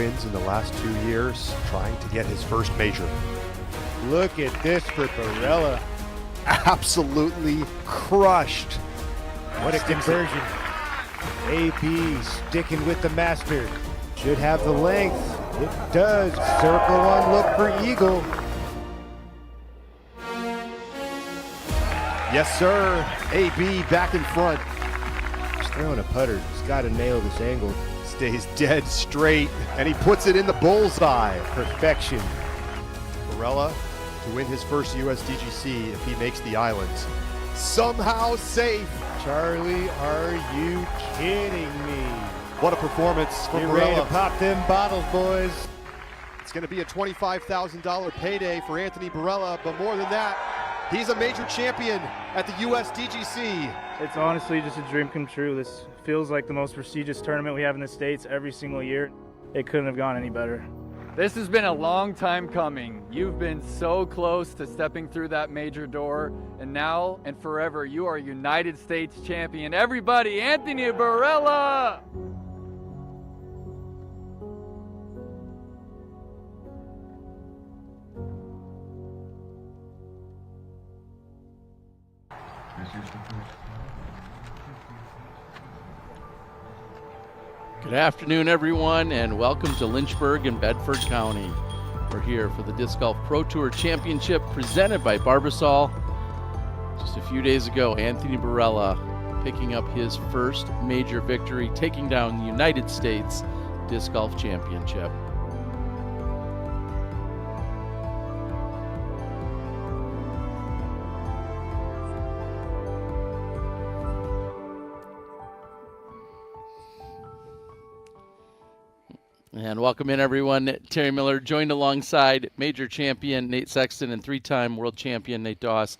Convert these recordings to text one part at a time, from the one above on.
wins in the last 2 years, trying to get his first major. Look at this for Barella. Absolutely crushed. What a conversion. AP sticking with the master. Should have the length. It does. Circle one, look for eagle. Yes, sir. AB back in front. He's throwing a putter. He's got to nail this angle. Stays dead straight, and he puts it in the bullseye. Perfection. Barella to win his first USDGC if he makes the islands. Somehow safe. Charlie, are you kidding me? What a performance from Get ready to Barella. pop them bottles, boys. It's going to be a $25,000 payday for Anthony Barella, but more than that, he's a major champion at the USDGC. It's honestly just a dream come true. This feels like the most prestigious tournament we have in the States every single year. It couldn't have gone any better. This has been a long time coming. You've been so close to stepping through that major door, and now and forever you are United States champion. Everybody, Anthony Barella! Good afternoon, everyone, and welcome to Lynchburg and Bedford County. We're here for the Disc Golf Pro Tour Championship presented by Barbasol. Just a few days ago, Anthony Barella picking up his first major victory, taking down the United States Disc Golf Championship. And welcome in, everyone. Terry Miller joined alongside major champion Nate Sexton and three-time world champion Nate Doss.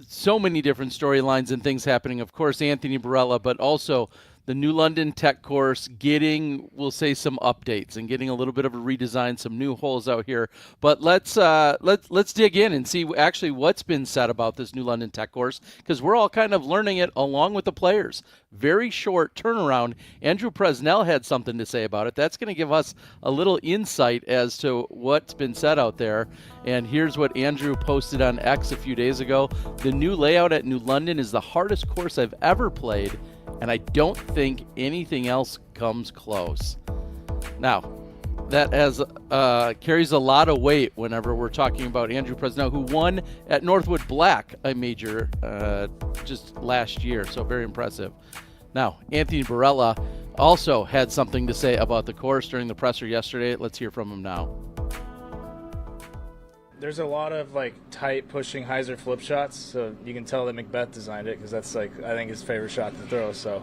So many different storylines and things happening. Of course, Anthony Barella, but also the New London Tech course getting, we'll say, some updates and getting a little bit of a redesign, some new holes out here. But let's dig in and see actually what's been said about this New London Tech course, because we're all kind of learning it along with the players. Very short turnaround. Andrew Presnell had something to say about it. That's going to give us a little insight as to what's been said out there. And here's what Andrew posted on X a few days ago. The new layout at New London is the hardest course I've ever played, and I don't think anything else comes close. Now, that carries a lot of weight whenever we're talking about Andrew Presnell, who won at Northwood Black a major just last year, so very impressive. Now, Anthony Barella also had something to say about the course during the presser yesterday. Let's hear from him now. There's a lot of tight pushing hyzer flip shots, so you can tell that Macbeth designed it, because that's I think his favorite shot to throw. So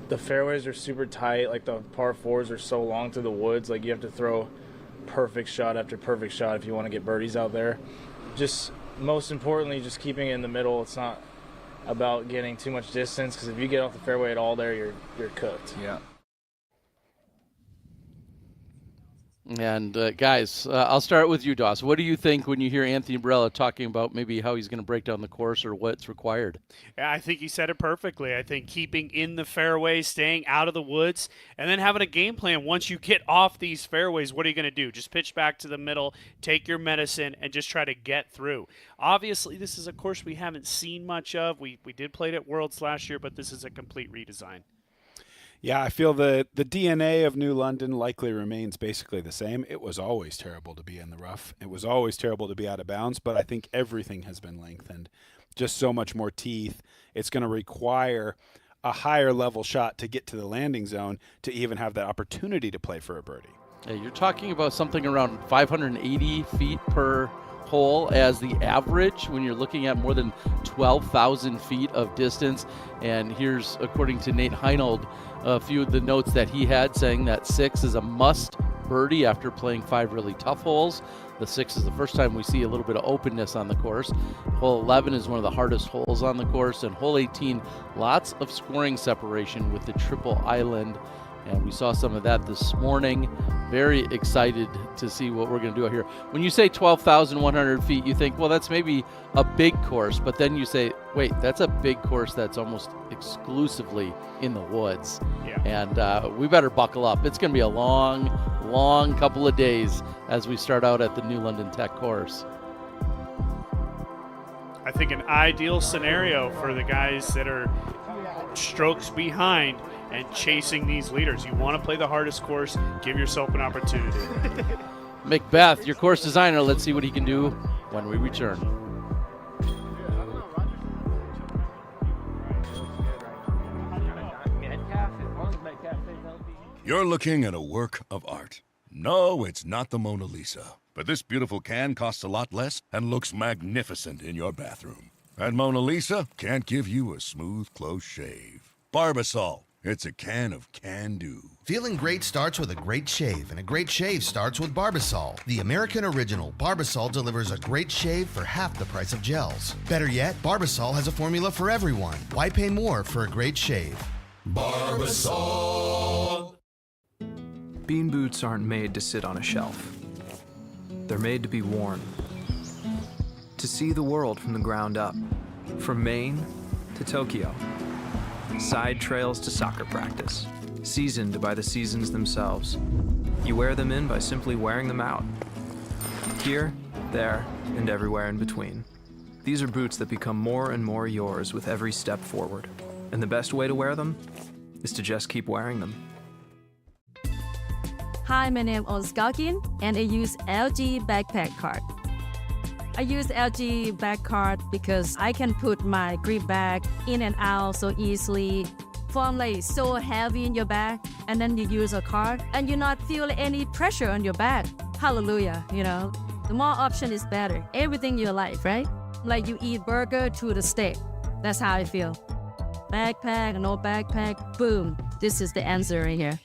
the fairways are super tight, the par fours are so long through the woods, you have to throw perfect shot after perfect shot if you want to get birdies out there. Just most importantly, just keeping it in the middle. It's not about getting too much distance, because if you get off the fairway at all there, you're cooked. Yeah. And guys, I'll start with you, Doss. What do you think when you hear Anthony Barella talking about maybe how he's going to break down the course or what's required? Yeah, I think you said it perfectly. I think keeping in the fairway, staying out of the woods, and then having a game plan once you get off these fairways. What are you going to do? Just pitch back to the middle, take your medicine, and just try to get through. Obviously, this is a course we haven't seen much of. We did play it at Worlds last year, but this is a complete redesign. Yeah, I feel the DNA of New London likely remains basically the same. It was always terrible to be in the rough. It was always terrible to be out of bounds, but I think everything has been lengthened. Just so much more teeth. It's going to require a higher level shot to get to the landing zone to even have that opportunity to play for a birdie. Yeah, you're talking about something around 580 feet per hole as the average when you're looking at more than 12,000 feet of distance. And here's, according to Nate Heinold, a few of the notes that he had, saying that 6 is a must birdie after playing 5 really tough holes. The 6 is the first time we see a little bit of openness on the course. Hole 11 is one of the hardest holes on the course, and hole 18, lots of scoring separation with the triple island. And we saw some of that this morning. very excited to see what we're going to do out here. When you say 12,100 feet, you think, well, that's maybe a big course, but then you say, wait, that's a big course that's almost exclusively in the woods. Yeah. And we better buckle up. It's going to be a long couple of days as we start out at the New London Tech course. I think an ideal scenario for the guys that are strokes behind and chasing these leaders. You want to play the hardest course, give yourself an opportunity. Macbeth, your course designer, let's see what he can do when we return. You're looking at a work of art. No, it's not the Mona Lisa. But this beautiful can costs a lot less and looks magnificent in your bathroom. And Mona Lisa can't give you a smooth, close shave. Barbasol. It's a can of can-do. Feeling great starts with a great shave, and a great shave starts with Barbasol. The American original, Barbasol delivers a great shave for half the price of gels. Better yet, Barbasol has a formula for everyone. Why pay more for a great shave? Barbasol. Bean boots aren't made to sit on a shelf. They're made to be worn. To see the world from the ground up. From Maine to Tokyo. Side trails to soccer practice, seasoned by the seasons themselves. You wear them in by simply wearing them out. Here, there, and everywhere in between. These are boots that become more and more yours with every step forward. And the best way to wear them is to just keep wearing them. Hi, my name is Galkin, and I use LG backpack card. I use LG back card because I can put my grip bag in and out so easily. From like so heavy in your bag, and then you use a card, and you not feel any pressure on your back. Hallelujah, you know. The more option is better. Everything in your life, right? Like you eat burger to the steak. That's how I feel. Backpack, no backpack, boom. This is the answer right here.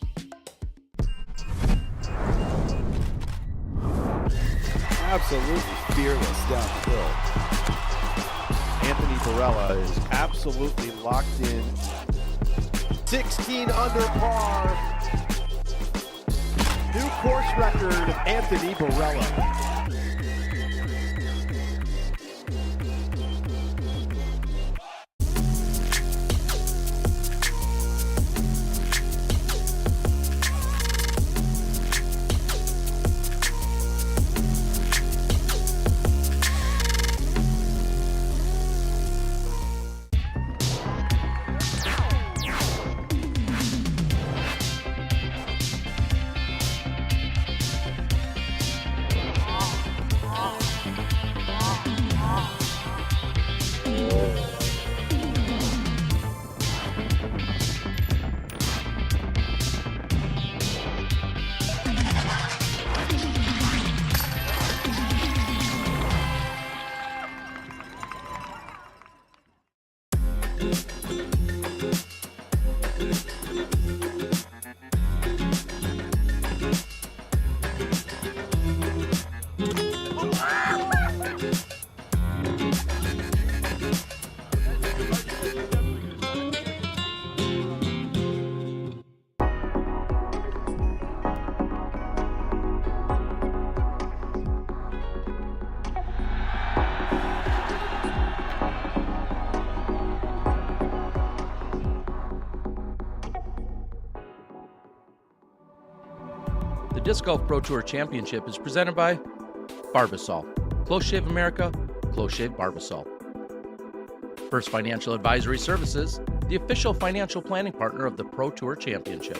Absolutely fearless down the hill. Anthony Barella is absolutely locked in. 16 under par. New course record of Anthony Barella. The Disc Golf Pro Tour Championship is presented by Barbasol. Close Shave America, Close Shave Barbasol. First Financial Advisory Services, the official financial planning partner of the Pro Tour Championship.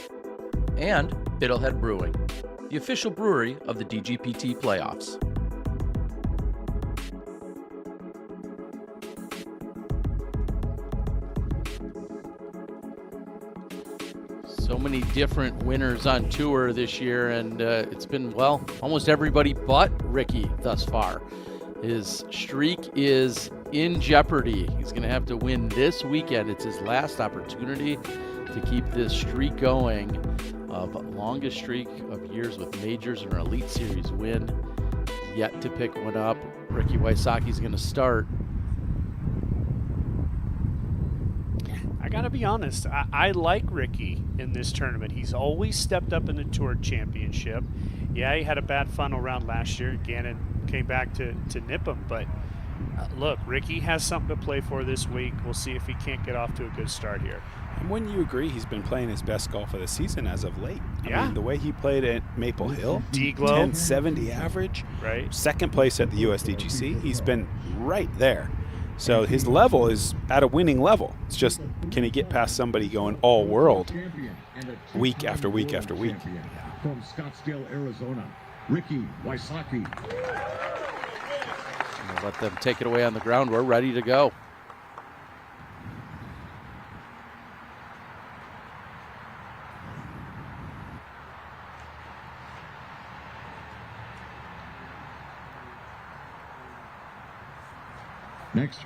And Fiddlehead Brewing, the official brewery of the DGPT playoffs. So many different winners on tour this year, and it's been, well, almost everybody but Ricky thus far. His streak is in jeopardy. He's going to have to win this weekend. It's his last opportunity to keep this streak going of longest streak of years with majors and an Elite Series win. Yet to pick one up. Ricky Wysocki's going to start. I got to be honest. I like Ricky in this tournament. He's always stepped up in the Tour Championship. Yeah, he had a bad final round last year. Gannon came back to nip him. But look, Ricky has something to play for this week. We'll see if he can't get off to a good start here. And wouldn't you agree he's been playing his best golf of the season as of late? Yeah. I mean, the way he played at Maple Hill, D-Glow. 1070 average, right? Second place at the USDGC. He's been right there. So his level is at a winning level. It's just, can he get past somebody going all world week after week after week? From Scottsdale, Arizona, Ricky Wysocki. We'll let them take it away on the ground. We're ready to go. Next,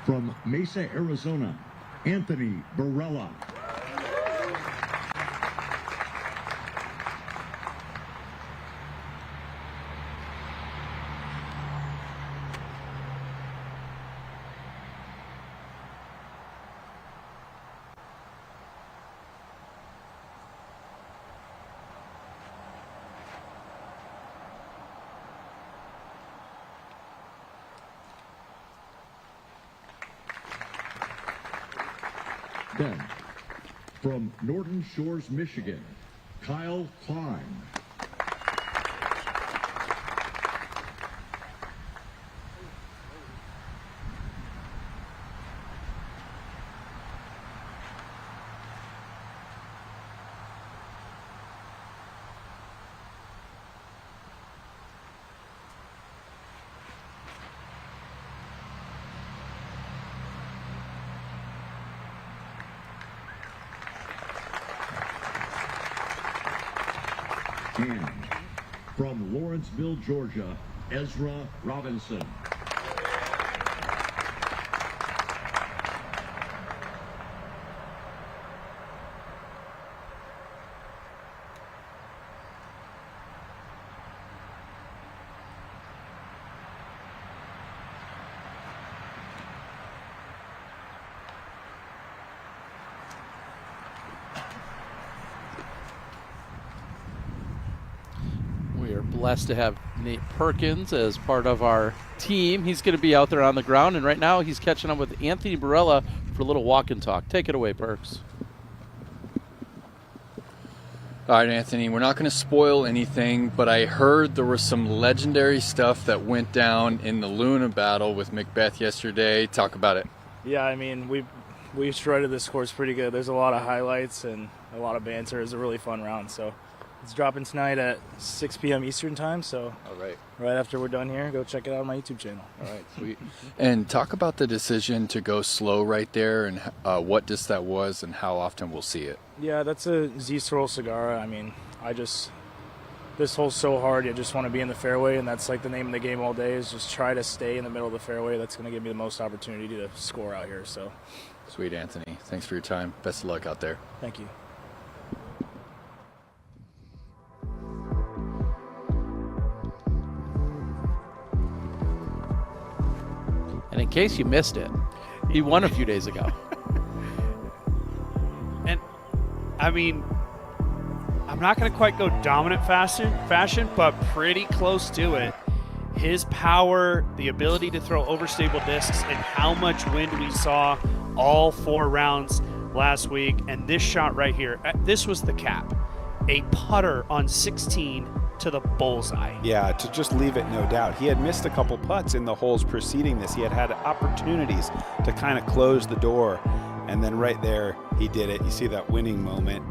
from Mesa, Arizona, Anthony Barella. Then, from Norton Shores, Michigan, Kyle Klein. And from Lawrenceville, Georgia, Ezra Robinson. We are blessed to have Nate Perkins as part of our team. He's going to be out there on the ground, and right now he's catching up with Anthony Barella for a little walk and talk. Take it away, Perks. All right, Anthony, we're not going to spoil anything, but I heard there was some legendary stuff that went down in the Luna battle with Macbeth yesterday. Talk about it. Yeah, I mean, we shredded this course pretty good. There's a lot of highlights and a lot of banter. It was a really fun round, so it's dropping tonight at 6 p.m. Eastern time, so right after we're done here, go check it out on my YouTube channel. All right, sweet. And talk about the decision to go slow right there and what disc that was and how often we'll see it. Yeah, that's a Z-Swirl Cigarra. I mean, this hole's so hard, you just want to be in the fairway, and that's like the name of the game all day is just try to stay in the middle of the fairway. That's going to give me the most opportunity to score out here. So, sweet, Anthony. Thanks for your time. Best of luck out there. Thank you. And in case you missed it, he won a few days ago. And, I mean, I'm not going to quite go dominant fashion, but pretty close to it. His power, the ability to throw overstable discs, and how much wind we saw all 4 rounds last week. And this shot right here, this was the cap. A putter on 16 to the bullseye. Yeah, to just leave it, no doubt. He had missed a couple putts in the holes preceding this. He had had opportunities to kind of close the door, and then right there, he did it. You see that winning moment.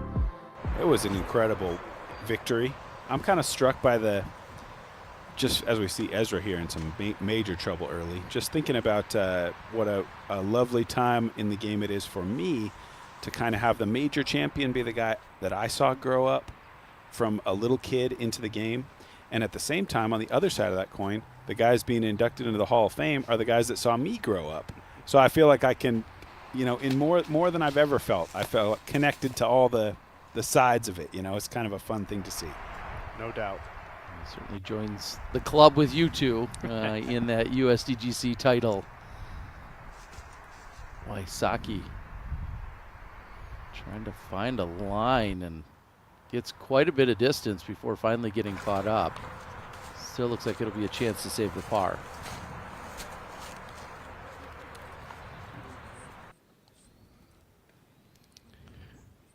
It was an incredible victory. I'm kind of struck by just as we see Ezra here in some major trouble early, just thinking about what a lovely time in the game it is for me to kind of have the major champion be the guy that I saw grow up from a little kid into the game. And at the same time, on the other side of that coin, the guys being inducted into the Hall of Fame are the guys that saw me grow up. So I feel like I can, in more than I've ever felt, I felt connected to all the sides of it. It's kind of a fun thing to see. No doubt. He certainly joins the club with you two in that USDGC title. Wysocki Trying to find a line and gets quite a bit of distance before finally getting caught up. Still looks like it'll be a chance to save the par.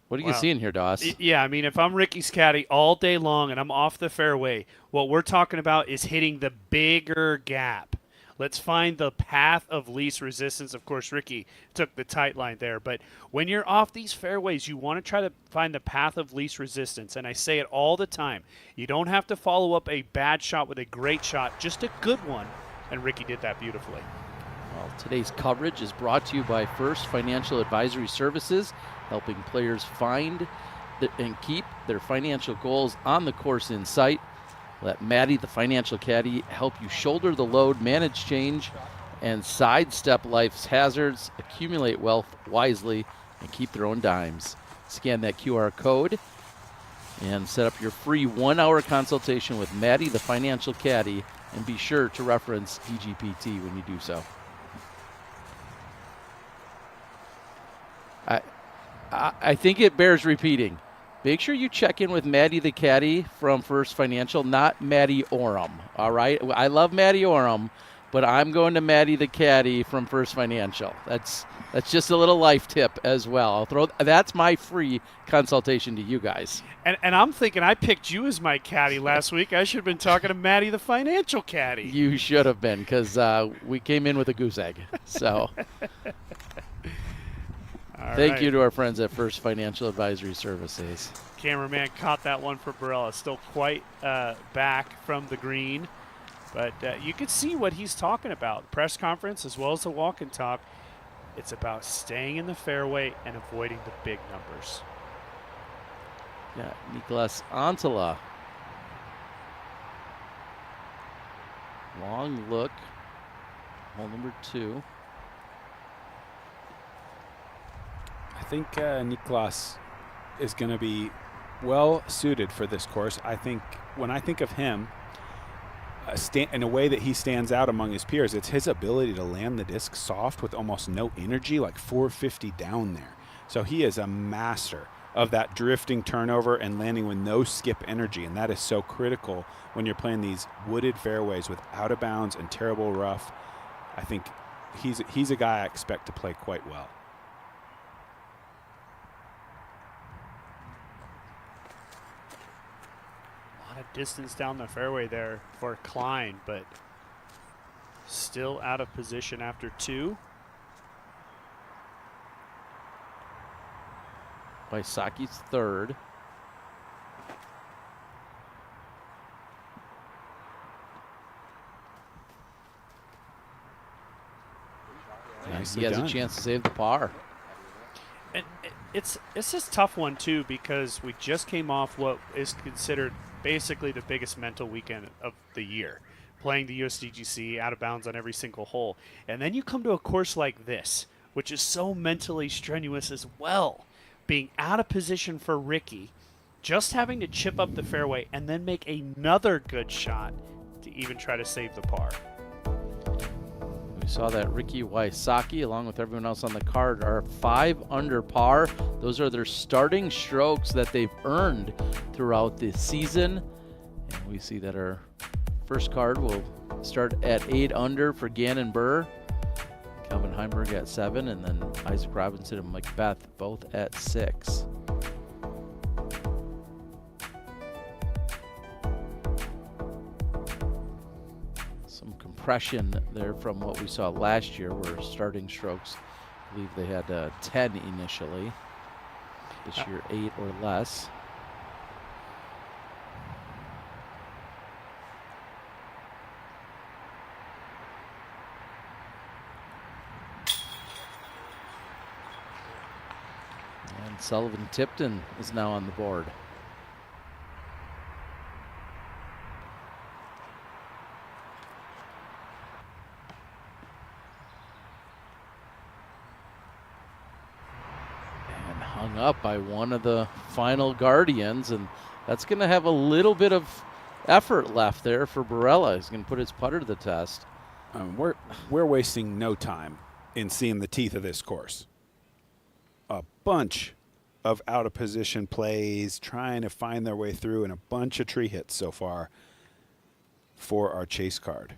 What are you seeing here, Doss? Yeah, I mean, if I'm Ricky's caddy all day long and I'm off the fairway, what we're talking about is hitting the bigger gap. Let's find the path of least resistance. Of course, Ricky took the tight line there. But when you're off these fairways, you want to try to find the path of least resistance. And I say it all the time. You don't have to follow up a bad shot with a great shot, just a good one. And Ricky did that beautifully. Well, today's coverage is brought to you by First Financial Advisory Services, helping players find and keep their financial goals on the course in sight. Let Maddie, the financial caddy, help you shoulder the load, manage change, and sidestep life's hazards, accumulate wealth wisely, and keep their own dimes. Scan that QR code and set up your free 1-hour consultation with Maddie, the financial caddy, and be sure to reference DGPT when you do so. I think it bears repeating. Make sure you check in with Maddie the caddy from First Financial, not Maddie Oram, all right? I love Maddie Oram, but I'm going to Maddie the caddy from First Financial. That's just a little life tip as well. That's my free consultation to you guys. And I'm thinking I picked you as my caddy last week. I should have been talking to Maddie the financial caddy. You should have been, because we came in with a goose egg. So thank you to our friends at First Financial Advisory Services. Cameraman caught that one for Barella. Still quite back from the green. But you could see what he's talking about. Press conference as well as the walk and talk. It's about staying in the fairway and avoiding the big numbers. Yeah, Nicolas Antela. Long look. Hole number 2. I think Niklas is going to be well suited for this course. I think when I think of him, in a way that he stands out among his peers, it's his ability to land the disc soft with almost no energy, like 450 down there. So he is a master of that drifting turnover and landing with no skip energy, and that is so critical when you're playing these wooded fairways with out of bounds and terrible rough. I think he's a guy I expect to play quite well. Distance down the fairway there for Klein, but still out of position after 2. Waisaki's 3rd. He has a chance to save the par. And it's this tough one too, because we just came off what is considered basically the biggest mental weekend of the year, playing the USDGC out of bounds on every single hole. And then you come to a course like this, which is so mentally strenuous as well, being out of position for Ricky, just having to chip up the fairway and then make another good shot to even try to save the par. We saw that Ricky Wysocki, along with everyone else on the card, are 5 under par. Those are their starting strokes that they've earned throughout the season. And we see that our first card will start at 8 under for Gannon Burr. Calvin Heimberg at 7, and then Isaac Robinson and Macbeth both at 6. Compression there from what we saw last year, where starting strokes, I believe they had 10 initially. This year 8 or less. And Sullivan Tipton is now on the board. Up by one of the final Guardians, and that's going to have a little bit of effort left there for Barella. He's going to put his putter to the test. We're wasting no time in seeing the teeth of this course. A bunch of out-of-position plays, trying to find their way through, and a bunch of tree hits so far for our chase card.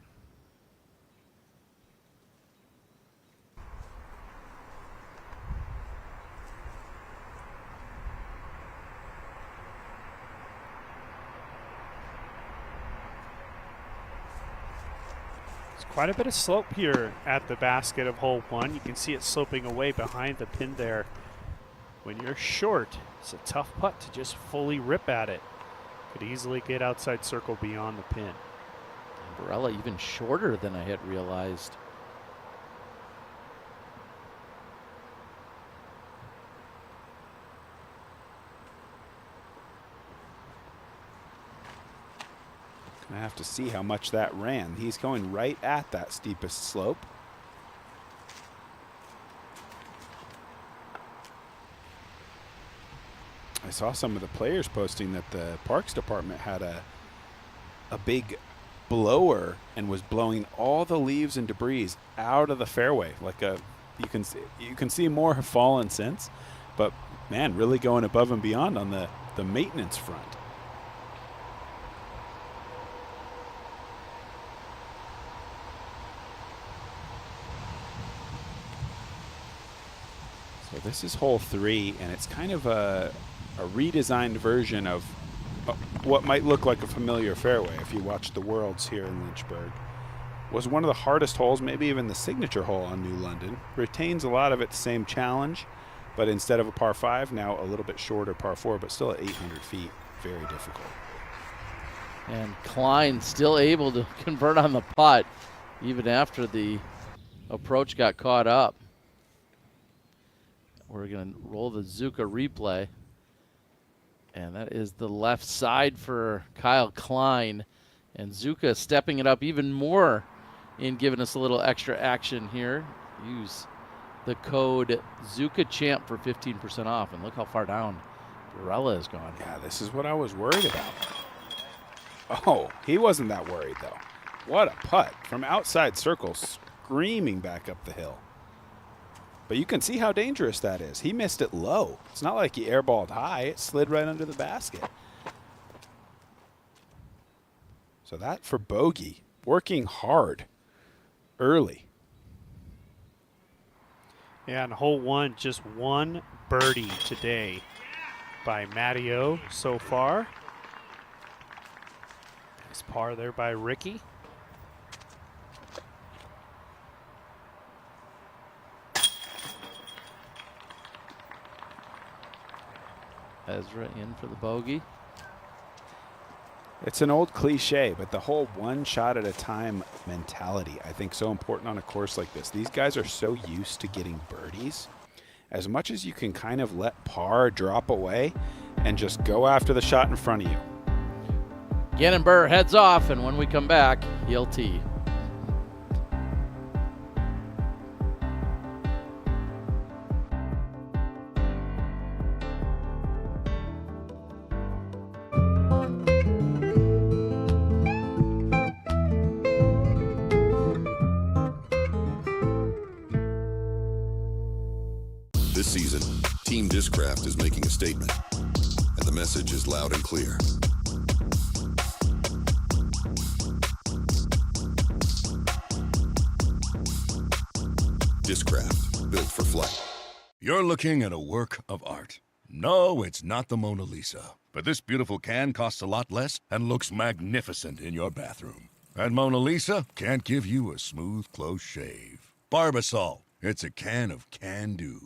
Quite a bit of slope here at the basket of hole 1. You can see it sloping away behind the pin there. When you're short, it's a tough putt to just fully rip at it. Could easily get outside circle beyond the pin. And Barella even shorter than I had realized. I have to see how much that ran. He's going right at that steepest slope. I saw some of the players posting that the parks department had a big blower and was blowing all the leaves and debris out of the fairway. Like you can see more have fallen since, but man, really going above and beyond on the maintenance front. So this is hole 3, and it's kind of a redesigned version of what might look like a familiar fairway if you watched the Worlds here in Lynchburg. Was one of the hardest holes, maybe even the signature hole on New London. Retains a lot of its same challenge, but instead of a par 5, now a little bit shorter par 4, but still at 800 feet. Very difficult. And Klein still able to convert on the putt even after the approach got caught up. We're going to roll the Zuka replay. And that is the left side for Kyle Klein. And Zuka stepping it up even more in giving us a little extra action here. Use the code ZukaChamp for 15% off. And look how far down Barella has gone. Yeah, this is what I was worried about. Oh, he wasn't that worried, though. What a putt from outside circle, screaming back up the hill. But you can see how dangerous that is. He missed it low. It's not like he airballed high. It slid right under the basket. So that for bogey. Working hard early. Yeah, and hole 1, just one birdie today by Matteo so far. Nice par there by Ricky. Ezra in for the bogey. It's an old cliche, but the whole one shot at a time mentality, I think, so important on a course like this. These guys are so used to getting birdies. As much as you can kind of let par drop away and just go after the shot in front of you. Gannon Burr heads off, and when we come back, he'll tee. This season, Team Discraft is making a statement, and the message is loud and clear. Discraft, built for flight. You're looking at a work of art. No, it's not the Mona Lisa. But this beautiful can costs a lot less and looks magnificent in your bathroom. And Mona Lisa can't give you a smooth, close shave. Barbasol, it's a can of can-do.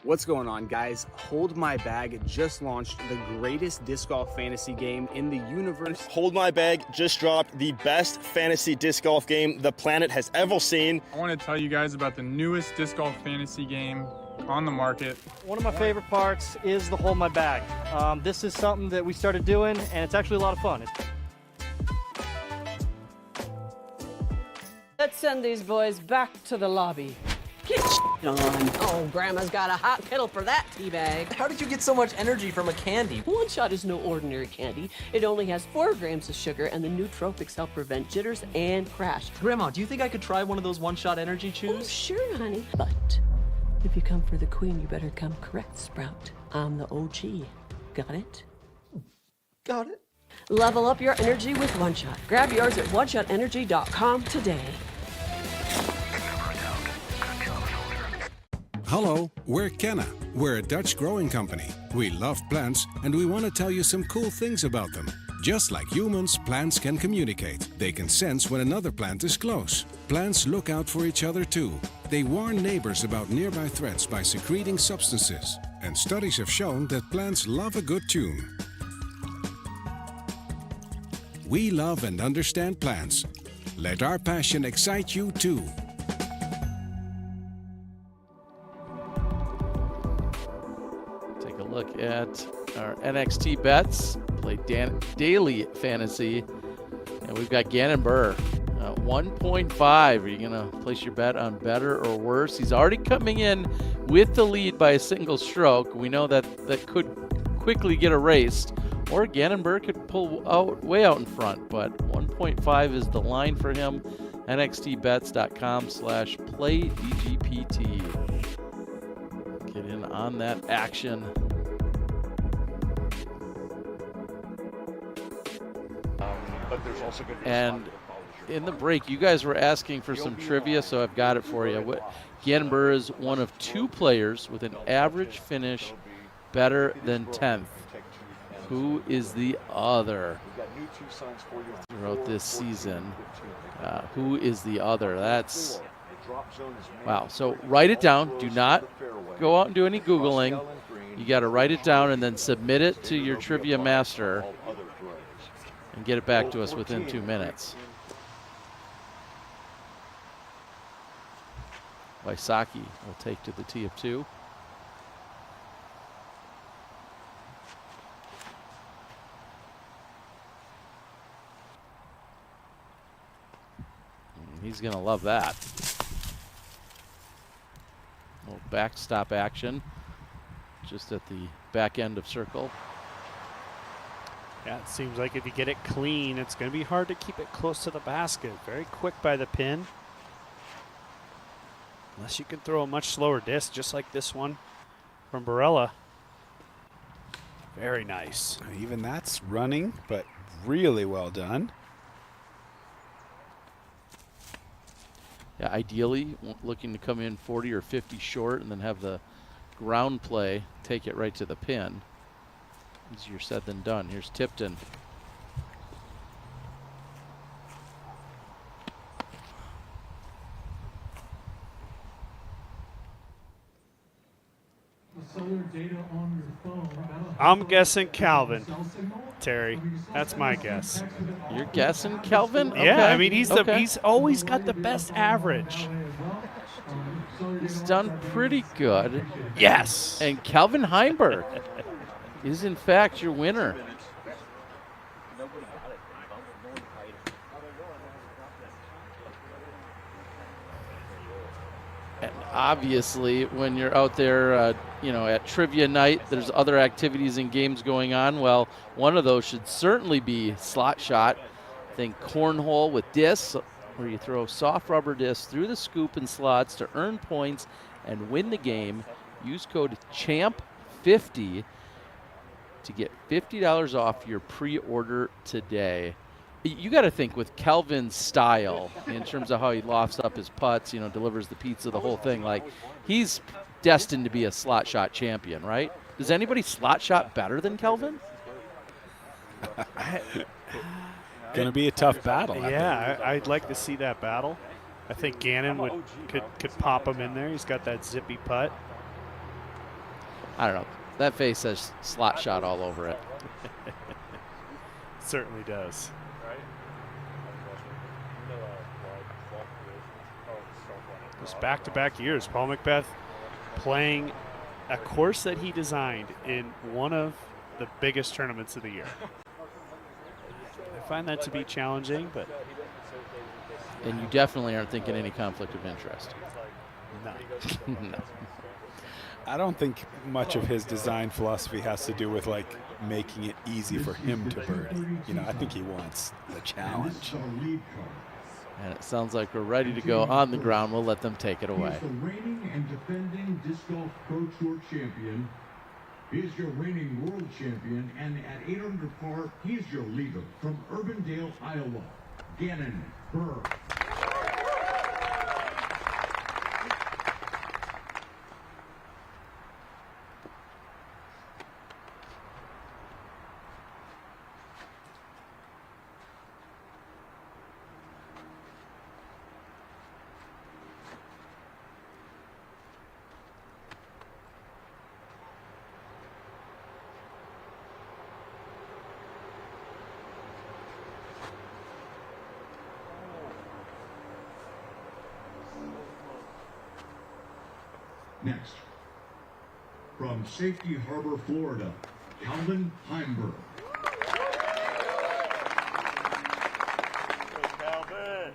What's going on, guys? Hold My Bag just launched the greatest disc golf fantasy game in the universe. Hold My Bag just dropped the best fantasy disc golf game the planet has ever seen. I want to tell you guys about the newest disc golf fantasy game on the market. One of my favorite parts is the Hold My Bag. This is something that we started doing, and it's actually a lot of fun. Let's send these boys back to the lobby. Get on. Oh, Grandma's got a hot kettle for that tea bag. How did you get so much energy from a candy? One Shot is no ordinary candy. It only has 4 grams of sugar, and the nootropics help prevent jitters and crash. Grandma, do you think I could try one of those One Shot energy chews? Oh, sure, honey. But if you come for the queen, you better come correct, Sprout. I'm the OG. Got it? Got it. Level up your energy with One Shot. Grab yours at oneshotenergy.com today. Hello, we're Kenna. We're a Dutch growing company. We love plants and we want to tell you some cool things about them. Just like humans, plants can communicate. They can sense when another plant is close. Plants look out for each other too. They warn neighbors about nearby threats by secreting substances. And studies have shown that plants love a good tune. We love and understand plants. Let our passion excite you too. Look at our NXT bets. Play daily fantasy, and we've got Gannon Burr 1.5. Are you gonna place your bet on better or worse? He's already coming in with the lead by a single stroke. We know that could quickly get erased, or Gannon Burr could pull way out in front. But 1.5 is the line for him. NXTbets.com/playdgpt. Get in on that action. But there's also good. And in the break, you guys were asking for some trivia, so I've got it for you. Gannon Burr is one of 2 players with an average finish better than 10th. Who is the other throughout this season? Who is the other? That's wow. So write it down. Do not go out and do any Googling. You got to write it down and then submit it to your trivia master and get it back to us within 2 minutes. Wysocki will take to the tee of 2. He's going to love that. A little backstop action just at the back end of circle. Yeah, it seems like if you get it clean, it's going to be hard to keep it close to the basket. Very quick by the pin. Unless you can throw a much slower disc, just like this one from Barella. Very nice. Even that's running, but really well done. Yeah, ideally looking to come in 40 or 50 short and then have the ground play take it right to the pin. Easier said than done. Here's Tipton. I'm guessing Calvin, Terry. That's my guess. You're guessing Calvin? Okay. Yeah, I mean he's always got the best average. He's done pretty good. Yes. And Calvin Heimberg is in fact your winner. And obviously, when you're out there, at trivia night, there's other activities and games going on. Well, one of those should certainly be slot shot. Think cornhole with discs, where you throw soft rubber discs through the scoop and slots to earn points and win the game. Use code CHAMP50 to get $50 off your pre-order today. You got to think with Kelvin's style in terms of how he lofts up his putts, delivers the pizza, the whole thing. Like, he's destined to be a slot shot champion, right? Does anybody slot shot better than Kelvin? Going to be a tough battle. Yeah, I'd like to see that battle. I think Gannon could pop him in there. He's got that zippy putt. I don't know. That face says slot shot all over it. Certainly does. Just back-to-back years, Paul McBeth playing a course that he designed in one of the biggest tournaments of the year. I find that to be challenging, but And you definitely aren't thinking any conflict of interest. none. No. I don't think much of his design philosophy has to do with like making it easy for him to birdie. You know, I think he wants the challenge. And it sounds like we're ready to go on the ground. We'll let them take it away. He's the reigning and defending Disc Golf Pro Tour champion. He's your reigning world champion, and at 8 under par, he's your leader from Urbandale, Iowa, Gannon Burr. Next, from Safety Harbor, Florida, Calvin Heimberg. Calvin.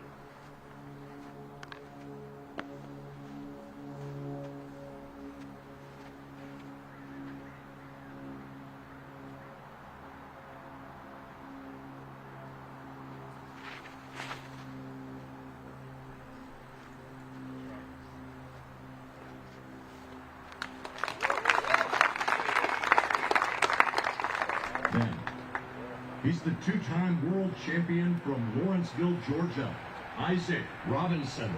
He's the two-time world champion from Lawrenceville, Georgia, Isaac Robinson.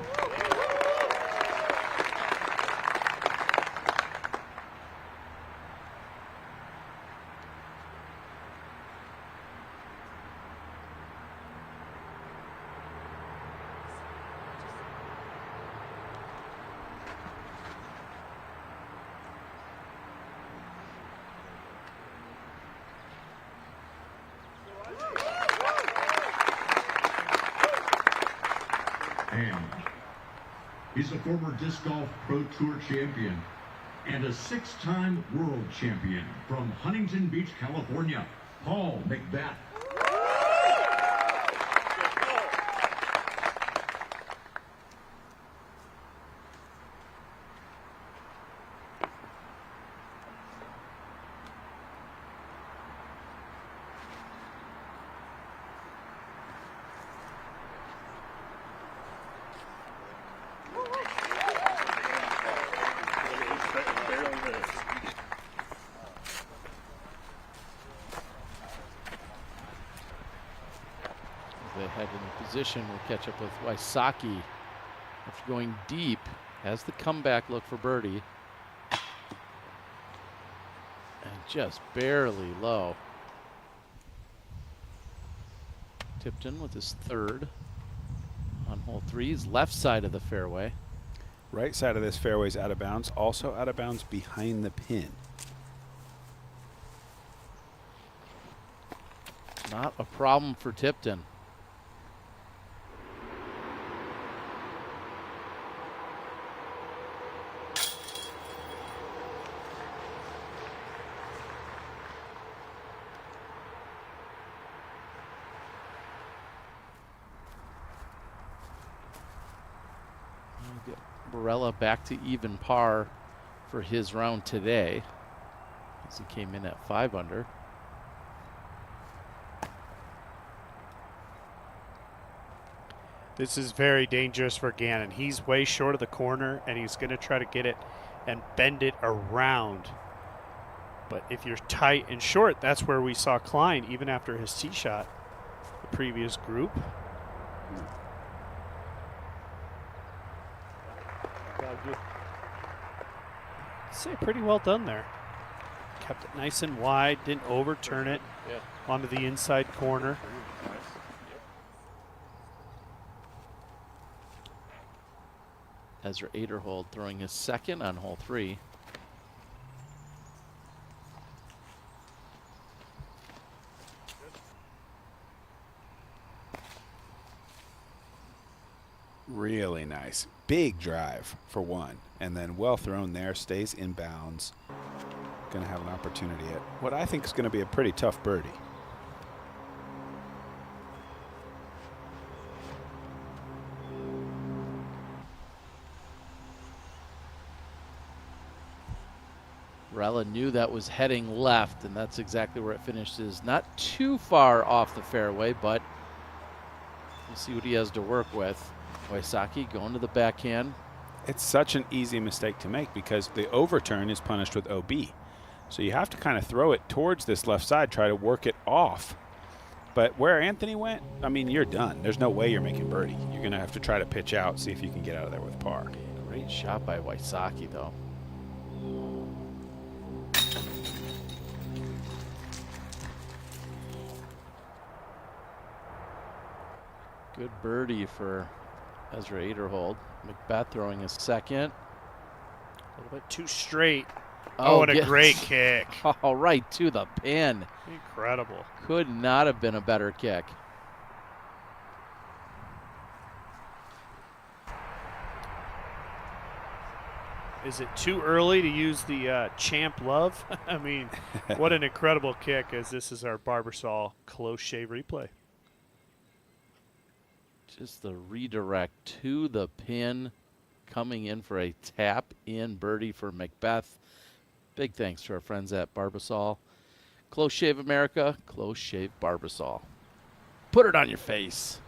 And he's a former Disc Golf Pro Tour champion and a 6-time world champion from Huntington Beach, California, Paul McBeth. They head in position. We'll catch up with Wysocki after going deep. Has the comeback look for birdie. And just barely low. Tipton with his third on hole 3. He's left side of the fairway. Right side of this fairway is out of bounds. Also out of bounds behind the pin. Not a problem for Tipton. Barella back to even par for his round today, as he came in at 5 under. This is very dangerous for Gannon. He's way short of the corner, and he's going to try to get it and bend it around. But if you're tight and short, that's where we saw Klein, even after his tee shot, the previous group. I'd say pretty well done there. Kept it nice and wide, didn't overturn it onto the inside corner. Ezra Aderhold throwing his second on hole 3. Really nice. Big drive for one. And then well thrown there, stays in bounds. Going to have an opportunity at what I think is going to be a pretty tough birdie. Barella knew that was heading left, and that's exactly where it finishes. Not too far off the fairway, but we'll see what he has to work with. Wysocki going to the backhand. It's such an easy mistake to make because the overturn is punished with OB. So you have to kind of throw it towards this left side, try to work it off. But where Anthony went, I mean, you're done. There's no way you're making birdie. You're going to have to try to pitch out, see if you can get out of there with par. Great shot by Wysocki, though. Good birdie for Ezra Aderhold. McBeth throwing his second. A little bit too straight. Oh, and a great kick. All right, to the pin. Incredible. Could not have been a better kick. Is it too early to use the Champ Love? I mean, what an incredible kick, as this is our Barbasol close shave replay. Just the redirect to the pin, coming in for a tap-in birdie for McBeth. Big thanks to our friends at Barbasol. Close Shave America, Close Shave Barbasol. Put it on your face.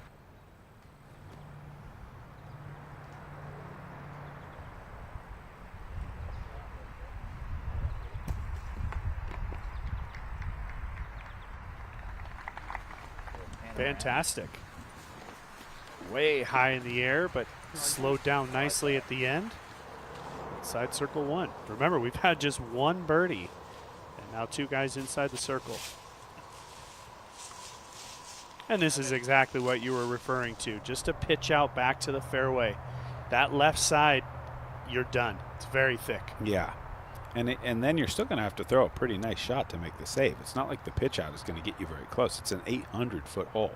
Fantastic. Way high in the air, but slowed down nicely at the end. Inside circle one. Remember, we've had just one birdie, and now two guys inside the circle. And this is exactly what you were referring to. Just a pitch out back to the fairway. That left side, you're done. It's very thick. Yeah. And then you're still going to have to throw a pretty nice shot to make the save. It's not like the pitch out is going to get you very close. It's an 800-foot hole.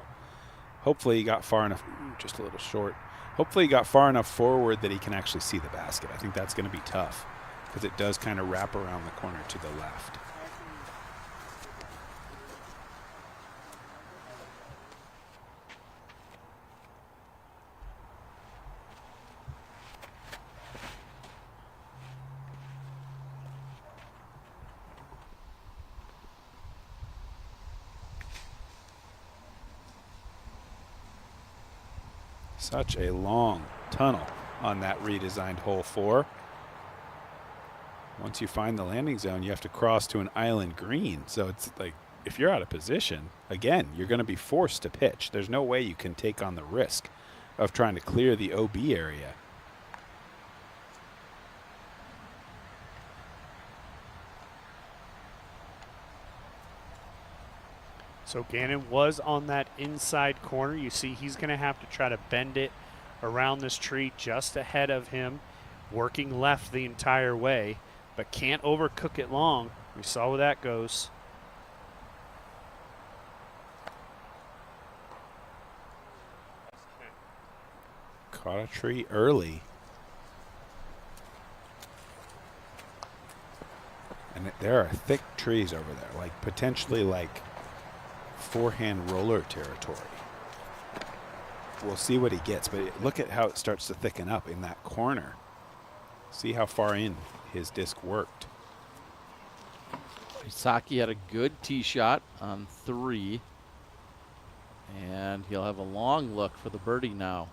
Hopefully he got far enough, just a little short. Hopefully he got far enough forward that he can actually see the basket. I think that's going to be tough because it does kind of wrap around the corner to the left. Such a long tunnel on that redesigned hole 4. Once you find the landing zone, you have to cross to an island green. So it's like, if you're out of position, again, you're going to be forced to pitch. There's no way you can take on the risk of trying to clear the OB area. So Gannon was on that inside corner. You see he's going to have to try to bend it around this tree just ahead of him, working left the entire way, but can't overcook it long. We saw where that goes. Caught a tree early. And there are thick trees over there, like potentially like forehand roller territory. We'll see what he gets, but look at how it starts to thicken up in that corner. See how far in his disc worked. Wysocki had a good tee shot on 3. And he'll have a long look for the birdie now.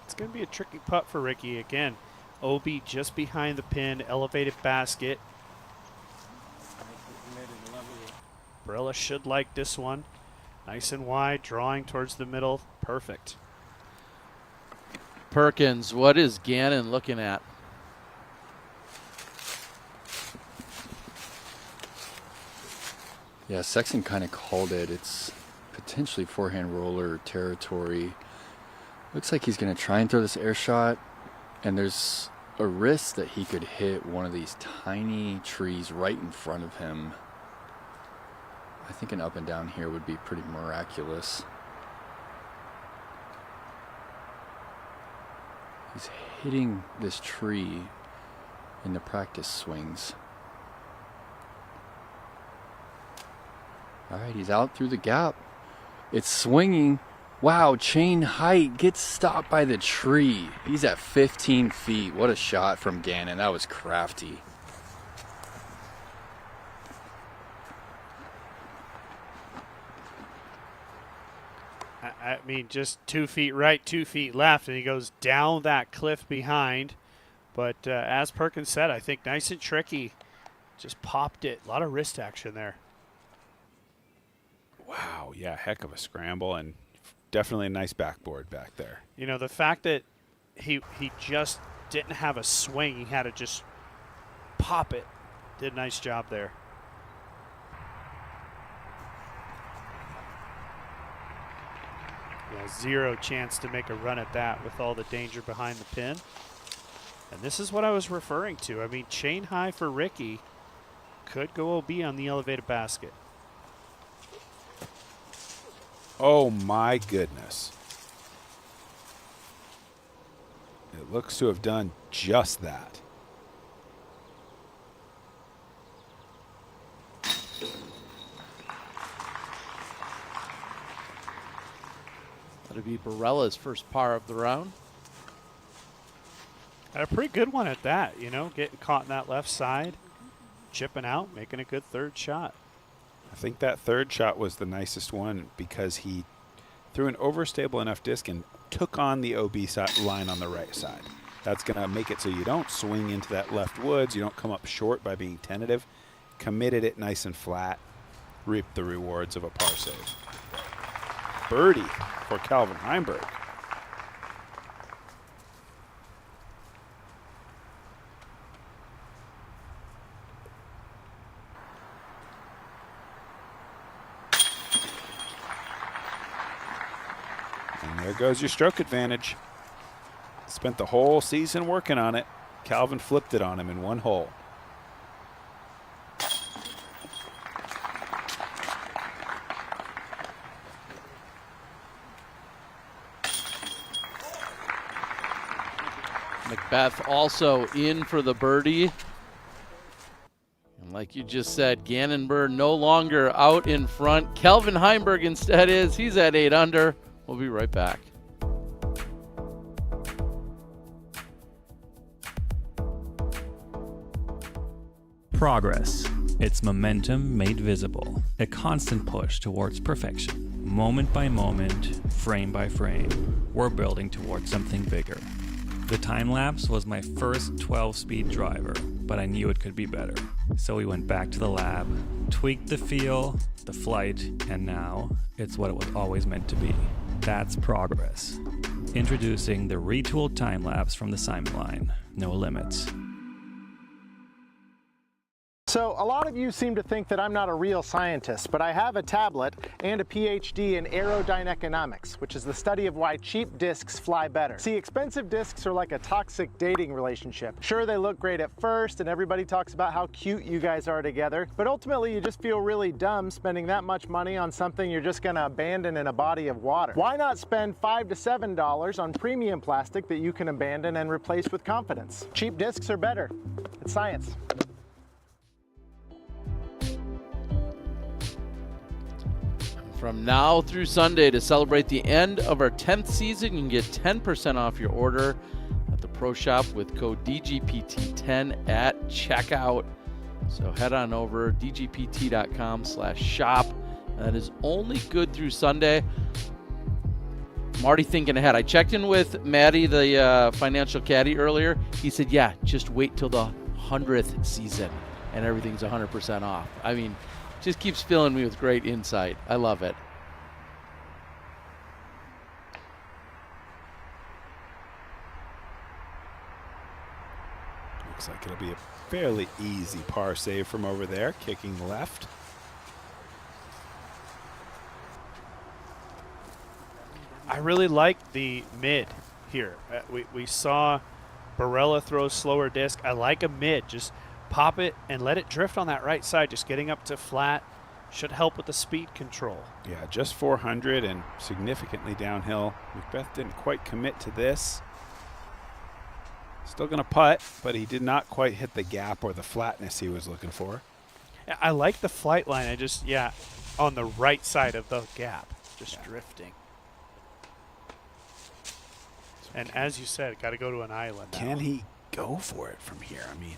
It's going to be a tricky putt for Ricky. Again, OB just behind the pin, elevated basket. Barella should like this one. Nice and wide, drawing towards the middle. Perfect. Perkins, what is Gannon looking at? Yeah, Sexton kind of called it. It's potentially forehand roller territory. Looks like he's going to try and throw this air shot, and there's a risk that he could hit one of these tiny trees right in front of him. I think an up and down here would be pretty miraculous. He's hitting this tree in the practice swings. All right, he's out through the gap. It's swinging. Wow, chain height gets stopped by the tree. He's at 15 feet. What a shot from Gannon. That was crafty. I mean, just 2 feet right, 2 feet left, and he goes down that cliff behind. But as Perkins said, I think nice and tricky. Just popped it. A lot of wrist action there. Wow, yeah, heck of a scramble, and definitely a nice backboard back there. You know, the fact that he just didn't have a swing, he had to just pop it. Did a nice job there. Yeah, zero chance to make a run at that with all the danger behind the pin. And this is what I was referring to. I mean, chain high for Ricky could go OB on the elevated basket. Oh my goodness. It looks to have done just that. That'll be Barella's first par of the round. Had a pretty good one at that, you know, getting caught in that left side, chipping out, making a good third shot. I think that third shot was the nicest one because he threw an overstable enough disc and took on the OB line on the right side. That's going to make it so you don't swing into that left woods. You don't come up short by being tentative. Committed it nice and flat. Reaped the rewards of a par save. Birdie for Calvin Heimberg. And there goes your stroke advantage. Spent the whole season working on it. Calvin flipped it on him in one hole. Macbeth also in for the birdie. And like you just said, Gannon Bird no longer out in front. Kelvin Heimberg instead is. He's at 8 under. We'll be right back. Progress. It's momentum made visible. A constant push towards perfection. Moment by moment, frame by frame, we're building towards something bigger. The time lapse was my first 12-speed driver, but I knew it could be better. So we went back to the lab, tweaked the feel, the flight, and now it's what it was always meant to be. That's progress. Introducing the retooled time lapse from the Simon line. No limits. So a lot of you seem to think that I'm not a real scientist, but I have a tablet and a PhD in aerodynamics, which is the study of why cheap discs fly better. See, expensive discs are like a toxic dating relationship. Sure, they look great at first and everybody talks about how cute you guys are together, but ultimately you just feel really dumb spending that much money on something you're just gonna abandon in a body of water. Why not spend $5 to $7 on premium plastic that you can abandon and replace with confidence? Cheap discs are better. It's science. From now through Sunday, to celebrate the end of our 10th season, you can get 10% off your order at the Pro Shop with code DGPT10 at checkout. So head on over dgpt.com/shop. That is only good through Sunday. I'm already thinking ahead. I checked in with Maddie, the financial caddy, earlier. He said, yeah, just wait till the 100th season and everything's 100% off. I mean, just keeps filling me with great insight. I love it. Looks like it'll be a fairly easy par save from over there, kicking left. I really like the mid here. We saw Barella throw slower disc. I like a mid. Just pop it and let it drift on that right side. Just getting up to flat should help with the speed control. Yeah, just 400 and significantly downhill. Macbeth didn't quite commit to this. Still going to putt, but he did not quite hit the gap or the flatness he was looking for. I like the flight line. I just, on the right side of the gap, just drifting. And as you said, got to go to an island now. Can he go for it from here? I mean,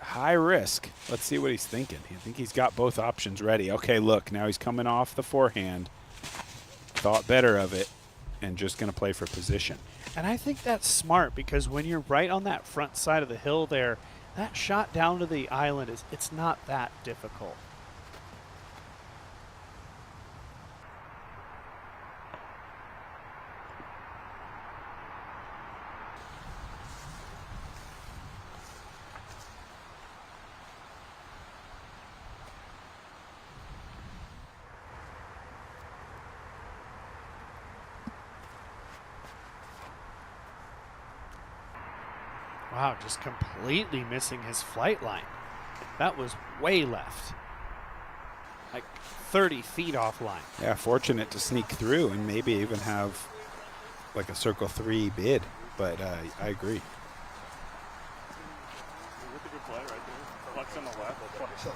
high risk. Let's see what he's thinking. I think he's got both options ready. Okay, look, now he's coming off the forehand. Thought better of it and just going to play for position. And I think that's smart because when you're right on that front side of the hill there, that shot down to the island, it's not that difficult. Wow, just completely missing his flight line. That was way left. Like 30 feet offline. Yeah, fortunate to sneak through and maybe even have like a circle 3 bid, but I agree. Look at your play right there. Flex on the left. Flex on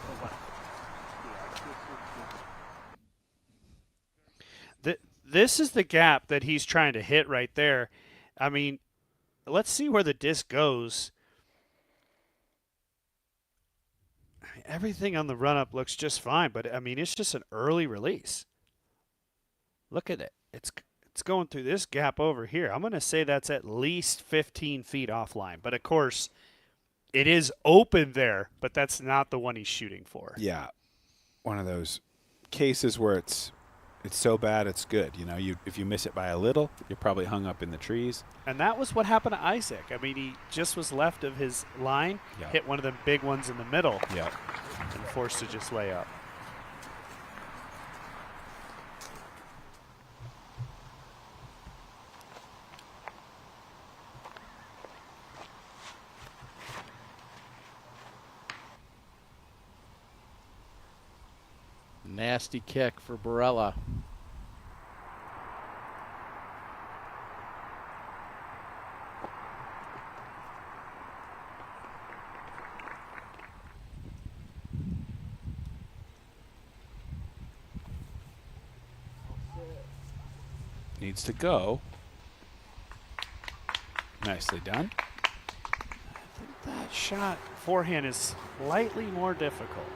the left. This is the gap that he's trying to hit right there. I mean, let's see where the disc goes. Everything on the run-up looks just fine, but, I mean, it's just an early release. Look at it. It's going through this gap over here. I'm going to say that's at least 15 feet offline. But, of course, it is open there, but that's not the one he's shooting for. Yeah, one of those cases where it's so bad it's good. You know, if you miss it by a little, you're probably hung up in the trees. And that was what happened to Isaac. I mean, he just was left of his line, hit one of the big ones in the middle, and forced to just lay up. Nasty kick for Barella. Needs to go. Nicely done. I think that shot forehand is slightly more difficult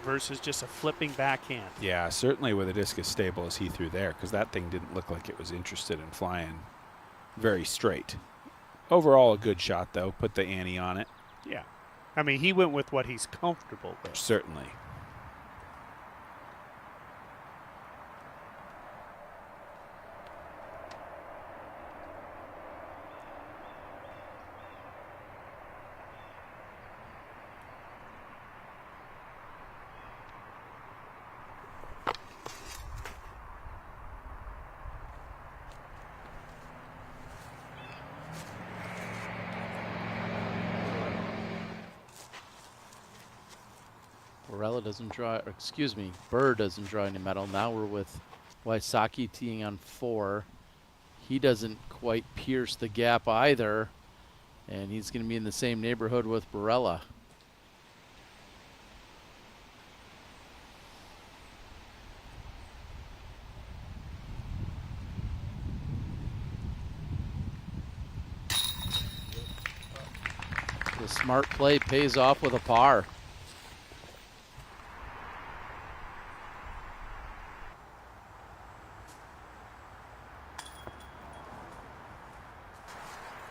versus just a flipping backhand. Yeah, certainly with a disc as stable as he threw there, because that thing didn't look like it was interested in flying very straight. Overall, a good shot, though. Put the ante on it. Yeah. I mean, he went with what he's comfortable with. Certainly. Barella doesn't draw, or excuse me, Burr doesn't draw any medal. Now we're with Wysocki teeing on 4. He doesn't quite pierce the gap either, and he's going to be in the same neighborhood with Barella. The smart play pays off with a par.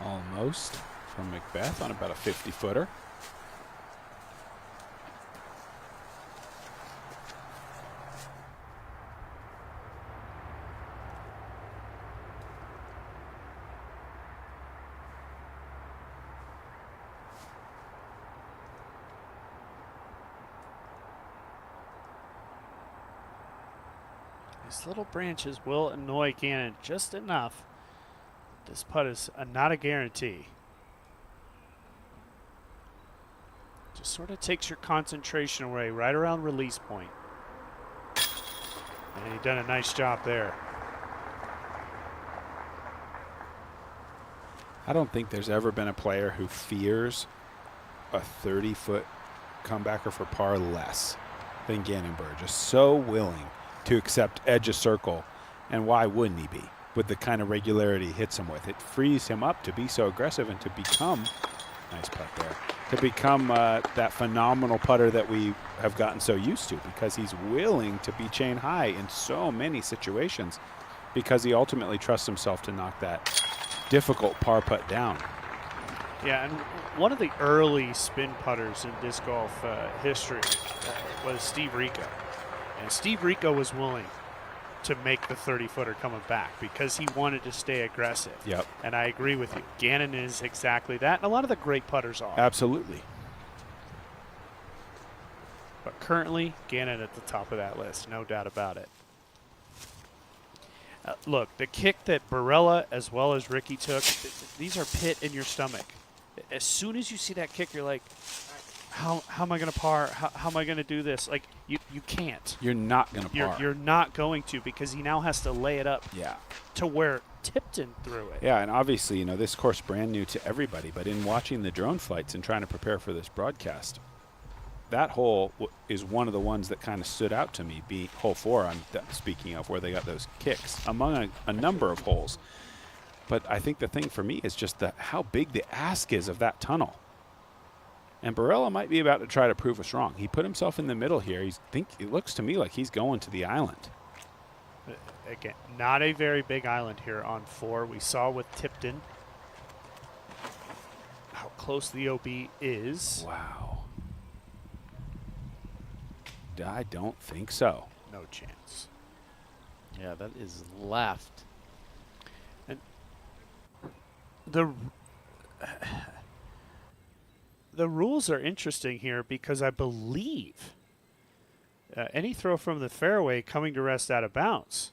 Almost from Macbeth on about a 50-footer. These little branches will annoy Gannon just enough. This putt is not a guarantee. Just sort of takes your concentration away right around release point. And he's done a nice job there. I don't think there's ever been a player who fears a 30-foot comebacker for par less than Gannon Buhr. Just so willing to accept edge of circle. And why wouldn't he be? With the kind of regularity he hits him with. It frees him up to be so aggressive and to become, nice putt there, to become that phenomenal putter that we have gotten so used to, because he's willing to be chain high in so many situations because he ultimately trusts himself to knock that difficult par putt down. Yeah, and one of the early spin putters in disc golf history was Steve Rico. And Steve Rico was willing to make the 30-footer coming back because he wanted to stay aggressive. Yep. And I agree with you. Gannon is exactly that, and a lot of the great putters are. Absolutely. But currently, Gannon at the top of that list, no doubt about it. Look, the kick that Barella as well as Ricky took, these are pit in your stomach. As soon as you see that kick, you're like, how am I going to par? How am I going to do this? Like, you can't. You're not going to par. You're not going to, because he now has to lay it up to where Tipton threw it. Yeah, and obviously, you know, this course brand new to everybody, but in watching the drone flights and trying to prepare for this broadcast, that hole is one of the ones that kind of stood out to me, hole 4, I'm speaking of, where they got those kicks, among a number of holes. But I think the thing for me is just how big the ask is of that tunnel. And Barella might be about to try to prove us wrong. He put himself in the middle here. It looks to me like he's going to the island. Again, not a very big island here on 4. We saw with Tipton how close the OB is. Wow. I don't think so. No chance. Yeah, that is left. And the rules are interesting here because I believe any throw from the fairway coming to rest out of bounds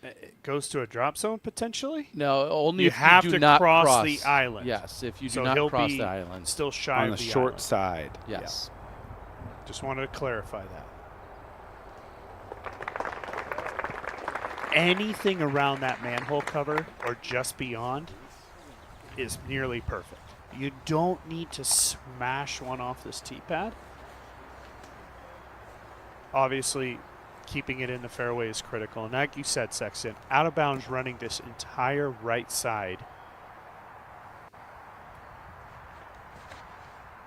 it goes to a drop zone potentially. No, only you if have you do to not cross the island. Yes, if you do so not he'll cross be the island. still shy on of the the short island. side. Yes. Just wanted to clarify that. Anything around that manhole cover or just beyond is nearly perfect. You don't need to smash one off this tee pad. Obviously, keeping it in the fairway is critical. And like you said, Sexton, out of bounds running this entire right side.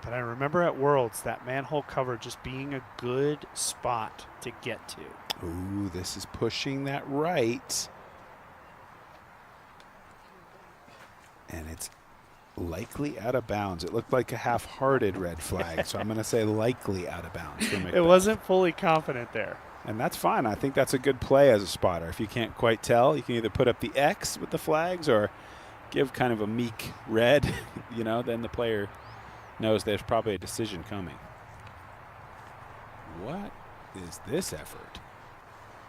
But I remember at Worlds that manhole cover just being a good spot to get to. Ooh, this is pushing that right. And it's likely out of bounds. It looked like a half-hearted red flag, so I'm going to say likely out of bounds for McBeth. It wasn't fully confident there. And that's fine. I think that's a good play as a spotter. If you can't quite tell, you can either put up the X with the flags or give kind of a meek red, you know, then the player knows there's probably a decision coming. What is this effort?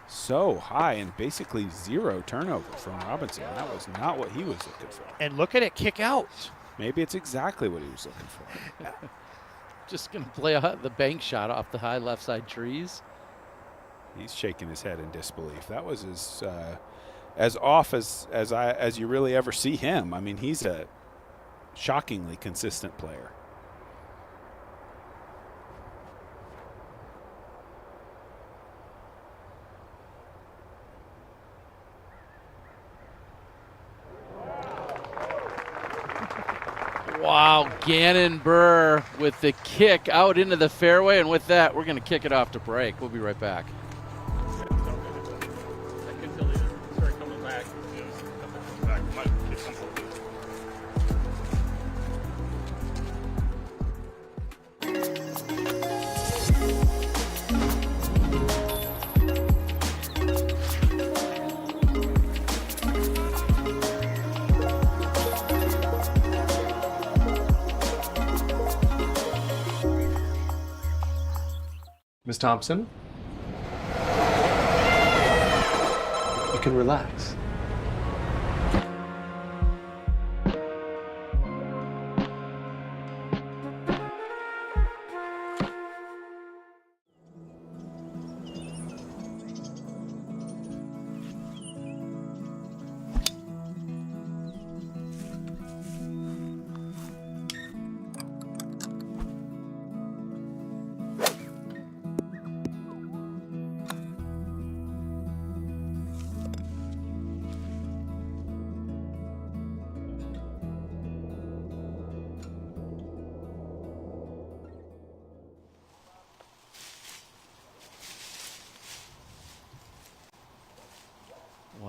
So high and basically zero turnover from Robinson. That was not what he was looking for. And look at it kick out. Maybe it's exactly what he was looking for. Just going to play the bank shot off the high left side trees. He's shaking his head in disbelief. That was as off as you really ever see him. I mean, he's a shockingly consistent player. Wow, Gannon Buhr with the kick out into the fairway, and with that, we're going to kick it off to break. We'll be right back. Miss Thompson, you can relax.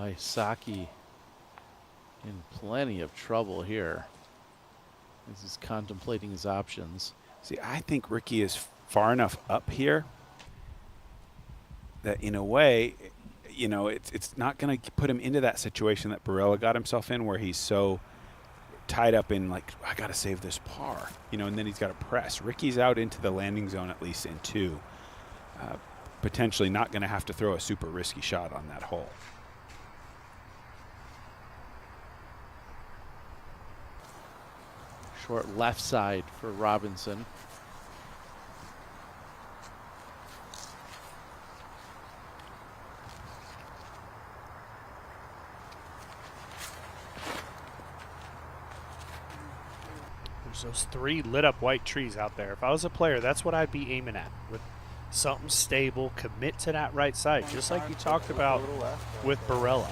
Wysocki in plenty of trouble here as he's contemplating his options. See, I think Ricky is far enough up here that in a way, you know, it's not going to put him into that situation that Barella got himself in, where he's so tied up in, like, I got to save this par, you know, and then he's got to press. Ricky's out into the landing zone at least in 2. Potentially not going to have to throw a super risky shot on that hole. Short left side for Robinson. There's those 3 lit up white trees out there. If I was a player, that's what I'd be aiming at. With something stable, commit to that right side, just like you talked about with Barella.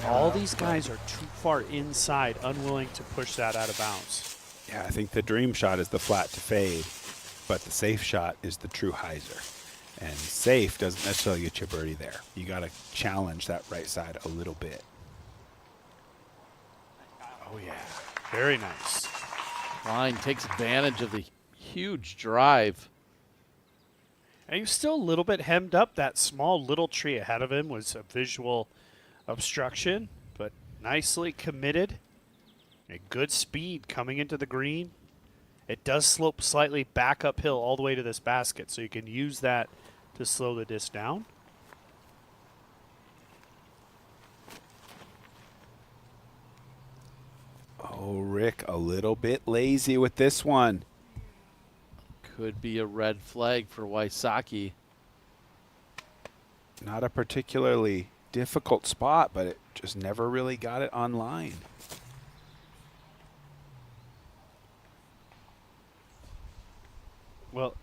All these guys are too far inside, unwilling to push that out of bounds. Yeah, I think the dream shot is the flat to fade, but the safe shot is the true hyzer. And safe doesn't necessarily get you a birdie there. You got to challenge that right side a little bit. Oh, yeah. Very nice. Line takes advantage of the huge drive. And he was still a little bit hemmed up. That small little tree ahead of him was a visual obstruction, but nicely committed. A good speed coming into the green. It does slope slightly back uphill all the way to this basket, so you can use that to slow the disc down. Oh, Rick, a little bit lazy with this one. Could be a red flag for Wysocki. Not a particularly difficult spot, but it just never really got it on line. Well,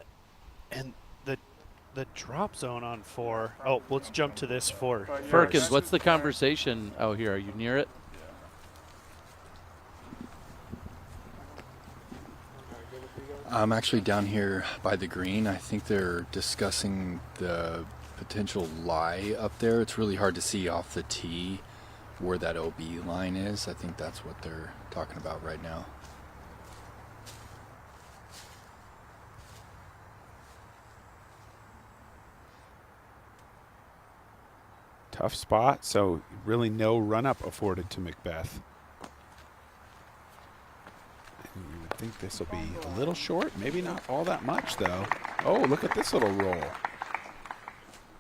and the drop zone on 4. Oh, let's jump to this 4. Perkins, what's the conversation out here? Are you near it? I'm actually down here by the green. I think they're discussing the potential lie up there. It's really hard to see off the tee where that OB line is. I think that's what they're talking about right now. Tough spot, so really no run-up afforded to Macbeth. And you would think this will be a little short, maybe not all that much, though. Oh, look at this little roll.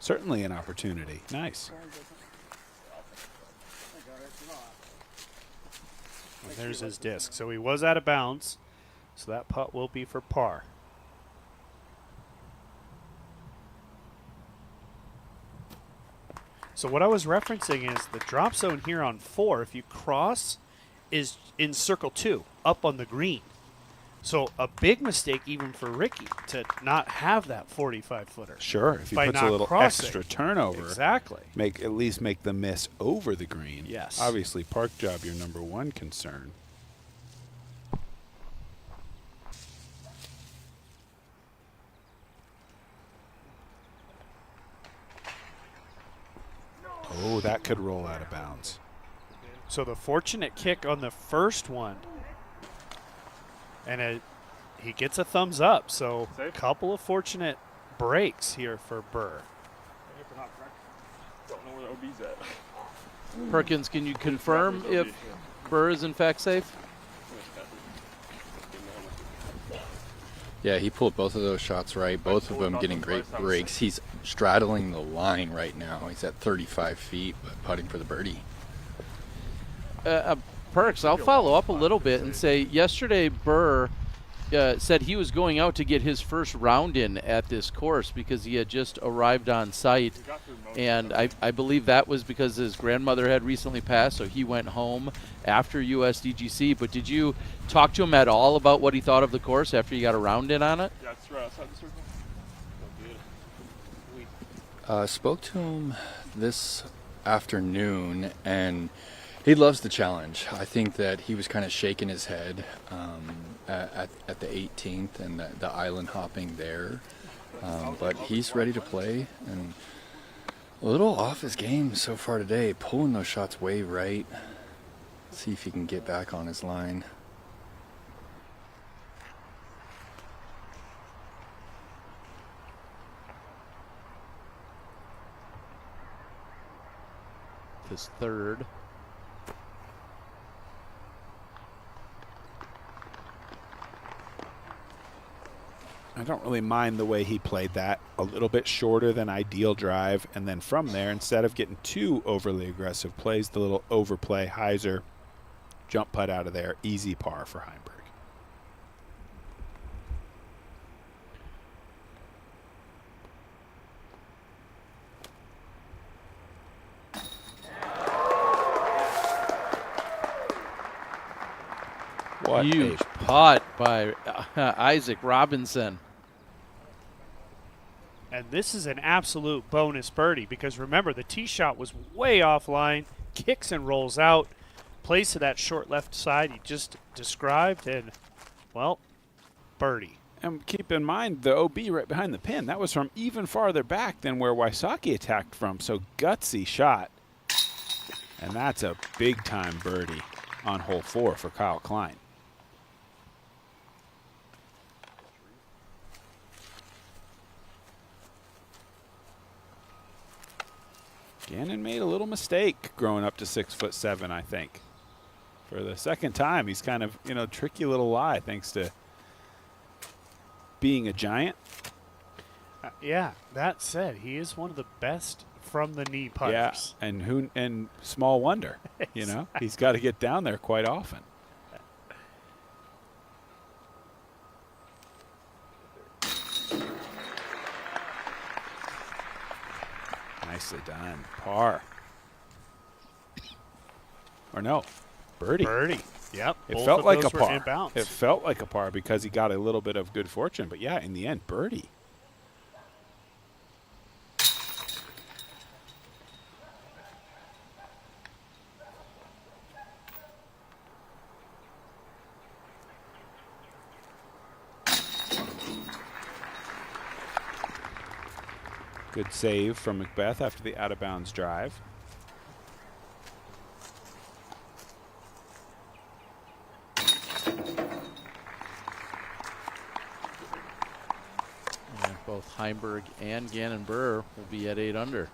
Certainly an opportunity. Nice. And there's his disc. So he was out of bounds, so that putt will be for par. So what I was referencing is the drop zone here on 4, if you cross, is in circle 2, up on the green. So a big mistake even for Ricky to not have that 45-footer. Sure, if he puts a little extra turnover. Exactly. At least make the miss over the green. Yes. Obviously, park job, your number 1 concern. Oh, that could roll out of bounds. So the fortunate kick on the first one, and he gets a thumbs up. So a couple of fortunate breaks here for Burr. Don't know where the OB's at. Perkins, can you confirm if Burr is in fact safe? Yeah, he pulled both of those shots right. Both of them getting great breaks. He's straddling the line right now. He's at 35 feet, but putting for the birdie. Perks, I'll follow up a little bit and say yesterday Burr said he was going out to get his first round in at this course because he had just arrived on site, and I believe that was because his grandmother had recently passed, so he went home after USDGC. But did you talk to him at all about what he thought of the course after you got a round in on it? Yeah, it's right outside the circle. Spoke to him this afternoon, and he loves the challenge. I think that he was kind of shaking his head at the 18th and the island hopping there, but he's ready to play. And A little off his game so far today, pulling those shots way right. See if he can get back on his line. His third. I don't really mind the way he played that. A little bit shorter than ideal drive, and then from there, instead of getting too overly aggressive, plays the little overplay hyzer jump putt out of there. Easy par for Heimberg. What huge putt by Isaac Robinson. And this is an absolute bonus birdie because remember, the tee shot was way offline, kicks and rolls out, plays to that short left side he just described, and, well, birdie. And keep in mind, the OB right behind the pin, that was from even farther back than where Wysocki attacked from, so gutsy shot. And that's a big-time birdie on hole 4 for Kyle Klein. Gannon made a little mistake growing up to 6'7", I think. For the second time, he's kind of, tricky little lie thanks to being a giant. Yeah, that said, he is one of the best from the knee putters. Yeah, and small wonder, he's got to get down there quite often. Nicely done. Par. Or no, birdie. Birdie. Yep. It felt like a par. It felt like a par because he got a little bit of good fortune. But yeah, in the end, birdie. Good save from Macbeth after the out-of-bounds drive. And both Heimberg and Gannon Burr will be at 8 under.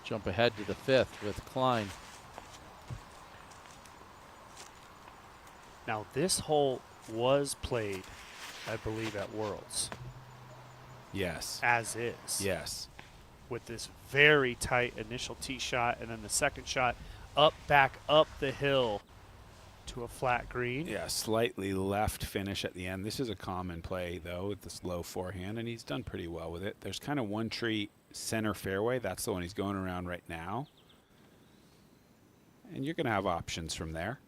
Jump ahead to the 5th with Klein. Now this hole was played, I believe, at Worlds. Yes. As is. Yes. With this very tight initial tee shot and then the second shot back up the hill to a flat green. Yeah, slightly left finish at the end. This is a common play, though, with this low forehand, and he's done pretty well with it. There's kind of one tree center fairway. That's the one he's going around right now. And you're going to have options from there.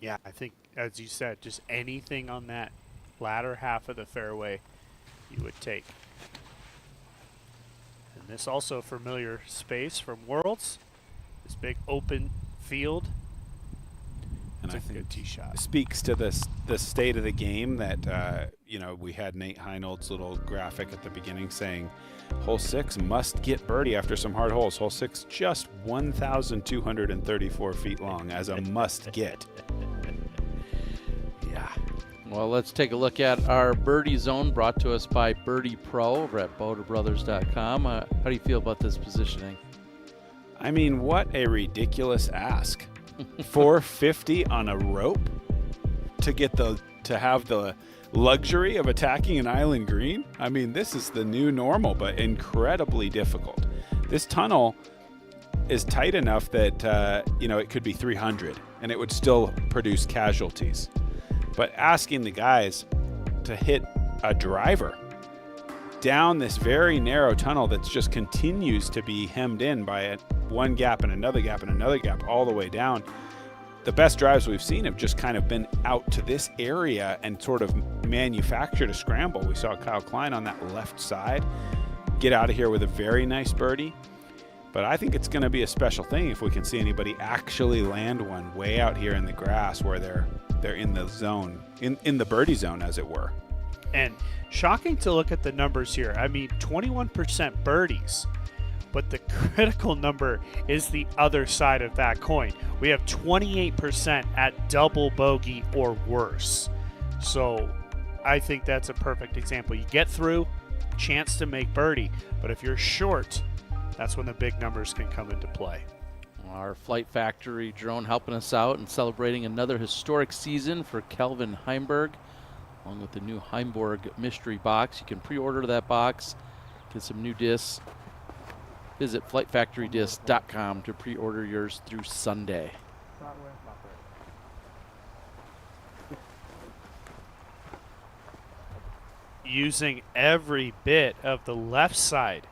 Yeah, I think, as you said, just anything on that latter half of the fairway you would take. And this also familiar space from Worlds. This big open field. And it's I a think good tee shot. Speaks to the state of the game that, we had Nate Heinold's little graphic at the beginning saying hole 6 must get birdie after some hard holes. Hole 6 just 1,234 feet long as a must get. Yeah. Well, let's take a look at our birdie zone brought to us by Birdie Pro over at BoulderBrothers.com. How do you feel about this positioning? I mean, what a ridiculous ask. 450 on a rope to have the luxury of attacking an island green. I mean, this is the new normal, but incredibly difficult. This tunnel is tight enough that it could be 300 and it would still produce casualties. But asking the guys to hit a driver down this very narrow tunnel that just continues to be hemmed in by one gap and another gap and another gap all the way down. The best drives we've seen have just kind of been out to this area and sort of manufactured a scramble. We saw Kyle Klein on that left side get out of here with a very nice birdie. But I think it's going to be a special thing if we can see anybody actually land one way out here in the grass where they're in the zone, in the birdie zone, as it were. And shocking to look at the numbers here. I mean, 21% birdies, but the critical number is the other side of that coin. We have 28% at double bogey or worse. So I think that's a perfect example. You get through, chance to make birdie, but if you're short, that's when the big numbers can come into play. Our Flight Factory drone helping us out and celebrating another historic season for Kelvin Heimberg, along with the new Heimborg mystery box. You can pre-order that box, get some new discs. Visit flightfactorydisc.com to pre-order yours through Sunday. Using every bit of the left side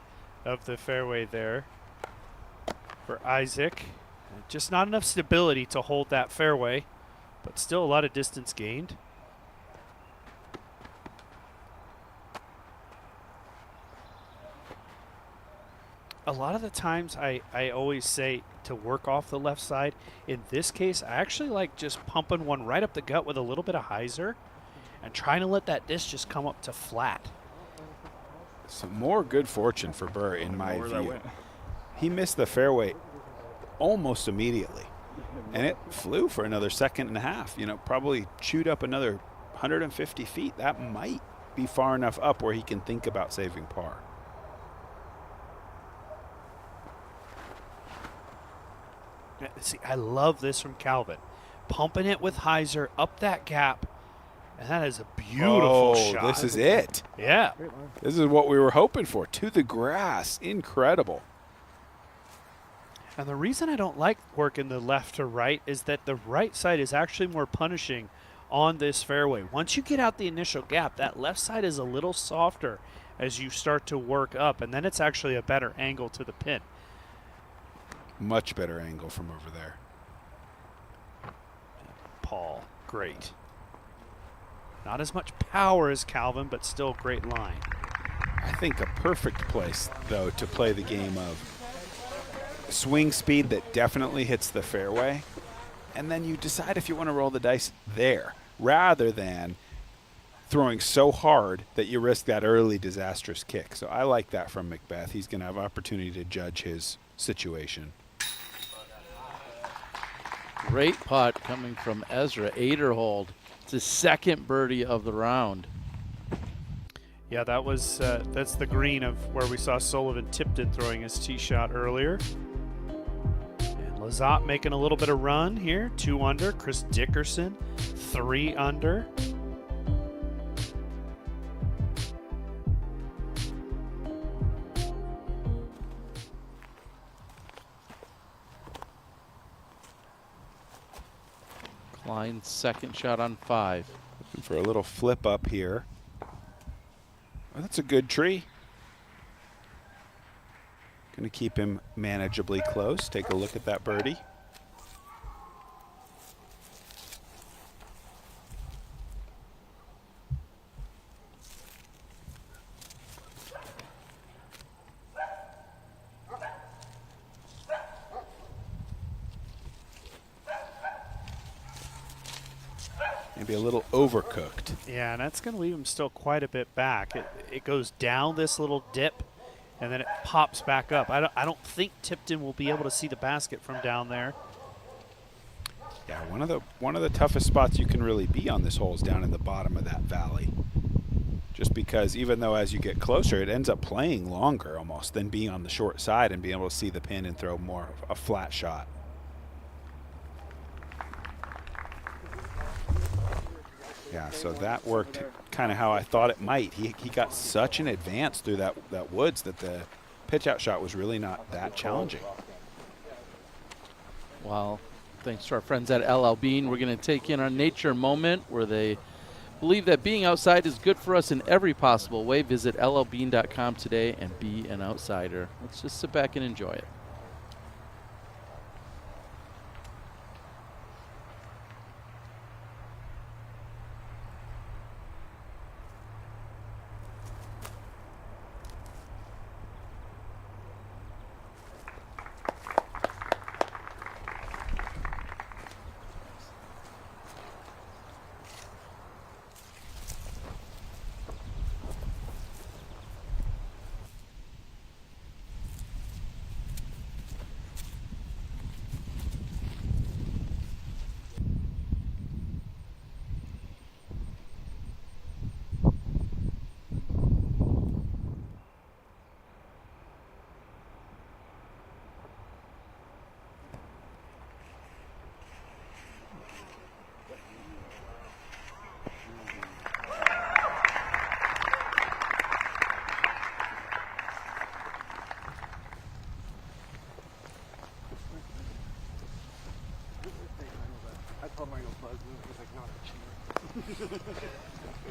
of the fairway there for Isaac. Just not enough stability to hold that fairway, but still a lot of distance gained. A lot of the times I always say to work off the left side. In this case, I actually like just pumping one right up the gut with a little bit of hyzer and trying to let that disc just come up to flat. Some more good fortune for Burr in my view. He missed the fairway almost immediately, and it flew for another second and a half. You know, probably chewed up another 150 feet. That might be far enough up where he can think about saving par. See, I love this from Calvin. Pumping it with hyzer up that gap, and that is a beautiful shot. This is it. Yeah. This is what we were hoping for. To the grass. Incredible. And the reason I don't like working the left to right is that the right side is actually more punishing on this fairway. Once you get out the initial gap, that left side is a little softer as you start to work up, and then it's actually a better angle to the pin. Much better angle from over there. Paul, great. Not as much power as Calvin, but still great line. I think a perfect place, though, to play the game of swing speed that definitely hits the fairway, and then you decide if you want to roll the dice there, rather than throwing so hard that you risk that early disastrous kick. So I like that from Macbeth. He's going to have opportunity to judge his situation. Great putt coming from Ezra Aderhold. It's his second birdie of the round. Yeah, that was that's the green of where we saw Sullivan Tipton throwing his tee shot earlier. And Lizotte making a little bit of run here, 2 under. Chris Dickerson, 3 under. Klein's second shot on 5. Looking for a little flip up here. Oh, that's a good tree. Going to keep him manageably close. Take a look at that birdie. Maybe a little overcooked. Yeah, and that's going to leave him still quite a bit back. It goes down this little dip, and then it pops back up. I don't think Tipton will be able to see the basket from down there. Yeah, one of the toughest spots you can really be on this hole is down in the bottom of that valley. Just because even though as you get closer, it ends up playing longer almost than being on the short side and being able to see the pin and throw more of a flat shot. Yeah, so that worked kind of how I thought it might. He got such an advance through that woods that the pitch-out shot was really not that challenging. Well, thanks to our friends at LL Bean, we're going to take in our nature moment where they believe that being outside is good for us in every possible way. Visit llbean.com today and be an outsider. Let's just sit back and enjoy it.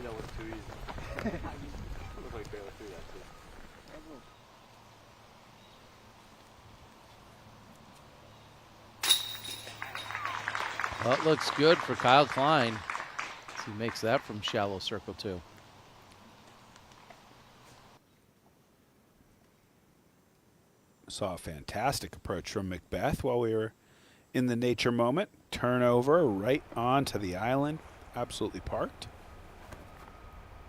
That was too easy. Looked like Baylor threw that too. Well, it looks good for Kyle Klein. He makes that from shallow circle too. Saw a fantastic approach from Macbeth while we were in the nature moment. Turnover right onto the island. Absolutely parked.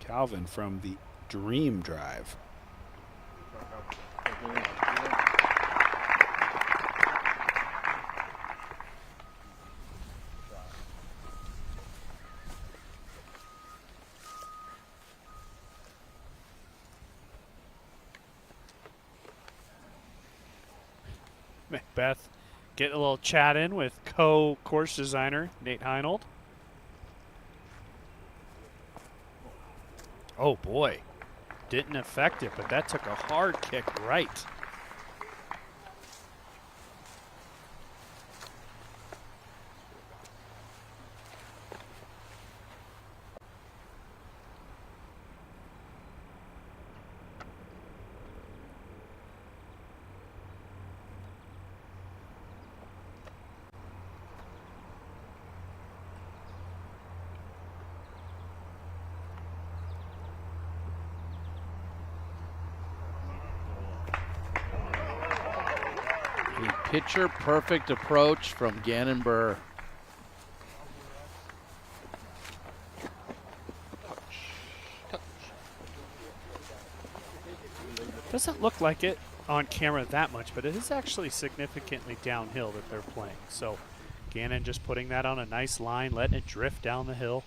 Calvin from the dream drive. Macbeth getting a little chat in with co-course designer Nate Heinold. Oh boy, didn't affect it, but that took a hard kick right. Pitcher perfect approach from Gannon Burr. Doesn't look like it on camera that much, but it is actually significantly downhill that they're playing. So Gannon just putting that on a nice line, letting it drift down the hill.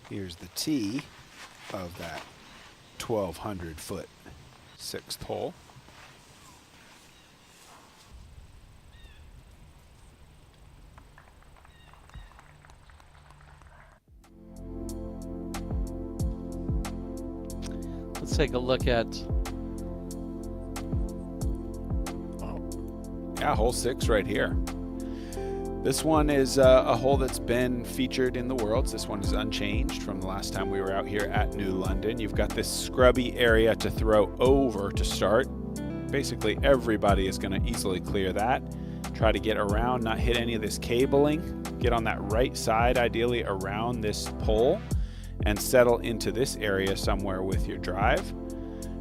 Here's the tee of that 1,200-foot sixth hole. Let's take a look at. Yeah, hole 6 right here. This one is a hole that's been featured in the Worlds. This one is unchanged from the last time we were out here at New London. You've got this scrubby area to throw over to start. Basically, everybody is going to easily clear that. Try to get around, not hit any of this cabling. Get on that right side, ideally around this pole, and settle into this area somewhere with your drive.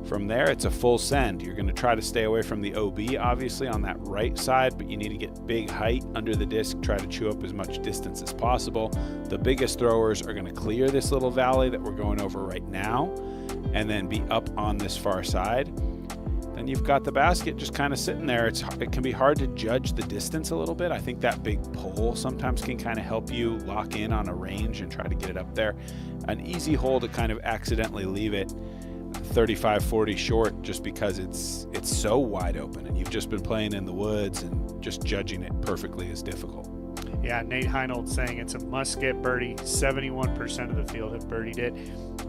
From there, it's a full send. You're going to try to stay away from the OB, obviously, on that right side, but you need to get big height under the disc, try to chew up as much distance as possible. The biggest throwers are going to clear this little valley that we're going over right now, and then be up on this far side. Then you've got the basket just kind of sitting there. It can be hard to judge the distance a little bit. I think that big pole sometimes can kind of help you lock in on a range and try to get it up there. An easy hole to kind of accidentally leave it 35-40 short just because it's so wide open and you've just been playing in the woods, and just judging it perfectly is difficult. Yeah, Nate Heinold saying it's a must-get birdie. 71% of the field have birdied it.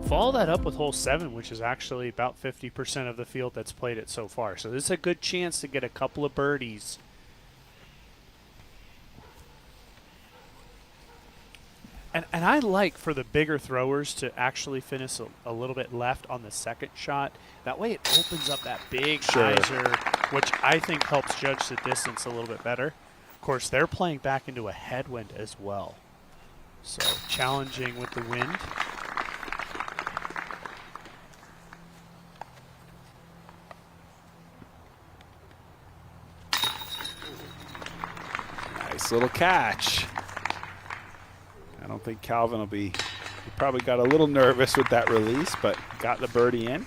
Follow that up with hole 7, which is actually about 50% of the field that's played it so far. So this is a good chance to get a couple of birdies. And I like for the bigger throwers to actually finish a little bit left on the second shot. That way it opens up that big hyzer, which I think helps judge the distance a little bit better. Of course, they're playing back into a headwind as well. So challenging with the wind. Nice little catch. I don't think Calvin will be, he probably got a little nervous with that release, but got the birdie in.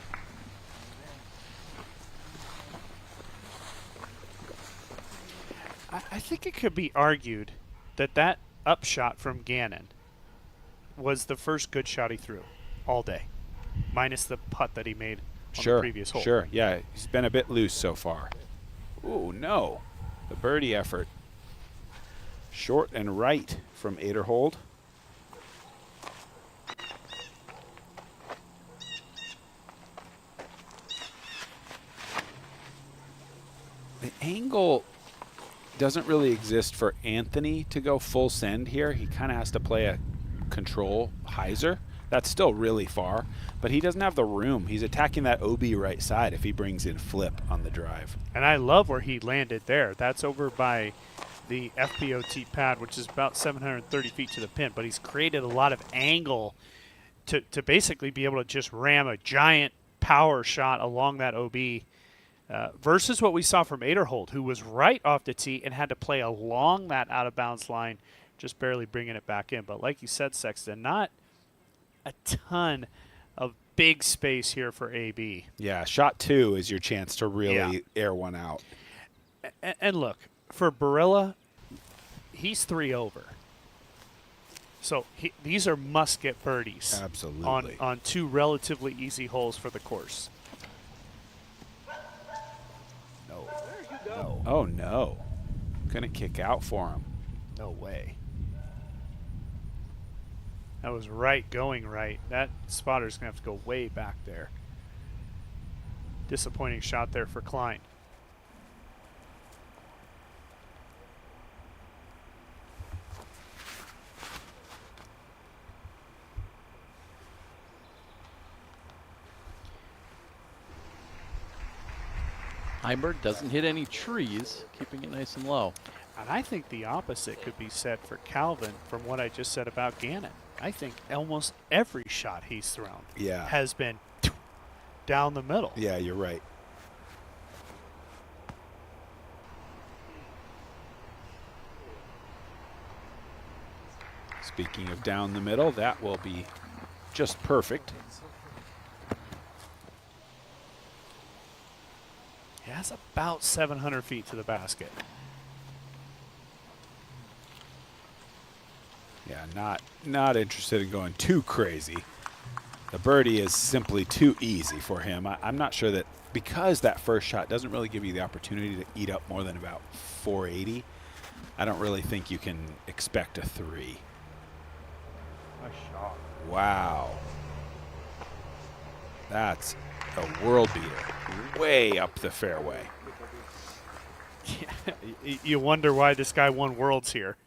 I think it could be argued that that upshot from Gannon was the first good shot he threw all day, minus the putt that he made on the previous hole. Sure, yeah, he's been a bit loose so far. Ooh, no, the birdie effort. Short and right from Aderhold. The angle doesn't really exist for Anthony to go full send here. He kind of has to play a control hyzer. That's still really far, but he doesn't have the room. He's attacking that OB right side if he brings in flip on the drive. And I love where he landed there. That's over by the FPO pad, which is about 730 feet to the pin, but he's created a lot of angle to basically be able to just ram a giant power shot along that OB versus what we saw from Aderhold, who was right off the tee and had to play along that out-of-bounds line, just barely bringing it back in. But like you said, Sexton, not a ton of big space here for AB. Yeah, shot 2 is your chance to really air one out. And look, for Barella, he's 3 over. So these are must-get birdies. Absolutely. On 2 relatively easy holes for the course. No. Oh, no. Gonna kick out for him. No way. That was right going right. That spotter's going to have to go way back there. Disappointing shot there for Klein. Heimberg doesn't hit any trees, keeping it nice and low. And I think the opposite could be said for Calvin from what I just said about Gannon. I think almost every shot he's thrown has been down the middle. Yeah, you're right. Speaking of down the middle, that will be just perfect. He has about 700 feet to the basket. Yeah, not interested in going too crazy. The birdie is simply too easy for him. I'm not sure that because that first shot doesn't really give you the opportunity to eat up more than about 480, I don't really think you can expect a 3. Nice shot. Wow. That's a world beater. Way up the fairway. Yeah, you wonder why this guy won Worlds here.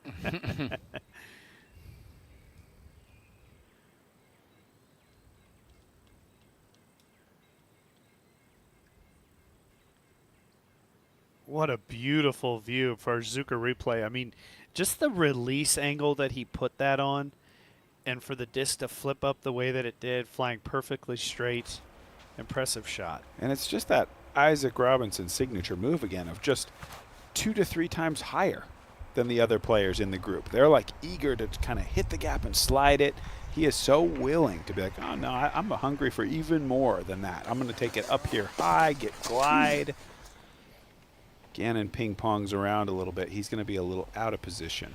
What a beautiful view for Zucker replay. I mean, just the release angle that he put that on, and for the disc to flip up the way that it did, flying perfectly straight. Impressive shot. And it's just that Isaac Robinson signature move again of just 2 to 3 times higher than the other players in the group. They're like eager to kind of hit the gap and slide it. He is so willing to be like, oh no, I'm hungry for even more than that. I'm going to take it up here high, get glide. Gannon ping-pongs around a little bit. He's going to be a little out of position.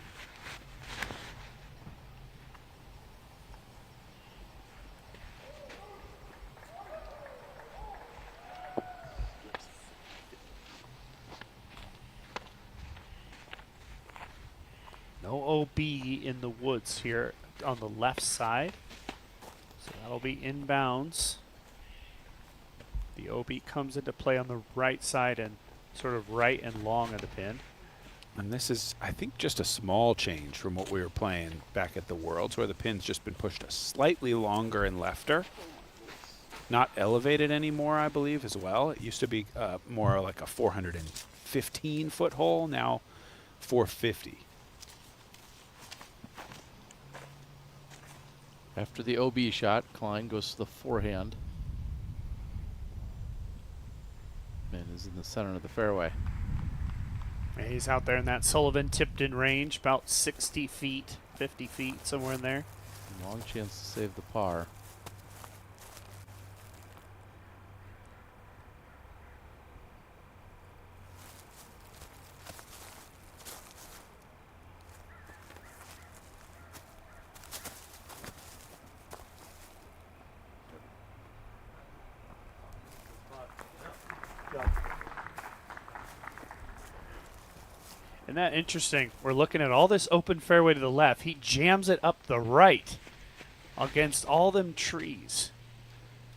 No OB in the woods here on the left side. So that'll be inbounds. The OB comes into play on the right side and sort of right and long of the pin. And this is, I think, just a small change from what we were playing back at the Worlds, where the pin's just been pushed a slightly longer and lefter. Not elevated anymore, I believe, as well. It used to be more like a 415-foot hole, now 450. After the OB shot, Klein goes to the forehand. And is in the center of the fairway. And he's out there in that Sullivan-Tipton range, about 60 feet, 50 feet, somewhere in there. Long chance to save the par. Isn't that interesting? We're looking at all this open fairway to the left. He jams it up the right against all them trees.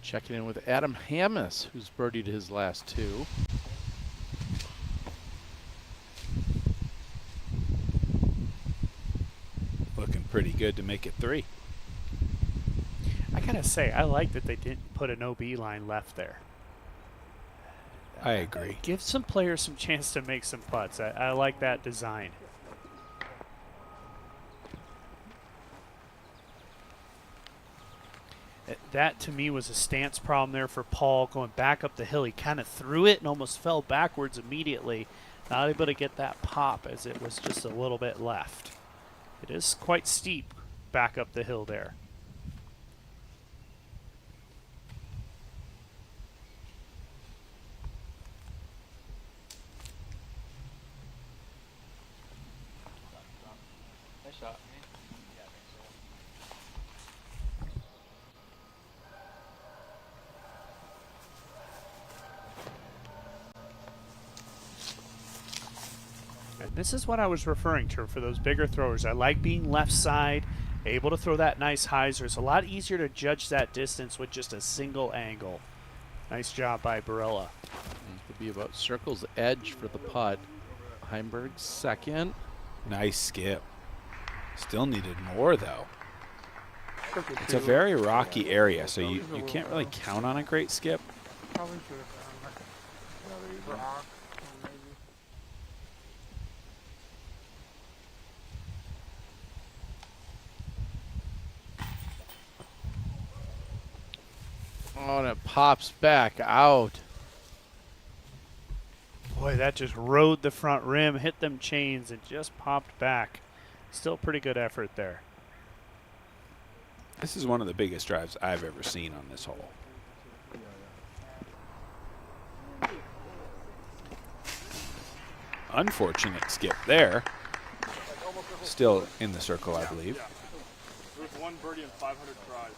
Checking in with Adam Hammis, who's birdied his last 2. Looking pretty good to make it 3. I gotta say, I like that they didn't put an OB line left there. I agree. Give some players some chance to make some putts. I like that design. That, to me, was a stance problem there for Paul going back up the hill. He kind of threw it and almost fell backwards immediately. Not able to get that pop as it was just a little bit left. It is quite steep back up the hill there. Nice shot. And this is what I was referring to for those bigger throwers. I like being left side, able to throw that nice hyzer. It's a lot easier to judge that distance with just a single angle. Nice job by Barella. Could be about circle's edge for the putt. Heimberg second. Nice skip. Still needed more, though. It's a very rocky area, so you can't really count on a great skip. Probably should have done another rock or maybe. Oh, and it pops back out. Boy, that just rode the front rim, hit them chains, and just popped back. Still pretty good effort there. This is one of the biggest drives I've ever seen on this hole. Unfortunate skip there. Still in the circle, I believe. There was 1 birdie and 500 tries.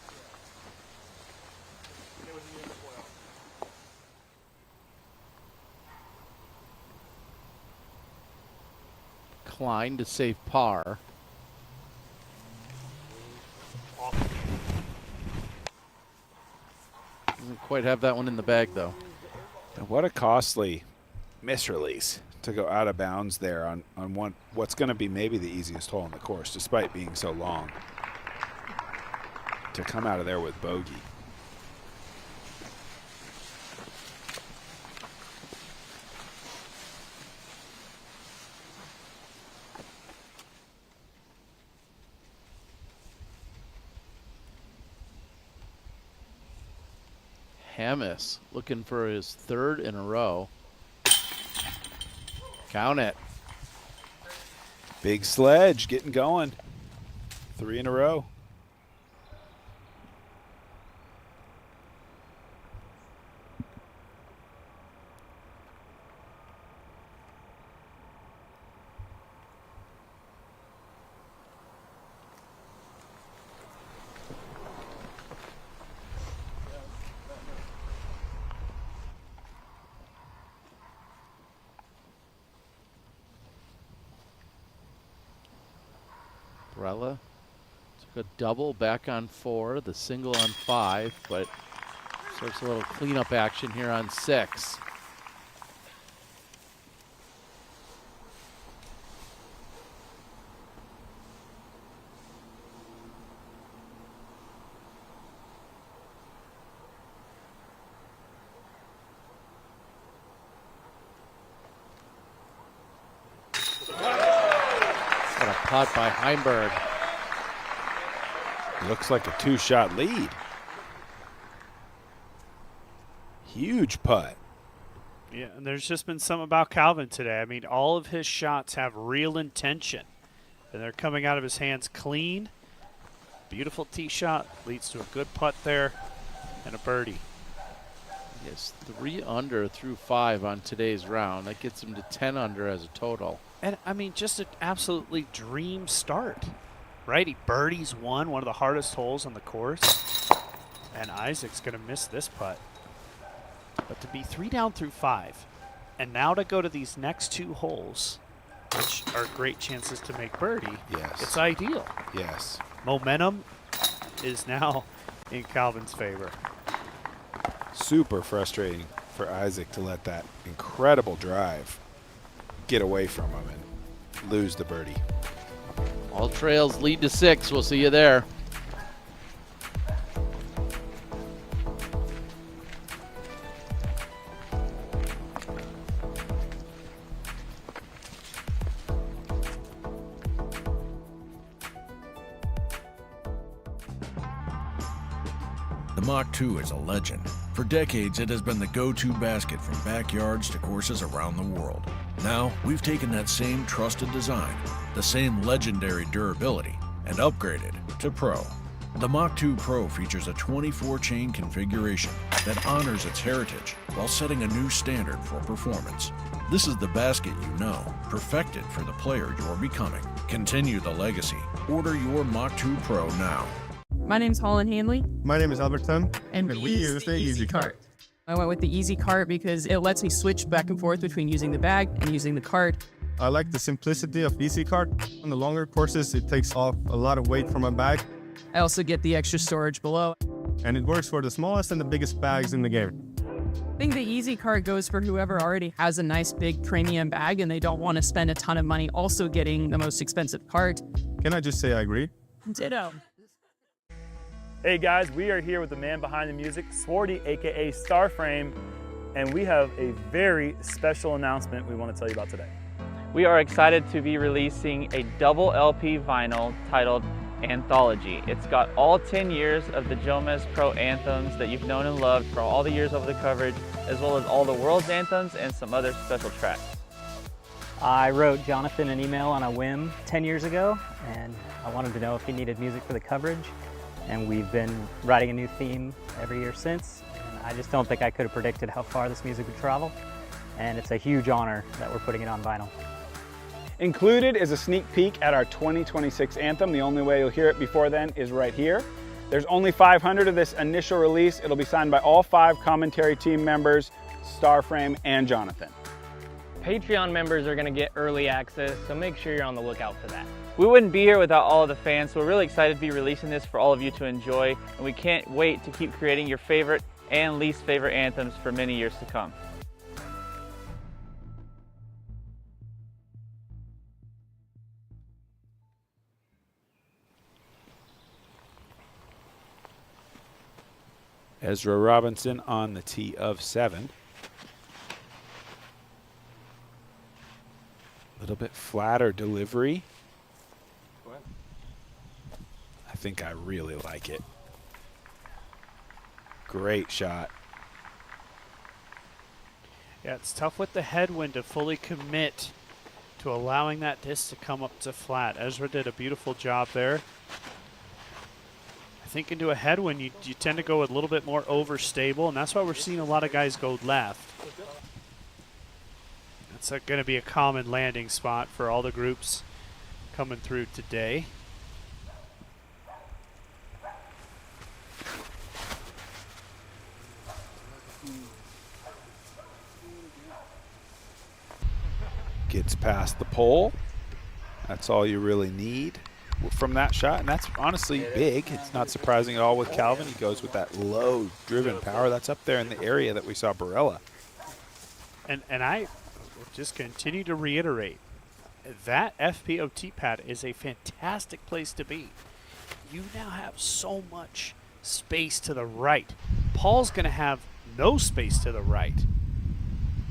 It was in the playoff. Klein to save par. Doesn't quite have that one in the bag, though. And what a costly misrelease to go out of bounds there on what's going to be maybe the easiest hole in the course, despite being so long. To come out of there with bogey. Hammis looking for his 3rd in a row. Count it. Big sledge getting going. 3 in a row. Barella took a double back on 4, the single on 5, but starts a little cleanup action here on 6. Putt by Heimberg. Looks like a 2-shot lead. Huge putt. Yeah, and there's just been something about Calvin today. I mean, all of his shots have real intention, and they're coming out of his hands clean. Beautiful tee shot leads to a good putt there and a birdie. Yes, 3 under through 5 on today's round. That gets him to 10 under as a total. And, I mean, just an absolutely dream start, right? He birdies one of the hardest holes on the course, and Isaac's going to miss this putt. But to be 3 down through 5, and now to go to these next 2 holes which are great chances to make birdie. Yes. It's ideal. Yes. Momentum is now in Calvin's favor. Super frustrating for Isaac to let that incredible drive get away from him and lose the birdie. All trails lead to 6. We'll see you there. The Mach 2 is a legend. For decades, it has been the go-to basket from backyards to courses around the world. Now, we've taken that same trusted design, the same legendary durability, and upgraded to Pro. The Mach 2 Pro features a 24-chain configuration that honors its heritage while setting a new standard for performance. This is the basket you know, perfected for the player you're becoming. Continue the legacy. Order your Mach 2 Pro now. My name's Holland Hanley. My name is Albert Tim, and we use the Easy Cart. I went with the Easy Cart because it lets me switch back and forth between using the bag and using the cart. I like the simplicity of Easy Cart. On the longer courses, it takes off a lot of weight from my bag. I also get the extra storage below. And it works for the smallest and the biggest bags in the game. I think the Easy Cart goes for whoever already has a nice big premium bag and they don't want to spend a ton of money also getting the most expensive cart. Can I just say I agree? Ditto. Hey guys, we are here with the man behind the music, Swarty, aka Starframe, and we have a very special announcement we want to tell you about today. We are excited to be releasing a double LP vinyl titled Anthology. It's got all 10 years of the Jomez Pro anthems that you've known and loved for all the years of the coverage, as well as all the world's anthems and some other special tracks. I wrote Jonathan an email on a whim 10 years ago, and I wanted to know if he needed music for the coverage. And we've been writing a new theme every year since. And I just don't think I could have predicted how far this music would travel. And it's a huge honor that we're putting it on vinyl. Included is a sneak peek at our 2026 anthem. The only way you'll hear it before then is right here. There's only 500 of this initial release. It'll be signed by all 5 commentary team members, Starframe and Jonathan. Patreon members are gonna get early access, so make sure you're on the lookout for that. We wouldn't be here without all of the fans, so we're really excited to be releasing this for all of you to enjoy, and we can't wait to keep creating your favorite and least favorite anthems for many years to come. Ezra Robinson on the tee of 7. A little bit flatter delivery. I think I really like it. Great shot. Yeah, it's tough with the headwind to fully commit to allowing that disc to come up to flat. Ezra did a beautiful job there. I think into a headwind, you tend to go a little bit more overstable, and that's why we're seeing a lot of guys go left. That's going to be a common landing spot for all the groups coming through today. Gets past the pole. That's all you really need from that shot, and that's honestly big. It's not surprising at all with Calvin. He goes with that low driven power. That's up there in the area that we saw Barella. And I just continue to reiterate, that FPO tee pad is a fantastic place to be. You now have so much space to the right. Paul's going to have no space to the right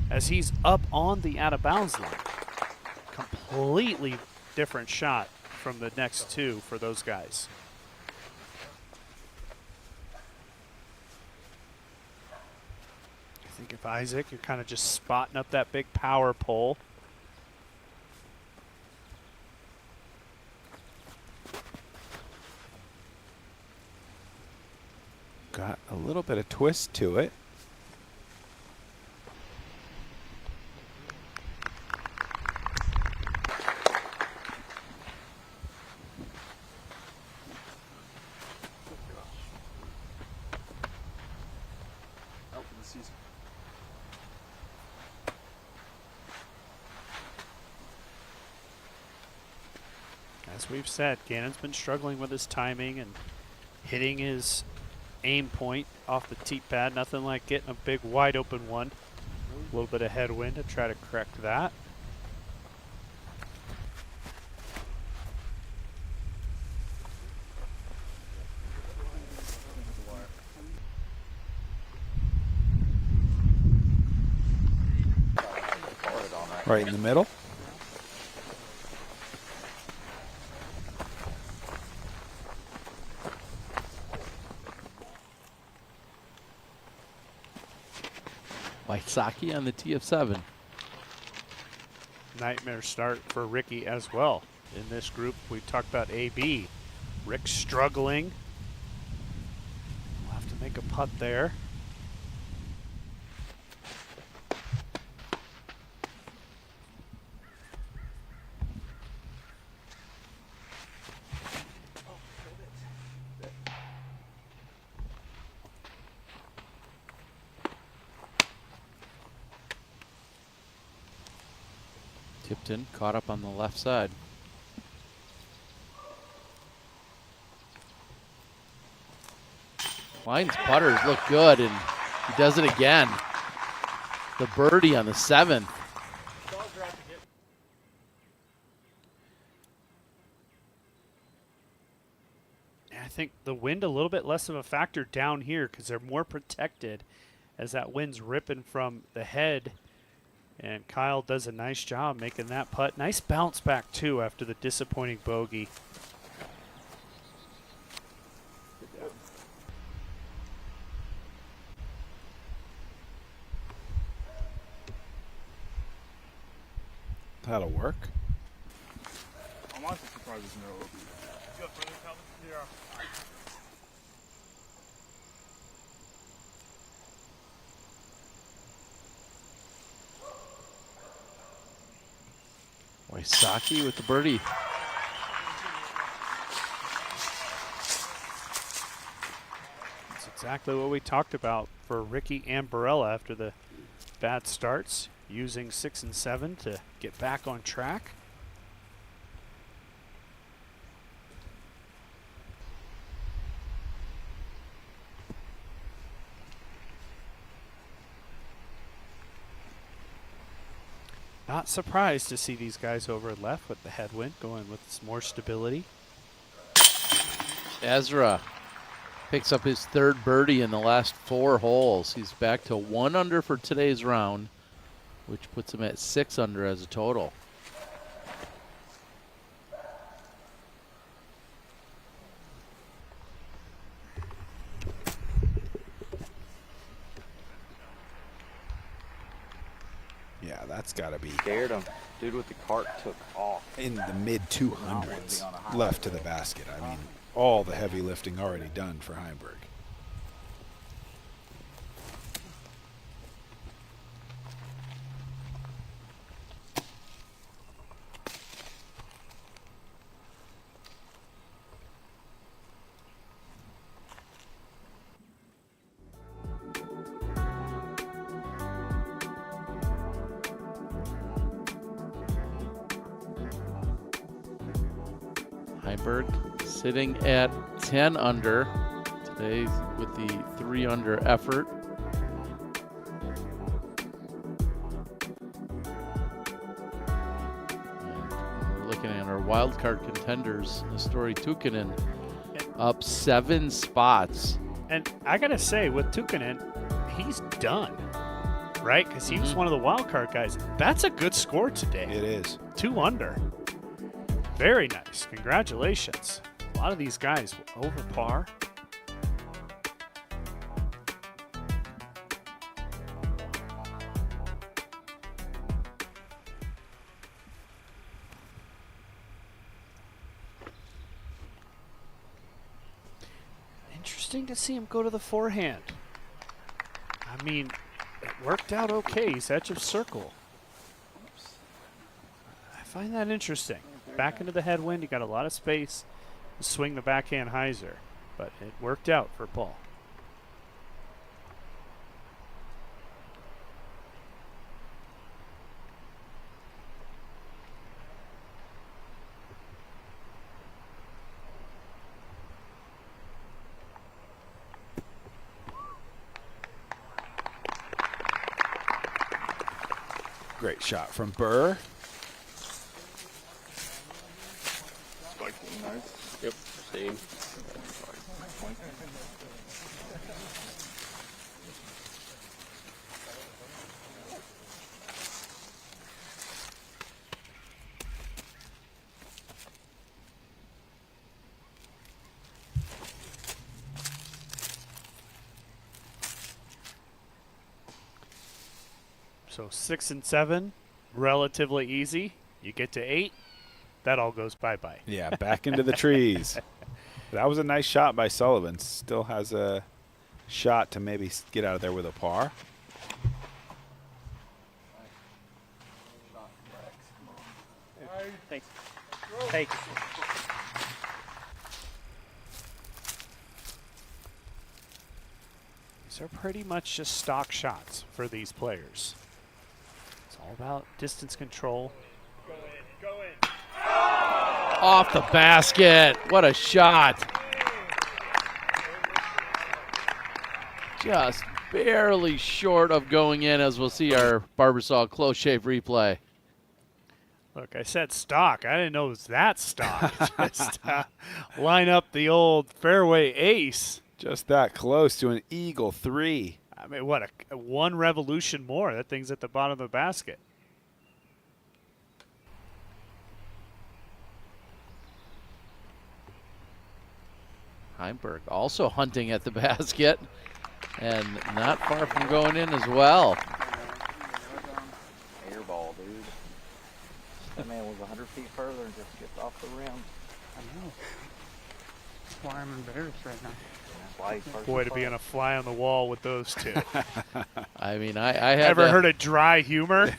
as he's up on the out of bounds line. Completely different shot from the next two for those guys. I think if Isaac, you're kind of just spotting up that big power pole. Got a little bit of twist to it. As we've said, Gannon's been struggling with his timing and hitting his aim point off the tee pad. Nothing like getting a big wide open one. A little bit of headwind to try to correct that. Right in the middle. Wysocki on the tee of 7. Nightmare start for Ricky as well. In this group, we talked about AB. Rick struggling. We'll have to make a putt there. Tipton caught up on the left side. Klein's putters look good, and he does it again. The birdie on the 7th. I think the wind a little bit less of a factor down here because they're more protected as that wind's ripping from the head. And Kyle does a nice job making that putt. Nice bounce back, too, after the disappointing bogey. That'll work. I'm honestly surprised there's no open. Wysocki with the birdie. That's exactly what we talked about for Ricky and Barella after the bad starts, using 6 and 7 to get back on track. Not surprised to see these guys over left with the headwind, going with some more stability. Ezra picks up his 3rd birdie in the last 4 holes. He's back to 1 under for today's round, which puts him at 6 under as a total. Yeah, that's got to be Scared him. Dude with the cart took off. in the mid 200s left to the basket. I mean, all the heavy lifting already done for Heimberg. Heimberg sitting at 10 under today with the 3 under effort. And we're looking at our wild card contenders. Nestori Tukkanen up 7 spots. And I got to say, with Tukkanen, he's done, right? Because he was one of the wild card guys. That's a good score today. It is. 2 under. Very nice. Congratulations. A lot of these guys over par. Interesting to see him go to the forehand. I mean, it worked out okay. He's edge of circle. I find that interesting. Back into the headwind, you got a lot of space to swing the backhand hyzer, but it worked out for Paul. Great shot from Burr. Yep, same. So 6 and 7, relatively easy. You get to 8, that all goes bye-bye. Yeah, back into the trees. That was a nice shot by Sullivan. Still has a shot to maybe get out of there with a par. Thanks. Hey. These are pretty much just stock shots for these players. It's all about distance control. Go in. Off the basket. What a shot. Just barely short of going in, as we'll see our Barbasol close shave replay. Look, I said stock. I didn't know it was that stock. Just line up the old fairway ace. Just that close to an eagle 3. I mean, what, a one revolution more. That thing's at the bottom of the basket. Heimberg also hunting at the basket and not far from going in as well. Airball, dude. That man was 100 feet further and just gets off the rim. I know. That's why I'm embarrassed right now. Boy, to be on a fly on the wall with those two. I mean, I had ever heard of dry humor?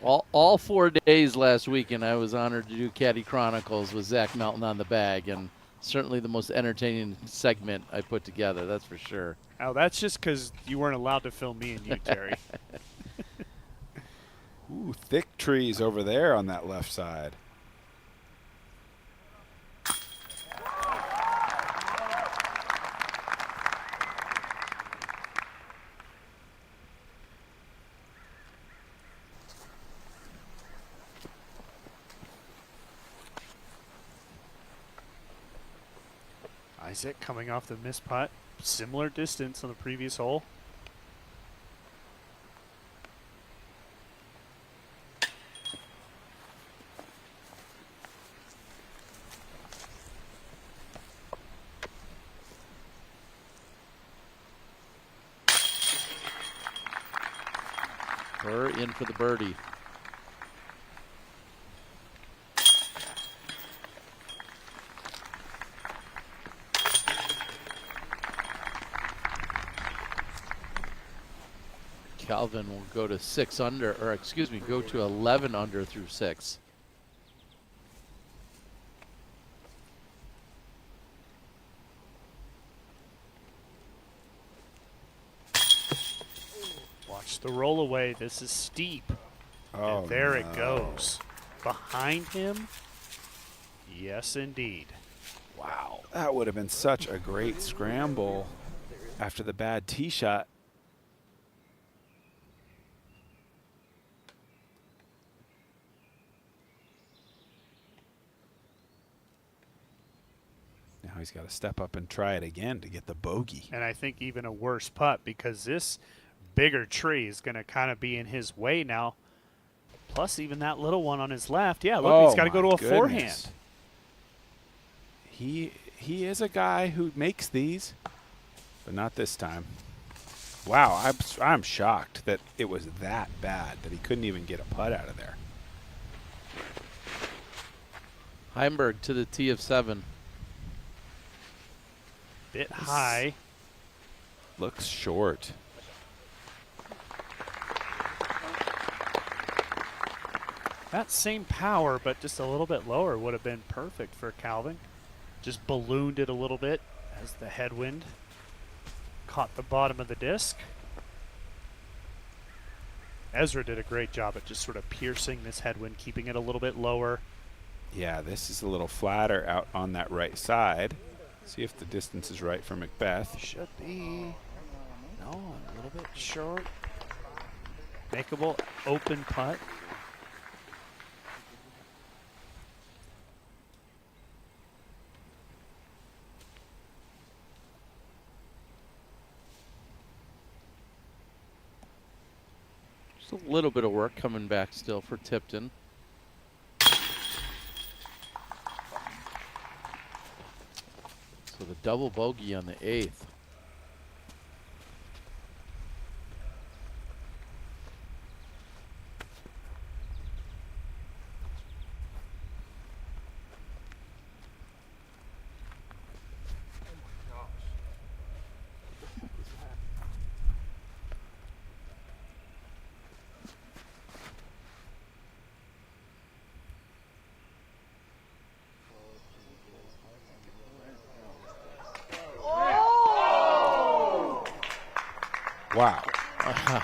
all 4 days last week, and I was honored to do Caddy Chronicles with Zach Melton on the bag, and certainly the most entertaining segment I put together, that's for sure. Oh, that's just because you weren't allowed to film me and you, Terry. Ooh, thick trees over there on that left side. Isaac coming off the missed putt. Similar distance on the previous hole. Burr in for the birdie. Calvin will go to 6 under, or excuse me, go to 11 under through 6. Watch the roll away. This is steep. Oh, and there no. it goes. Behind him? Yes, indeed. Wow. That would have been such a great scramble after the bad tee shot. Now he's got to step up and try it again to get the bogey. And I think even a worse putt because this bigger tree is going to kind of be in his way now. Plus even that little one on his left. Yeah, look, he's got to go to a forehand. He is a guy who makes these, but not this time. Wow, I'm shocked that it was that bad that he couldn't even get a putt out of there. Heimberg to the tee of 7. Bit high. Looks short. That same power, but just a little bit lower would have been perfect for Calvin. Just ballooned it a little bit as the headwind caught the bottom of the disc. Ezra did a great job at just sort of piercing this headwind, keeping it a little bit lower. Yeah, this is a little flatter out on that right side. See if the distance is right for Macbeth. Should be. No, a little bit short. Makeable open putt. Just a little bit of work coming back still for Tipton. So the double bogey on the 8th. Wow.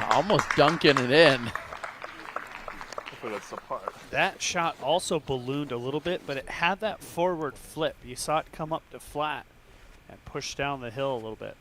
Almost dunking it in. Hopefully that's the part. That shot also ballooned a little bit, but it had that forward flip. You saw it come up to flat and push down the hill a little bit.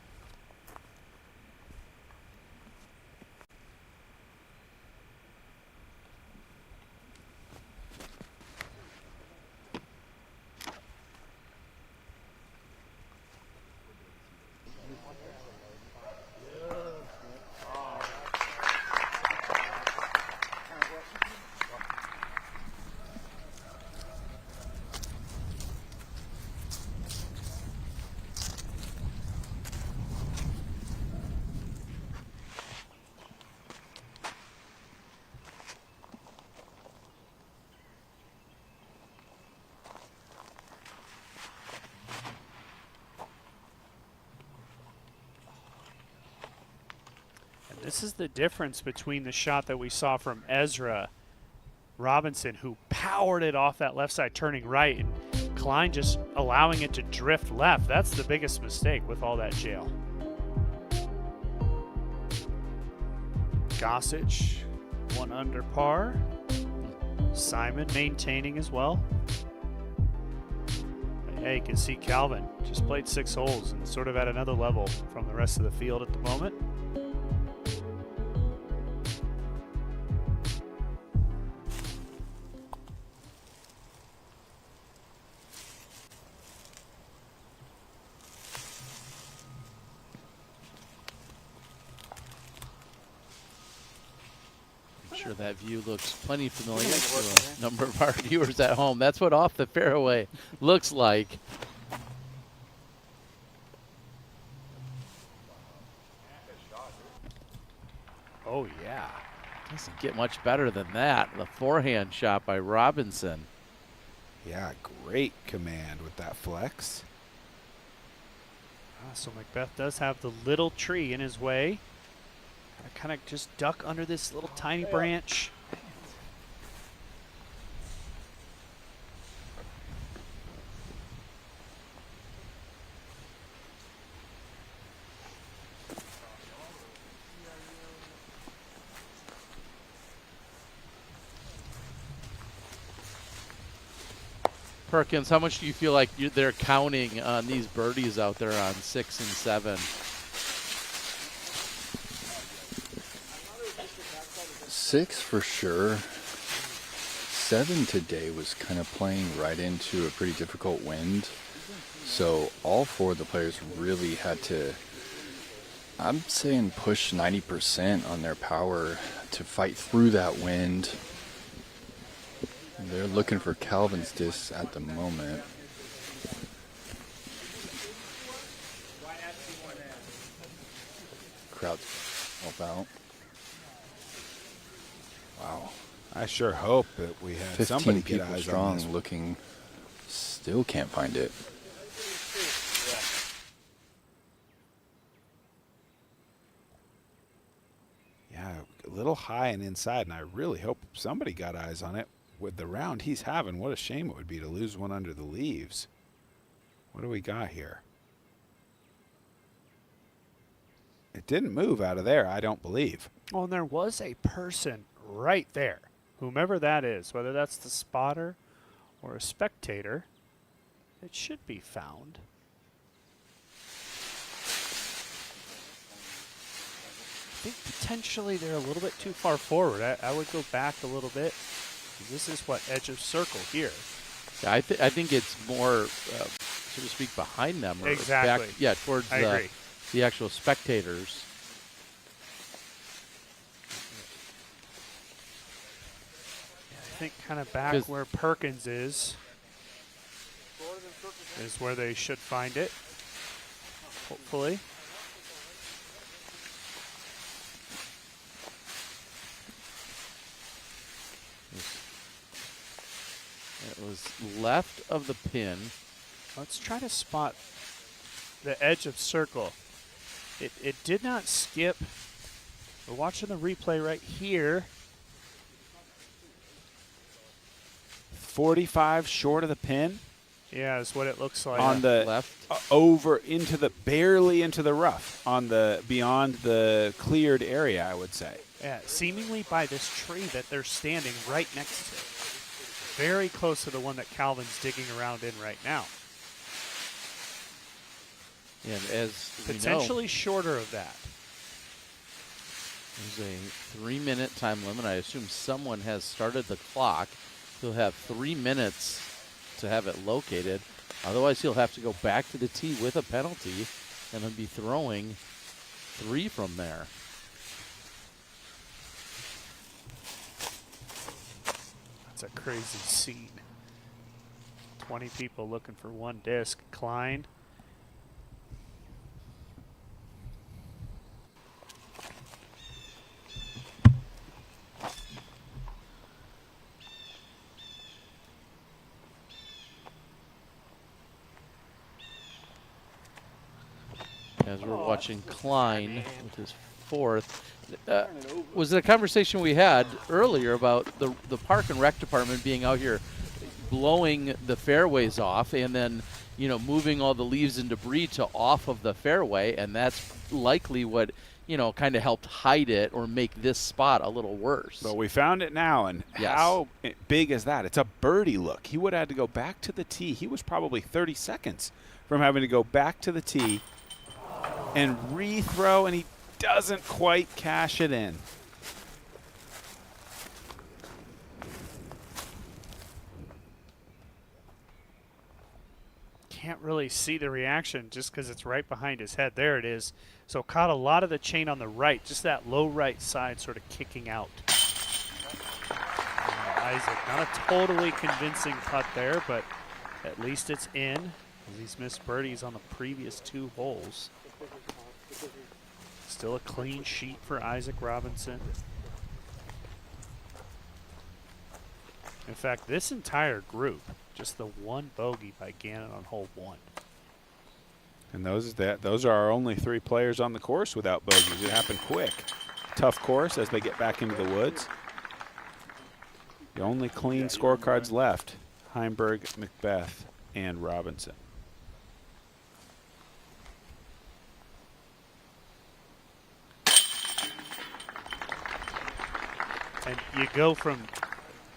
This is the difference between the shot that we saw from Ezra Robinson, who powered it off that left side, turning right, and Klein just allowing it to drift left. That's the biggest mistake with all that jail. Gossage, 1 under par. Simon maintaining as well. But yeah, you can see Calvin just played 6 holes and sort of at another level from the rest of the field at the moment. Sure that view looks plenty familiar to a number of our viewers at home. That's what off the fairway looks like. Oh, yeah. Doesn't get much better than that. The forehand shot by Robinson. Yeah, great command with that flex. So Macbeth does have the little tree in his way. Kind of just duck under this little tiny branch. Perkins, how much do you feel like they're counting on these birdies out there on 6 and 7? 6 for sure. 7 today was kind of playing right into a pretty difficult wind. So all 4 of the players really had to, I'm saying, push 90% on their power to fight through that wind. They're looking for Calvin's discs at the moment. Crowd's help out. Wow. I sure hope that we have 15 somebody people get eyes strong on this. looking, still can't find it. Yeah, a little high and inside, and I really hope somebody got eyes on it. With the round he's having, what a shame it would be to lose one under the leaves. What do we got here? It didn't move out of there, I don't believe. Oh, and there was a person right there, whomever that is, whether that's the spotter or a spectator, it should be found. think potentially they're a little bit too far forward. I would go back a little bit. This is what edge of circle here. Yeah, I think it's more, so to speak, behind them. Or Exactly. Back, yeah, towards the actual spectators. I think kind of back where Perkins is where they should find it, hopefully. It was left of the pin. Let's try to spot the edge of circle. It did not skip. We're watching the replay right here. 45 short of the pin. Yeah, is what it looks like. On the left, over into the barely into the rough on the beyond the cleared area, I would say. Yeah, seemingly by this tree that they're standing right next to. Very close to the one that Calvin's digging around in right now. And as potentially shorter of that. There's a 3-minute time limit. I assume someone has started the clock. He'll have 3 minutes to have it located. Otherwise, he'll have to go back to the tee with a penalty and then be throwing 3 from there. That's a crazy scene. 20 people looking for one disc. Klein. As we're watching Klein with his 4th. Was it a conversation we had earlier about the park and rec department being out here blowing the fairways off and then, you know, moving all the leaves and debris to off of the fairway, and that's likely what, you know, kind of helped hide it or make this spot a little worse. But we found it now, and how big is that? It's a birdie look. He would have had to go back to the tee. He was probably 30 seconds from having to go back to the tee and rethrow, and he doesn't quite cash it in. Can't really see the reaction just because it's right behind his head. There it is. So caught a lot of the chain on the right, just that low right side sort of kicking out. Isaac, not a totally convincing putt there, but at least it's in, as he's missed birdies on the previous 2 holes. Still a clean sheet for Isaac Robinson. In fact, this entire group, just the 1 bogey by Gannon on hole 1. And those are our only 3 players on the course without bogeys. It happened quick. Tough course as they get back into the woods. The only clean scorecards left, Heimberg, Macbeth, and Robinson. And you go from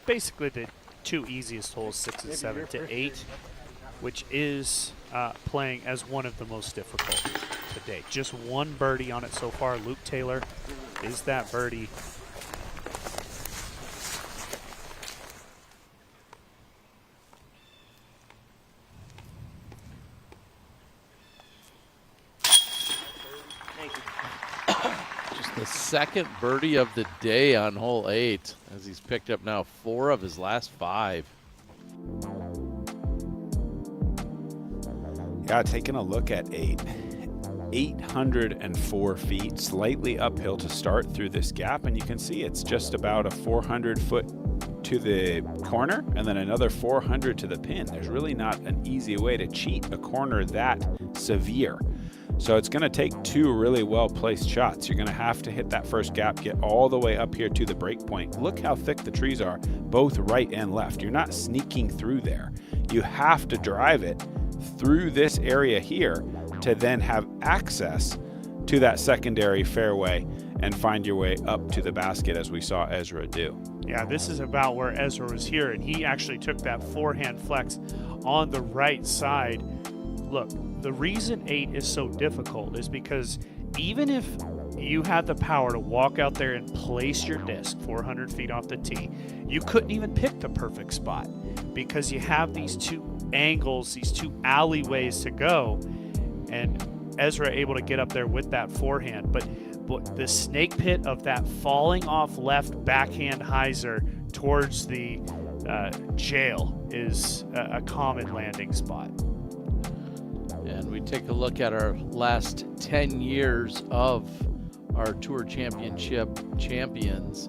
basically the 2 easiest holes, 6 and 7, to 8, which is playing as one of the most difficult to date. Just 1 birdie on it so far. Luke Taylor is that birdie. The 2nd birdie of the day on hole 8, as he's picked up now 4 of his last 5. Yeah, taking a look at 8. 804 feet, slightly uphill to start through this gap, and you can see it's just about a 400 foot to the corner and then another 400 to the pin. There's really not an easy way to cheat a corner that severe. So it's going to take 2 really well-placed shots. You're going to have to hit that first gap, get all the way up here to the break point. Look how thick the trees are, both right and left. You're not sneaking through there. You have to drive it through this area here to then have access to that secondary fairway and find your way up to the basket as we saw Ezra do. Yeah, this is about where Ezra was here, and he actually took that forehand flex on the right side. Look, the reason 8 is so difficult is because even if you had the power to walk out there and place your disc 400 feet off the tee. You couldn't even pick the perfect spot because you have these two angles, these two alleyways to go, and Ezra able to get up there with that forehand. But the snake pit of that falling off left backhand hyzer towards the jail is a common landing spot. And we take a look at our last 10 years of our Tour Championship champions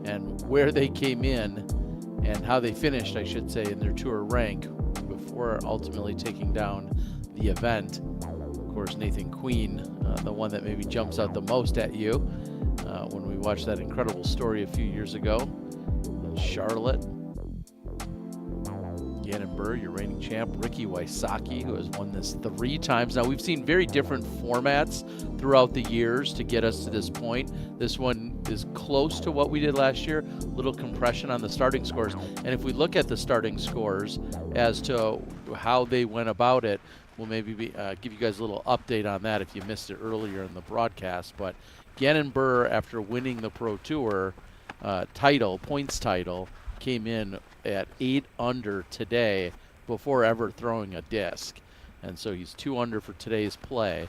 and where they came in and how they finished, I should say, in their tour rank before ultimately taking down the event. Of course, Nathan Queen, the one that maybe jumps out the most at you when we watched that incredible story a few years ago in Charlotte. Gannon Burr, your reigning champ. Ricky Wysocki, who has won this 3 times. Now, we've seen very different formats throughout the years to get us to this point. This one is close to what we did last year, little compression on the starting scores. And if we look at the starting scores as to how they went about it, we'll maybe give you guys a little update on that if you missed it earlier in the broadcast. But Gannon Burr, after winning the Pro Tour points title, came in at 8 under today before ever throwing a disc. And so he's 2 under for today's play,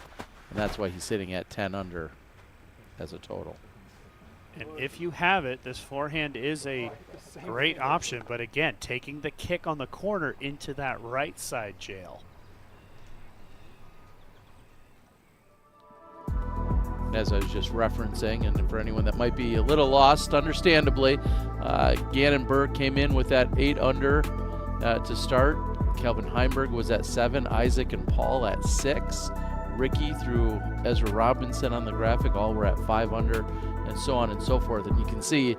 and that's why he's sitting at 10 under as a total. And if you have it, this forehand is a great option, but again, taking the kick on the corner into that right side jail. As I was just referencing, and for anyone that might be a little lost, understandably, Gannon Burr came in with that 8 under to start. Calvin Heimberg was at 7, Isaac and Paul at 6. Ricky through Ezra Robinson on the graphic, all were at 5 under, and so on and so forth. And you can see,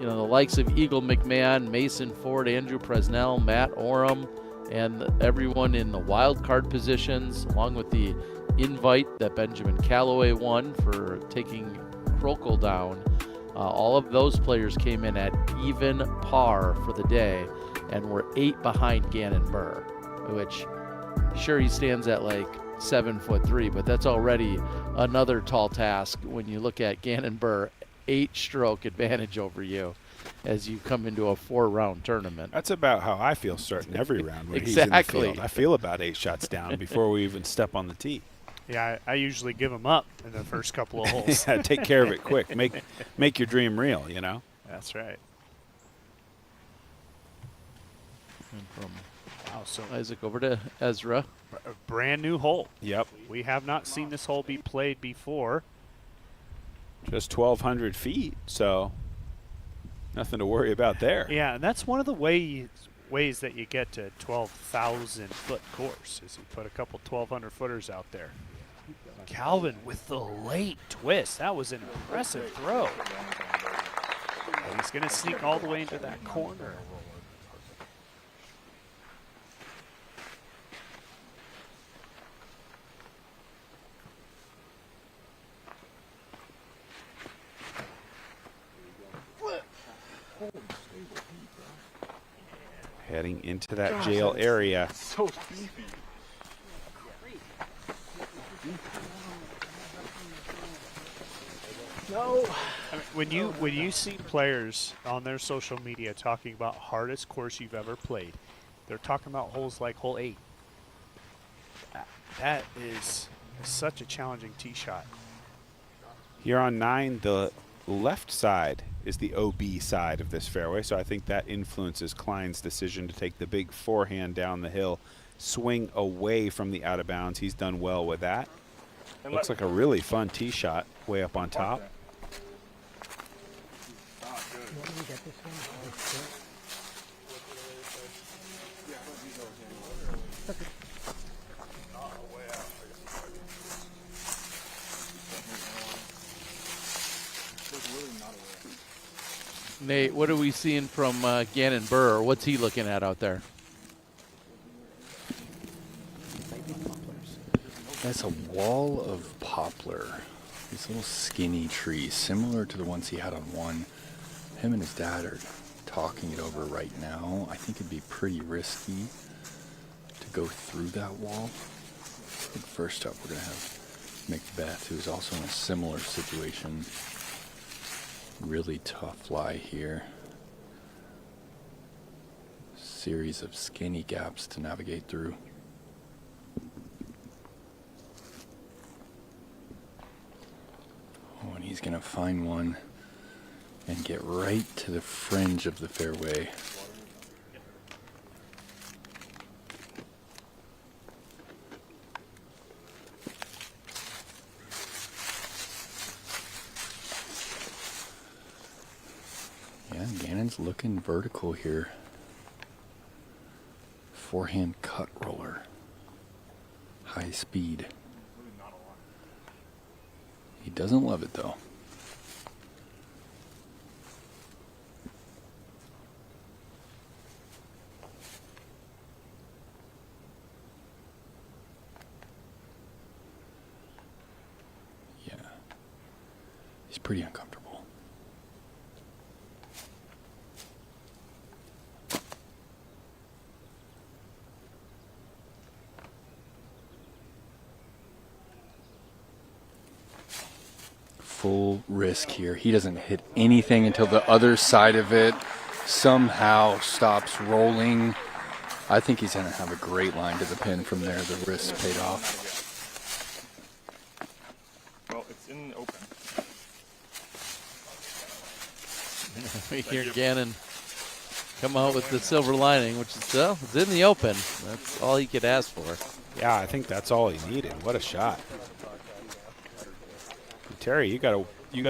the likes of Eagle McMahon, Mason Ford, Andrew Presnell, Matt Oram, and everyone in the wild card positions, along with the invite that Benjamin Callaway won for taking Krokel down. All of those players came in at even par for the day and were 8 behind Gannon Burr, which sure he stands at like 7'3", but that's already another tall task when you look at Gannon Burr, 8-stroke advantage over you as you come into a 4-round tournament. That's about how I feel starting every round when Exactly. he's in the field. I feel about 8 shots down before we even step on the tee. Yeah, I usually give them up in the first couple of holes. Yeah, take care of it quick. Make your dream real, That's right. And from so Isaac over to Ezra. A brand new hole. Yep. We have not seen this hole be played before. Just 1,200 feet, so nothing to worry about there. Yeah, and that's one of the ways that you get to 12,000-foot course is you put a couple 1,200-footers out there. Calvin with the late twist. That was an impressive throw. And he's going to sneak all the way into that corner. Heading into that jail area. So beefy. No. I mean, when you see players on their social media talking about hardest course you've ever played, they're talking about holes like hole 8. That is such a challenging tee shot. Here on 9, the left side is the OB side of this fairway, so I think that influences Klein's decision to take the big forehand down the hill, swing away from the out of bounds. He's done well with that. Looks like a really fun tee shot way up on top. Nate, what are we seeing from Gannon Burr? What's he looking at out there? That's a wall of poplar. These little skinny trees, similar to the ones he had on 1. Him and his dad are talking it over right now. I think it'd be pretty risky to go through that wall. I think first up we're going to have Macbeth, who's also in a similar situation. Really tough lie here. Series of skinny gaps to navigate through. Oh, and he's gonna find one and get right to the fringe of the fairway. Yeah, Gannon's looking vertical here. Forehand cut roller. High speed. He doesn't love it though. Yeah. He's pretty uncomfortable. Full risk here. He doesn't hit anything until the other side of it somehow stops rolling. I think he's going to have a great line to the pin from there. The risk paid off. Well, it's in the open. We hear Gannon come out with the silver lining, which is, well, it's in the open. That's all he could ask for. Yeah, I think that's all he needed. What a shot. Terry, you gotta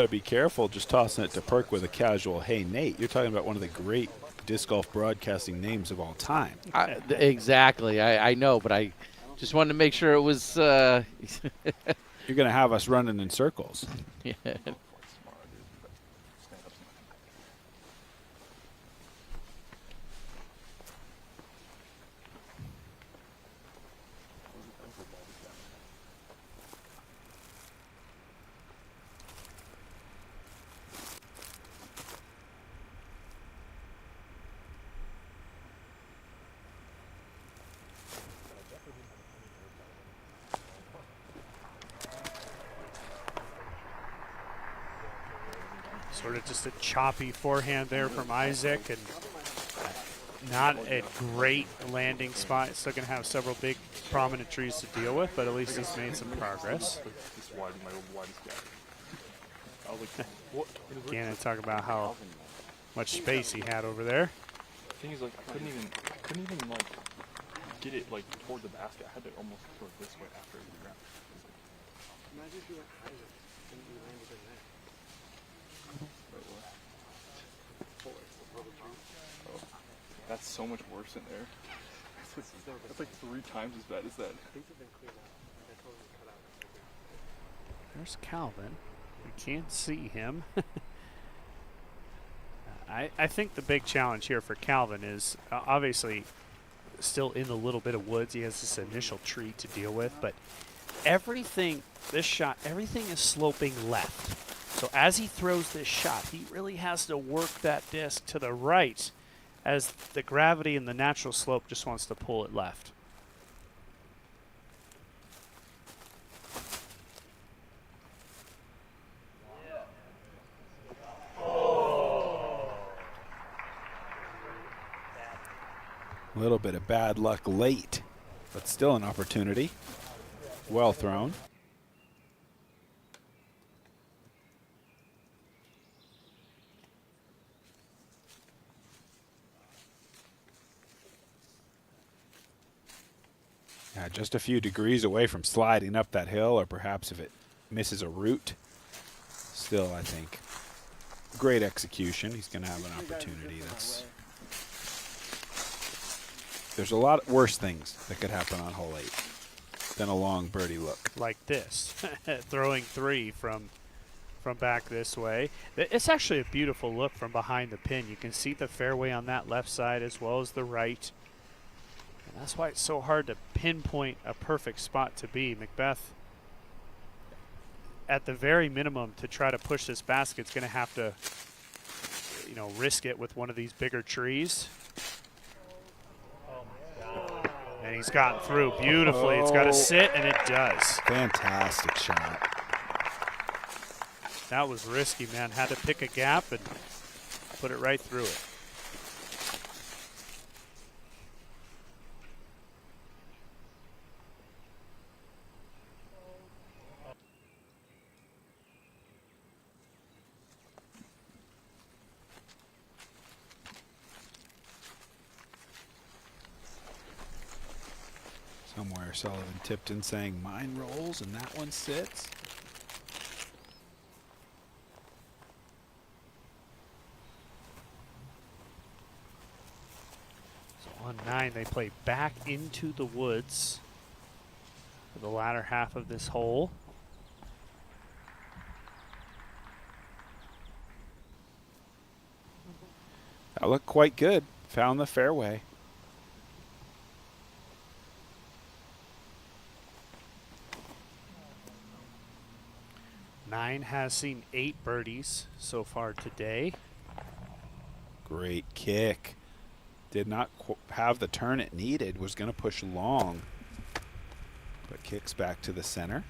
be careful just tossing it to Perk with a casual, hey, Nate. You're talking about one of the great disc golf broadcasting names of all time. Exactly. I know, but I just wanted to make sure it was... You're going to have us running in circles. Yeah. Sort of just a choppy forehand there from Isaac, and not a great landing spot. Still going to have several big prominent trees to deal with, but at least he's made some progress. Again, talk about how much space he had over there. The thing is, like, I couldn't even like get it like toward the basket. I had to almost throw it this way after the ground. Imagine if you went Isaac and you landed in there. Oh, that's so much worse in there. That's like 3 times as bad as that. There's Calvin. We can't see him. I think the big challenge here for Calvin is obviously still in a little bit of woods. He has this initial tree to deal with, but everything, this shot, everything is sloping left. So as he throws this shot, he really has to work that disc to the right as the gravity and the natural slope just wants to pull it left. A little bit of bad luck late, but still an opportunity. Well thrown. Yeah, just a few degrees away from sliding up that hill, or perhaps if it misses a root. Still, I think, great execution. He's going to have an opportunity. There's a lot worse things that could happen on hole 8 than a long birdie look. Like this, throwing 3 from back this way. It's actually a beautiful look from behind the pin. You can see the fairway on that left side as well as the right. And that's why it's so hard to pinpoint a perfect spot to be. Macbeth, at the very minimum, to try to push this basket, is going to have to, you know, risk it with one of these bigger trees. And he's gotten through beautifully. It's got to sit, and it does. Fantastic shot. That was risky, man. Had to pick a gap and put it right through it. Somewhere Sullivan tipped in saying mine rolls and that one sits. So on 9, they play back into the woods for the latter half of this hole. That looked quite good. Found the fairway. Nine has seen 8 birdies so far today. Great kick. Did not have the turn it needed. Was going to push long. But kicks back to the center.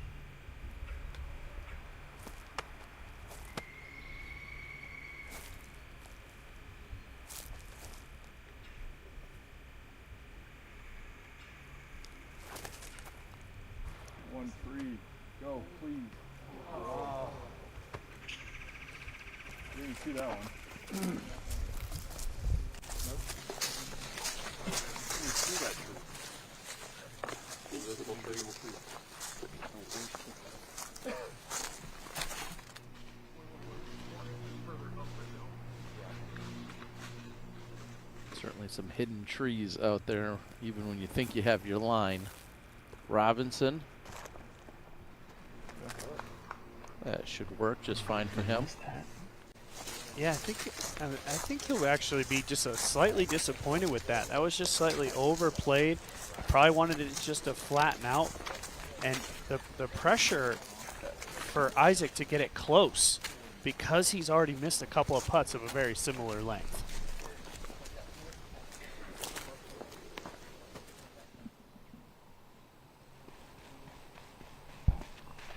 One free. Go, please. Wow. Didn't see that one. Nope. Didn't see that tree. Certainly some hidden trees out there, even when you think you have your line. Robinson. That should work just fine for him. Yeah, I think he'll actually be just slightly disappointed with that. That was just slightly overplayed. Probably wanted it just to flatten out. And the pressure for Isaac to get it close, because he's already missed a couple of putts of a very similar length.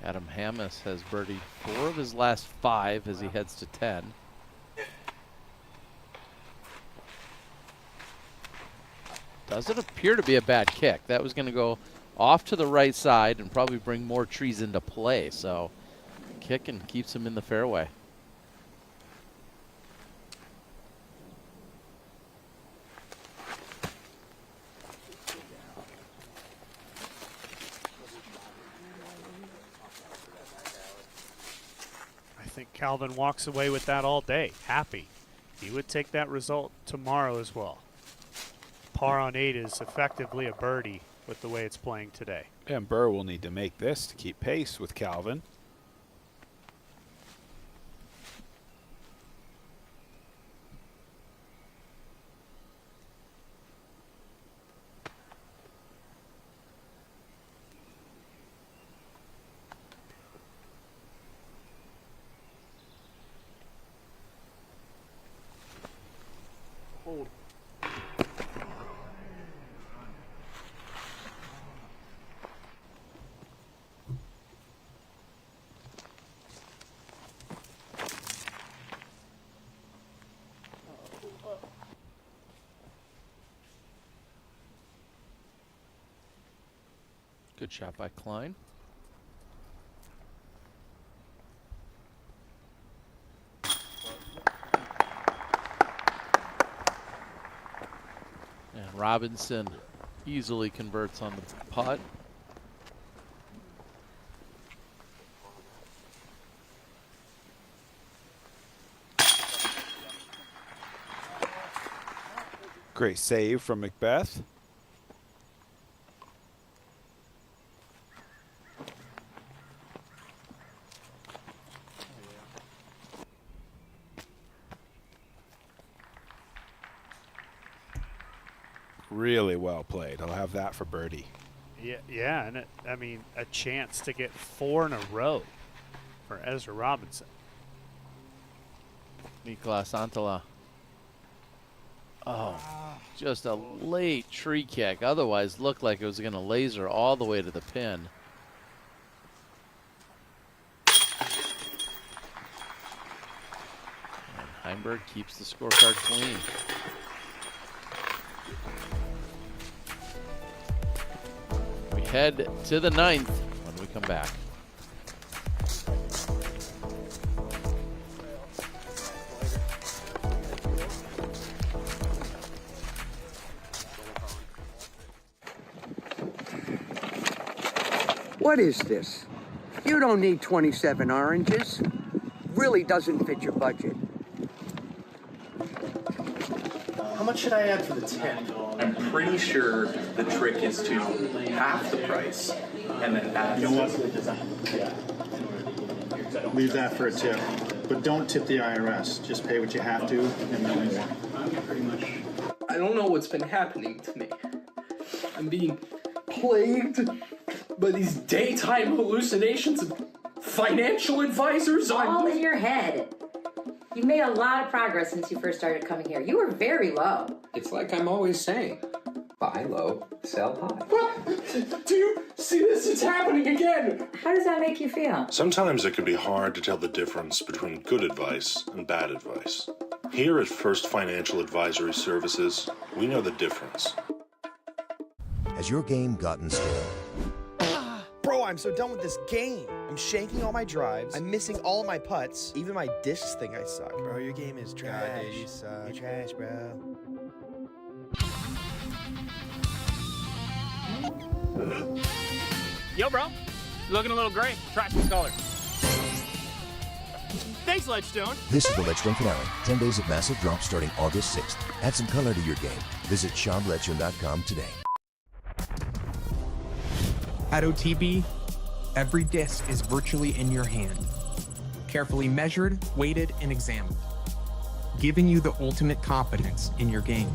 Adam Hammis has birdied 4 of his last 5 as he heads to 10. Doesn't appear to be a bad kick. That was going to go off to the right side and probably bring more trees into play. So kick and keeps him in the fairway. I think Calvin walks away with that all day, happy. He would take that result tomorrow as well. Par on 8 is effectively a birdie with the way it's playing today. And Burr will need to make this to keep pace with Calvin. Hold. Good shot by Klein. And Robinson easily converts on the putt. Great save from Macbeth. Really well played. I'll have that for birdie. Yeah, and I mean, a chance to get 4 in a row for Ezra Robinson. Nicolas Antala. Oh, just a late tree kick. Otherwise, looked like it was going to laser all the way to the pin. And Heimberg keeps the scorecard clean. We head to the 9th when we come back. What is this? You don't need 27 oranges. Really doesn't fit your budget. How much should I add for the 10? I'm pretty sure the trick is to half the price and then add. Leave that for a tip. But don't tip the IRS. Just pay what you have to and no more. I don't know what's been happening to me. I'm being plagued by these daytime hallucinations of financial advisors. All in your head. You've made a lot of progress since you first started coming here. You were very low. It's like I'm always saying, buy low, sell high. Do you see this? It's happening again. How does that make you feel? Sometimes it can be hard to tell the difference between good advice and bad advice. Here at First Financial Advisory Services, we know the difference. Has your game gotten stale? Bro, I'm so done with this game. I'm shanking all my drives. I'm missing all of my putts. Even my discs think I suck. Bro, your game is trash. God, dude, you suck. You're trash, bro. Yo, bro. Looking a little great. Try some color. Thanks, Ledgestone. This is the Ledgestone finale. 10 days of massive drops starting August 6th. Add some color to your game. Visit shopledgestone.com today. At OTB, every disc is virtually in your hand, carefully measured, weighted, and examined, giving you the ultimate confidence in your game.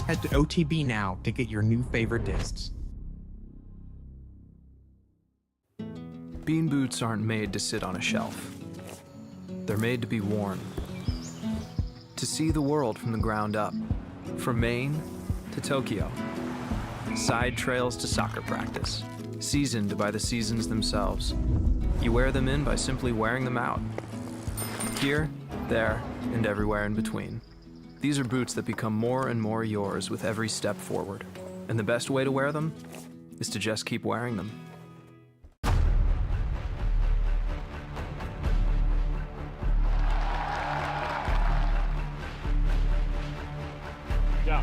Head to OTB now to get your new favorite discs. Bean boots aren't made to sit on a shelf. They're made to be worn, to see the world from the ground up. From Maine to Tokyo, side trails to soccer practice, seasoned by the seasons themselves. You wear them in by simply wearing them out. Here, there, and everywhere in between. These are boots that become more and more yours with every step forward. And the best way to wear them is to just keep wearing them. Go.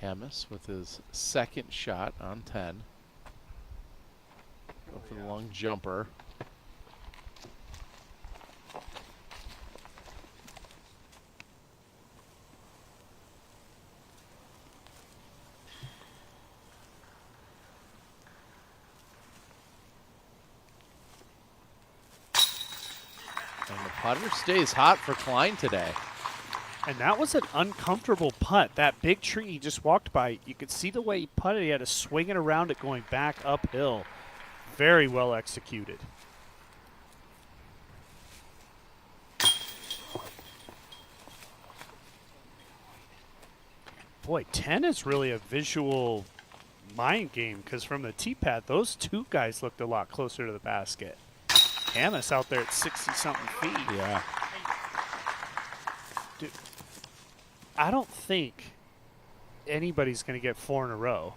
Hamas with his second shot on 10. Go for the long jumper. And the putter stays hot for Klein today. And that was an uncomfortable putt. That big tree he just walked by, you could see the way he putted. He had to swing it around it going back uphill. Very well executed. Boy, 10 is really a visual mind game because from the tee pad, those two guys looked a lot closer to the basket. Hamas out there at 60-something feet. Yeah. Dude, I don't think anybody's going to get 4 in a row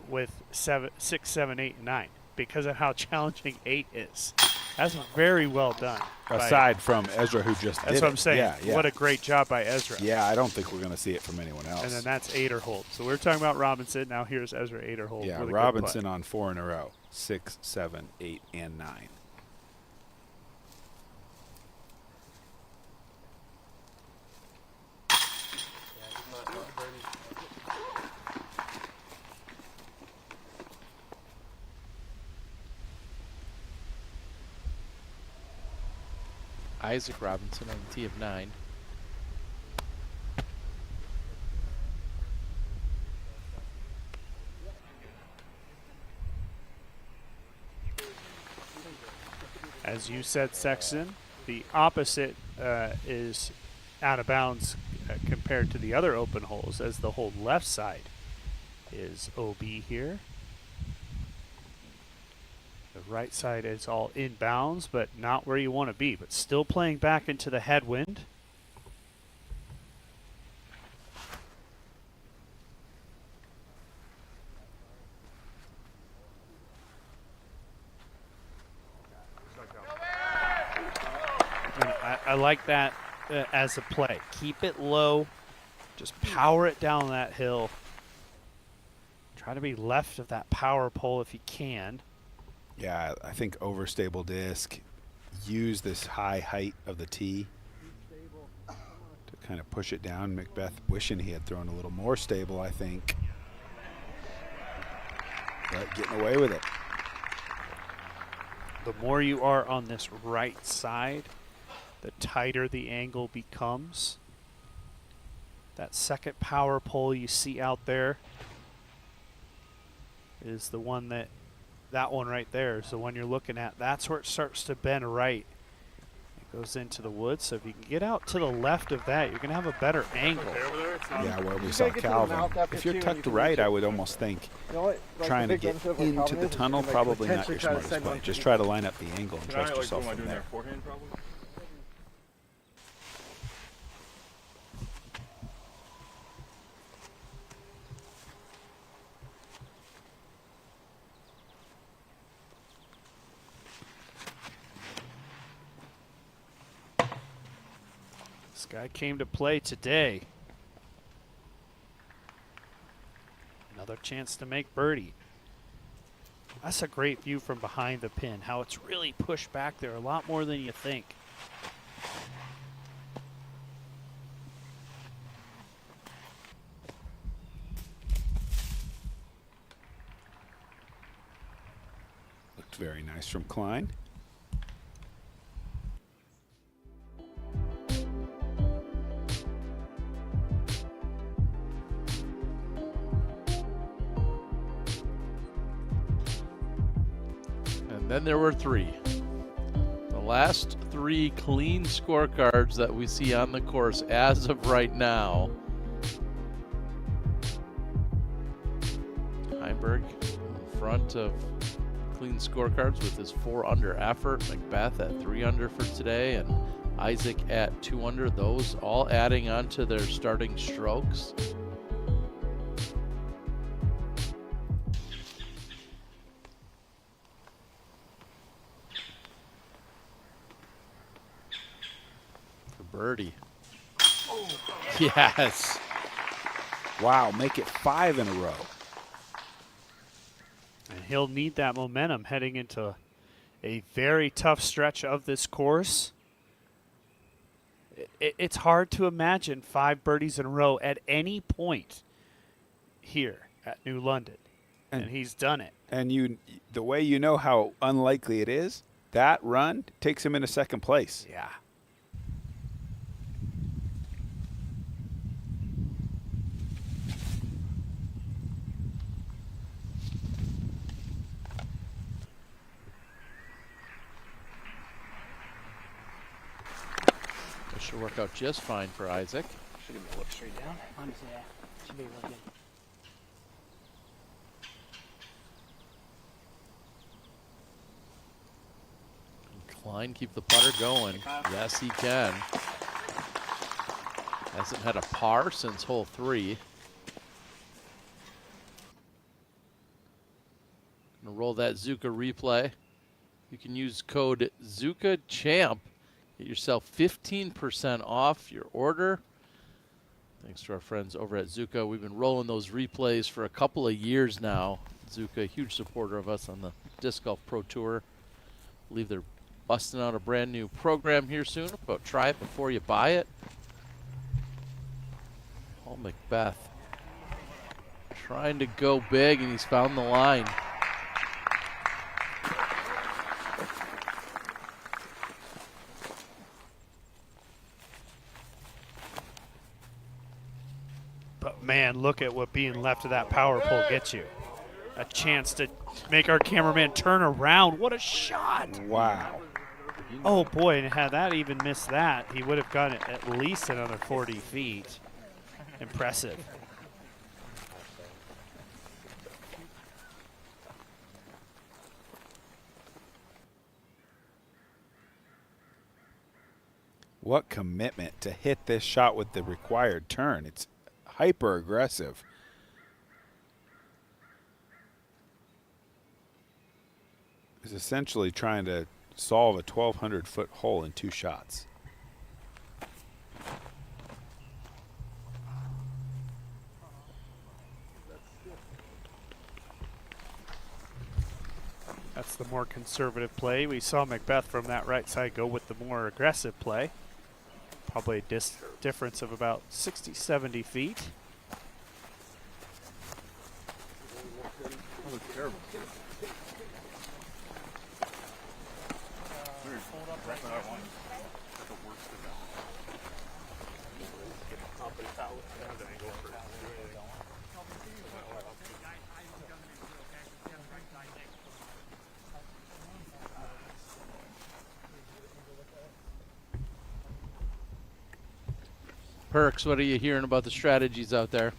with 6, 7, 8, and 9 because of how challenging 8 is. That's very well done. Aside from Ezra, who just That's did what I'm it. saying. Yeah. What a great job by Ezra. Yeah, I don't think we're going to see it from anyone else. And then that's Aderholt. So we're talking about Robinson. Now here's Ezra Aderholt. Yeah, with a good Robinson putt. on 4 in a row. 6, 7, 8, and 9. Isaac Robinson on the tee of 9. As you said, Sexton, the opposite is out of bounds compared to the other open holes, as the whole left side is OB here. The right side is all in bounds, but not where you want to be, but still playing back into the headwind. I like that as a play. Keep it low. Just power it down that hill. Try to be left of that power pole if you can. Yeah, I think overstable disc. Use this high height of the tee to kind of push it down. Macbeth wishing he had thrown a little more stable, I think. But getting away with it. The more you are on this right side, the tighter the angle becomes. That second power pole you see out there is the one that one right there is the one you're looking at. That's where it starts to bend right. It goes into the woods. So if you can get out to the left of that, you're going to have a better angle. Yeah, where we saw Calvin. If you're tucked right, I would almost think trying to get into the tunnel, probably not your smartest play. Just try to line up the angle and trust yourself from there. This guy came to play today. Another chance to make birdie. That's a great view from behind the pin, how it's really pushed back there a lot more than you think. Looked very nice from Klein. Then there were 3. The last 3 clean scorecards that we see on the course as of right now. Heimberg in front of clean scorecards with his 4 under effort. Macbeth at 3 under for today, and Isaac at 2 under. Those all adding on to their starting strokes. Birdie. Yes. Wow, make it 5 in a row. And he'll need that momentum heading into a very tough stretch of this course. It's hard to imagine 5 birdies in a row at any point here at New London. And he's done it. And the way you know how unlikely it is, that run takes him into second place. Yeah. Should work out just fine for Isaac. Should give me a look straight down. Honestly, yeah. Should be really good. Klein keep the putter going. Yes, he can. Hasn't had a par since hole 3. Gonna roll that Zuka replay. You can use code ZukaChamp. Get yourself 15% off your order. Thanks to our friends over at Zuka. We've been rolling those replays for a couple of years now. Zuka, a huge supporter of us on the Disc Golf Pro Tour. I believe they're busting out a brand new program here soon. About try it before you buy it. Paul Macbeth trying to go big, and he's found the line. Man, look at what being left of that power pole gets you. A chance to make our cameraman turn around. What a shot. Wow. Oh, boy, and had that even missed that, he would have gotten it at least another 40 feet. Impressive. What commitment to hit this shot with the required turn. It's hyper aggressive. He's essentially trying to solve a 1,200-foot hole in 2 shots. That's the more conservative play. We saw Macbeth from that right side go with the more aggressive play. Probably a difference of about 60, 70 feet. That was terrible. Perks, what are you hearing about the strategies out there?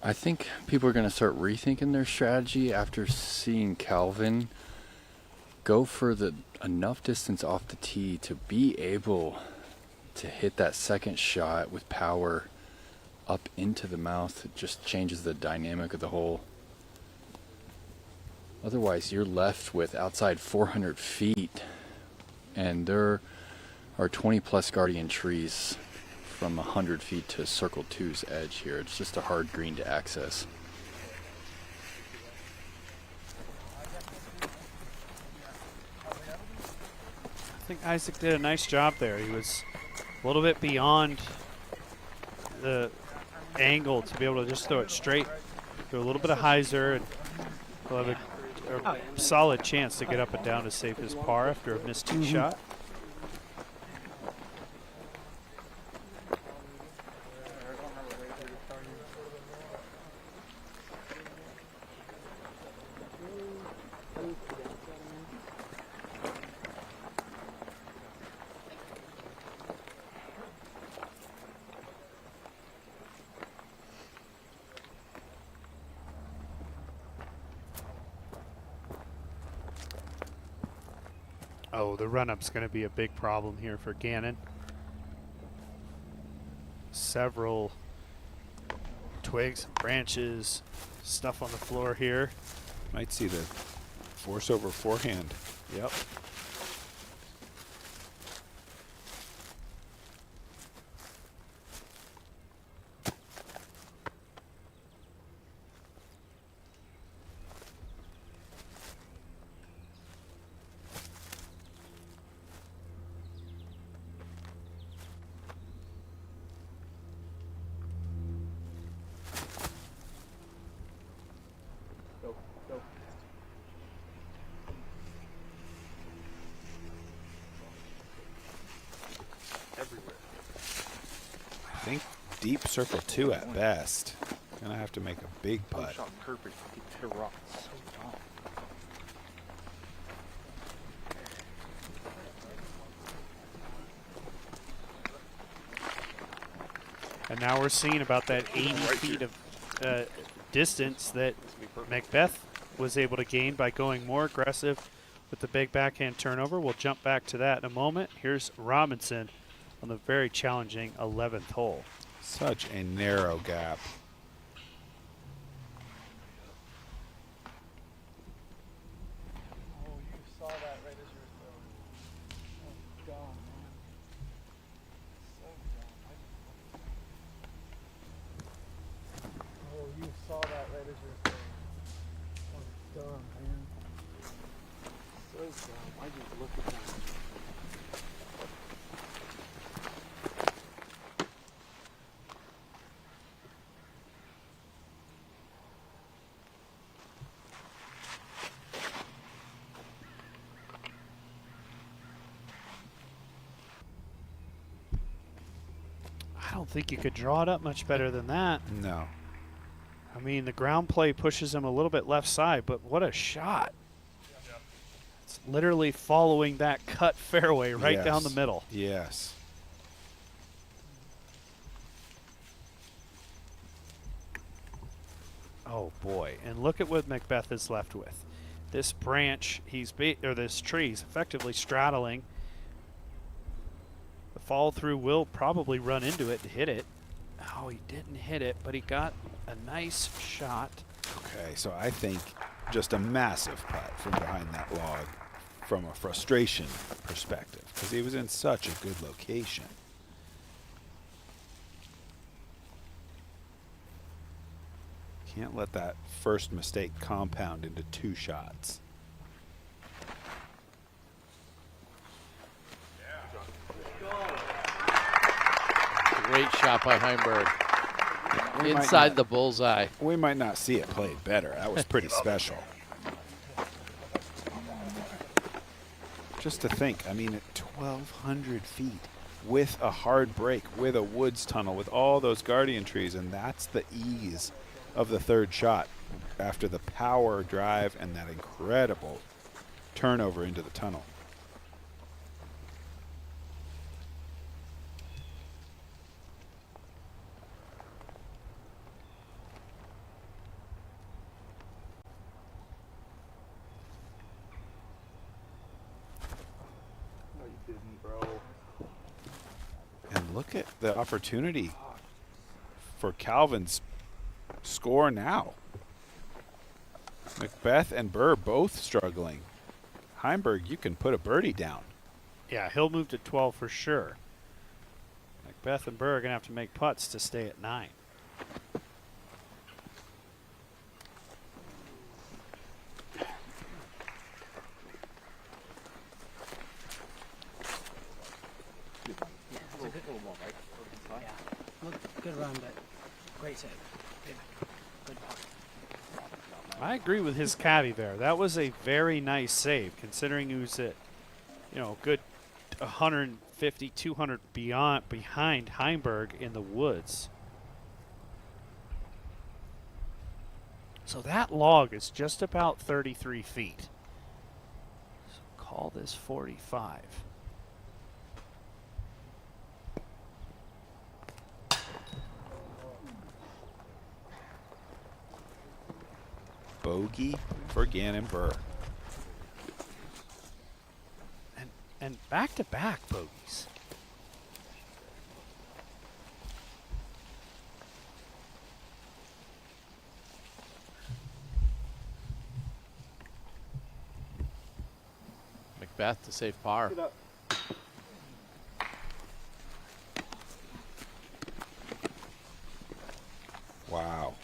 I think people are going to start rethinking their strategy after seeing Calvin go for enough distance off the tee to be able to hit that second shot with power up into the mouth. It just changes the dynamic of the hole. Otherwise, you're left with outside 400 feet, and there are 20-plus guardian trees from 100 feet to Circle 2's edge here. It's just a hard green to access. I think Isaac did a nice job there. He was a little bit beyond the angle to be able to just throw it straight. Do a little bit of hyzer, and we'll have a solid chance to get up and down to save his par after a missed tee shot. Oh, the run-up's going to be a big problem here for Gannon. Several twigs, branches, stuff on the floor here. Might see the force over forehand. Yep. I think deep Circle 2 at best. Gonna have to make a big putt. Shot perfect. He hit a rock so dumb. And now we're seeing about that 80 feet of distance that Macbeth was able to gain by going more aggressive with the big backhand turnover. We'll jump back to that in a moment. Here's Robinson on the very challenging 11th hole. Such a narrow gap. Oh, you saw that right as you were throwing. Oh, dumb, man. So dumb. Oh, you saw that right as you were throwing. Oh, dumb, man. So dumb. I just looked at that. don't think you could draw it up much better than that. No. I mean, the ground play pushes him a little bit left side, but what a shot. It's literally following that cut fairway right down the middle. Yes. Oh boy, and look at what Macbeth is left with. This branch, or this tree, he's effectively straddling. The follow through will probably run into it to hit it. Oh, he didn't hit it, but he got a nice shot. Okay, so I think just a massive putt from behind that log from a frustration perspective, because he was in such a good location. Can't let that first mistake compound into 2 shots. Great shot by Heimberg. Inside the bullseye. We might not see it played better. That was pretty special. Just to think, I mean, at 1,200 feet, with a hard break, with a woods tunnel, with all those guardian trees, and that's the ease of the 3rd shot after the power drive and that incredible turnover into the tunnel. No, you didn't, bro. And look at the opportunity for Calvin's score now. Macbeth and Burr both struggling. Heimberg, you can put a birdie down. Yeah, he'll move to 12 for sure. Macbeth and Burr are going to have to make putts to stay at 9. Good run, but great save. Good putt. I agree with his caddy there. That was a very nice save, considering he was at, good 150, 200 behind Heimberg in the woods. So that log is just about 33 feet. So call this 45. Bogey for Gannon Burr. And back-to-back bogeys. Macbeth to save par. Wow.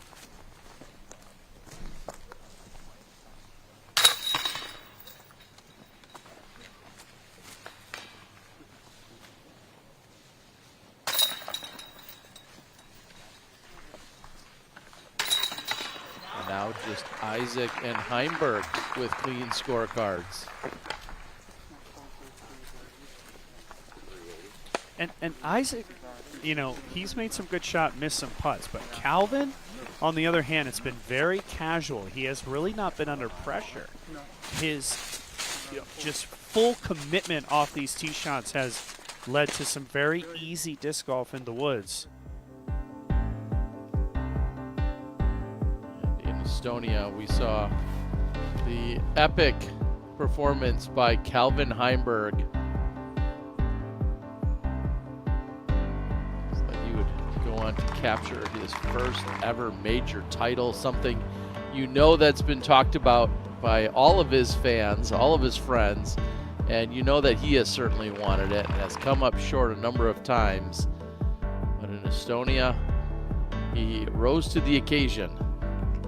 And now just Isaac and Heimberg with clean scorecards. And Isaac, he's made some good shot, missed some putts. But Calvin, on the other hand, it's been very casual. He has really not been under pressure. His just full commitment off these tee shots has led to some very easy disc golf in the woods. In Estonia, we saw the epic performance by Calvin Heimberg. He would go on to capture his first ever major title, something that's been talked about by all of his fans, all of his friends, and that he has certainly wanted it and has come up short a number of times. But in Estonia, he rose to the occasion,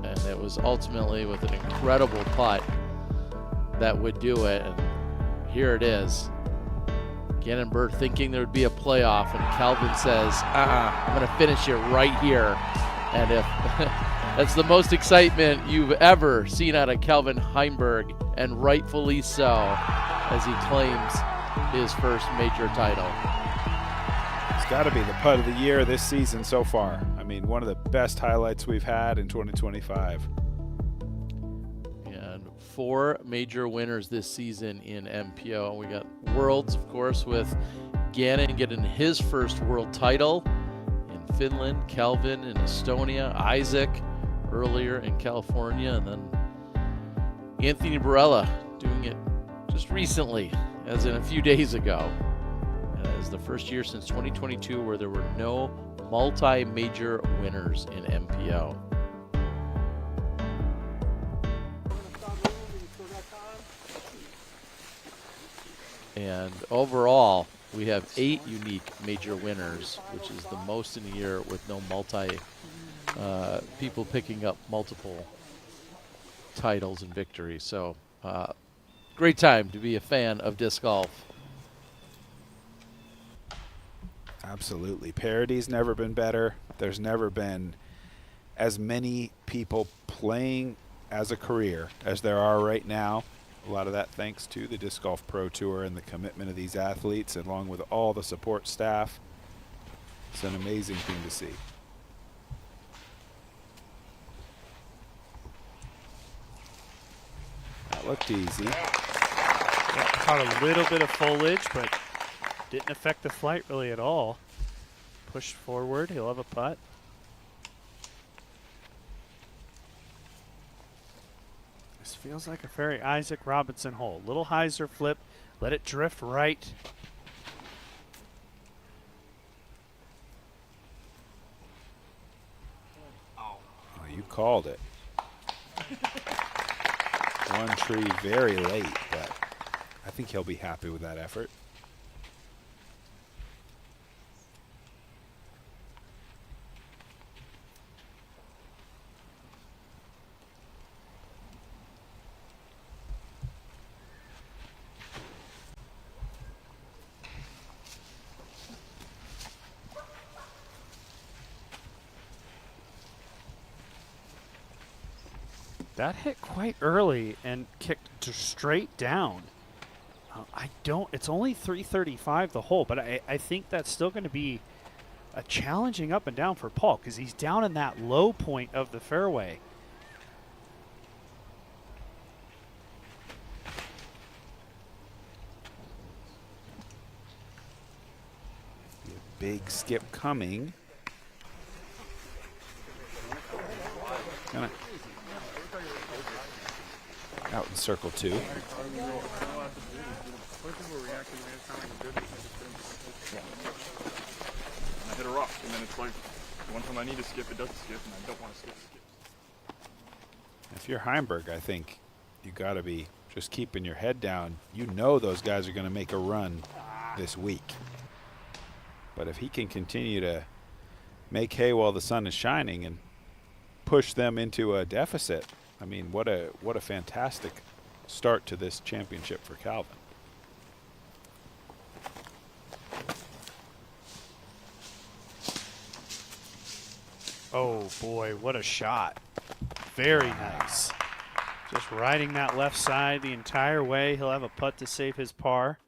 and it was ultimately with an incredible putt that would do it. And here it is. Gannon Burr thinking there would be a playoff, and Calvin says, I'm going to finish it right here. And if that's the most excitement you've ever seen out of Calvin Heimberg, and rightfully so, as he claims his first major title. It's got to be the putt of the year this season so far. I mean, one of the best highlights we've had in 2025. And 4 major winners this season in MPO. We got Worlds, of course, with Gannon getting his first world title in Finland, Calvin in Estonia, Isaac earlier in California, and then Anthony Barella doing it just recently, as in a few days ago. As the first year since 2022 where there were no multi-major winners in MPO. And overall, we have 8 unique major winners, which is the most in a year with no people picking up multiple titles and victories. So great time to be a fan of disc golf. Absolutely. Parity's never been better. There's never been as many people playing as a career as there are right now. A lot of that thanks to the Disc Golf Pro Tour and the commitment of these athletes, along with all the support staff. It's an amazing thing to see. That looked easy. Yeah, caught a little bit of foliage, but didn't affect the flight really at all. Pushed forward, he'll have a putt. This feels like a very Isaac Robinson hole. Little hyzer flip, let it drift right. Oh, you called it. One tree very late, but I think he'll be happy with that effort. That hit quite early and kicked straight down. It's only 335 the hole, but I think that's still going to be a challenging up and down for Paul because he's down in that low point of the fairway. Big skip coming. Gonna out in circle 2. I hit a rock, and then it's like one time I need to skip, it doesn't skip, and I don't want to skip. If you're Heimberg, I think you got to be just keeping your head down. You know those guys are going to make a run this week. But if he can continue to make hay while the sun is shining and push them into a deficit, I mean, what a fantastic start to this championship for Calvin. Oh boy, what a shot. Very nice. Just riding that left side the entire way. He'll have a putt to save his par.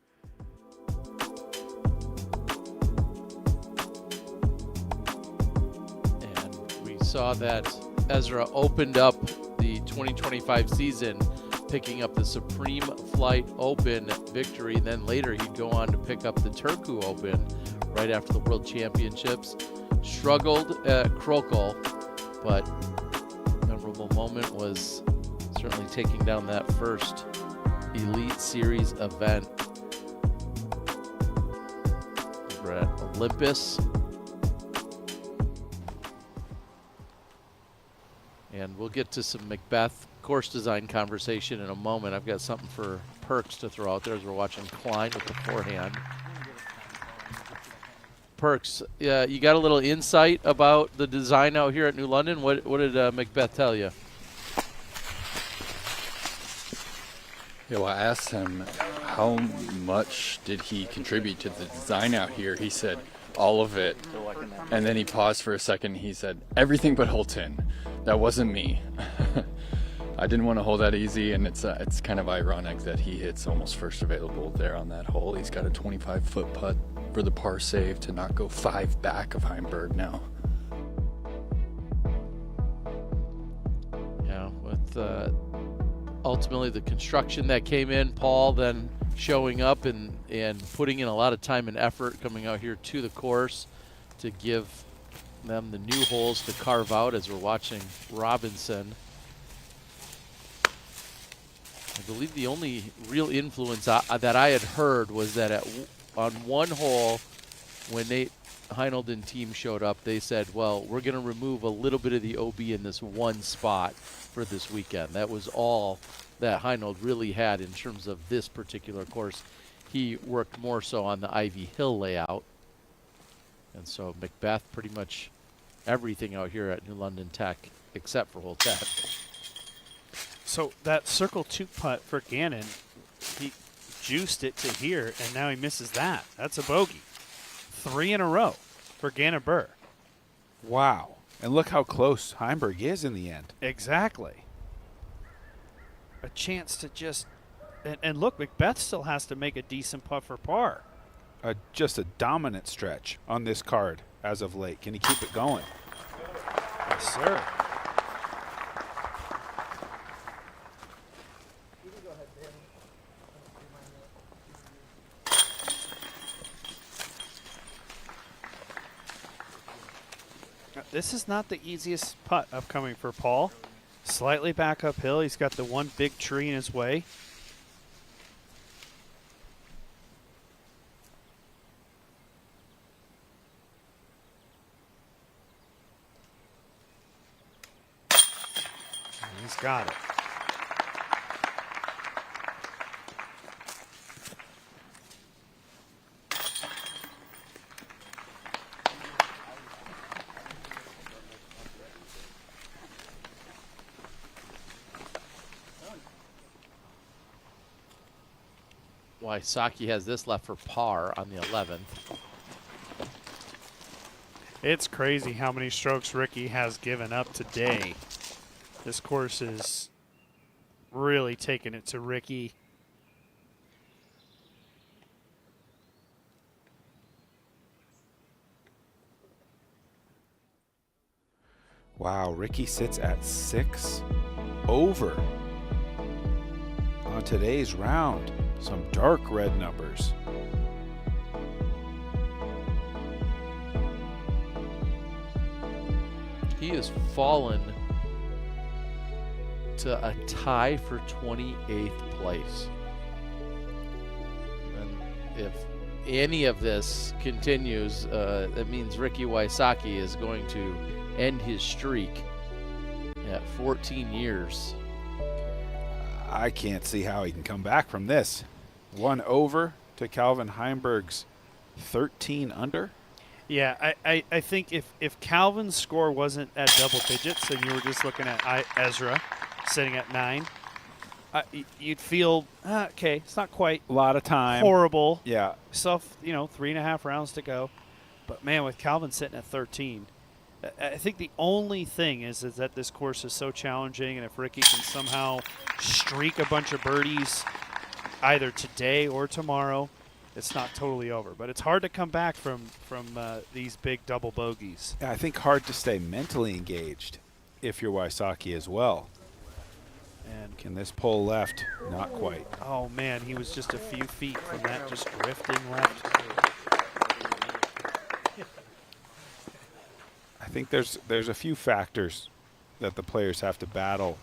And we saw that Ezra opened up the 2025 season picking up the Supreme Flight Open victory. Then later he'd go on to pick up the Turku Open right after the World Championships. Struggled at Krokel, but memorable moment was certainly taking down that first Elite Series event over at Olympus. And we'll get to some Macbeth course design conversation in a moment. I've got something for Perks to throw out there as we're watching Klein with the forehand. Perks, you got a little insight about the design out here at New London. What did Macbeth tell you? Yeah, well, I asked him how much did he contribute to the design out here. He said all of it, and then he paused for a second. He said everything but hole 10. That wasn't me. I didn't want to hold that easy, and it's kind of ironic that he hits almost first available there on that hole. He's got a 25-foot putt for the par save to not go 5 back of Heimberg now. Yeah, with ultimately the construction that came in, Paul then showing up and putting in a lot of time and effort coming out here to the course to give them the new holes to carve out as we're watching Robinson. I believe the only real influence that I had heard was that on one hole, when Nate Heinold and team showed up, they said, well, we're going to remove a little bit of the OB in this one spot for this weekend. That was all that Heinold really had in terms of this particular course. He worked more so on the Ivy Hill layout. And so Macbeth pretty much everything out here at New London Tech except for hole 10. So that circle 2 putt for Gannon, he juiced it to here, and now he misses that. That's a bogey. 3 in a row for Gannon Burr. Wow. And look how close Heimberg is in the end. Exactly. A chance to just and look, Macbeth still has to make a decent putt for par. Just a dominant stretch on this card as of late. Can he keep it going? Yes, sir. This is not the easiest putt upcoming for Paul. Slightly back uphill. He's got the one big tree in his way. And he's got it. Wysocki has this left for par on the 11th. It's crazy how many strokes Ricky has given up today. This course is really taking it to Ricky. Wow, Ricky sits at 6 over on today's round. Some dark red numbers. He has fallen to a tie for 28th place. And if any of this continues, that means Ricky Wysocki is going to end his streak at 14 years. I can't see how he can come back from this. 1 over to Calvin Heimberg's 13 under. Yeah, I think if Calvin's score wasn't at double digits and you were just looking at Ezra sitting at 9, you'd feel, okay, it's not quite a lot of time. Horrible. Yeah. Stuff, 3.5 rounds to go. But, man, with Calvin sitting at 13, I think the only thing is that this course is so challenging, and if Ricky can somehow streak a bunch of birdies either today or tomorrow, it's not totally over. But it's hard to come back from these big double bogeys. Yeah, I think hard to stay mentally engaged if you're Wysocki as well. And can this pull left? Not quite. Oh, man, he was just a few feet from that, just drifting left. I think there's a few factors that the players have to battle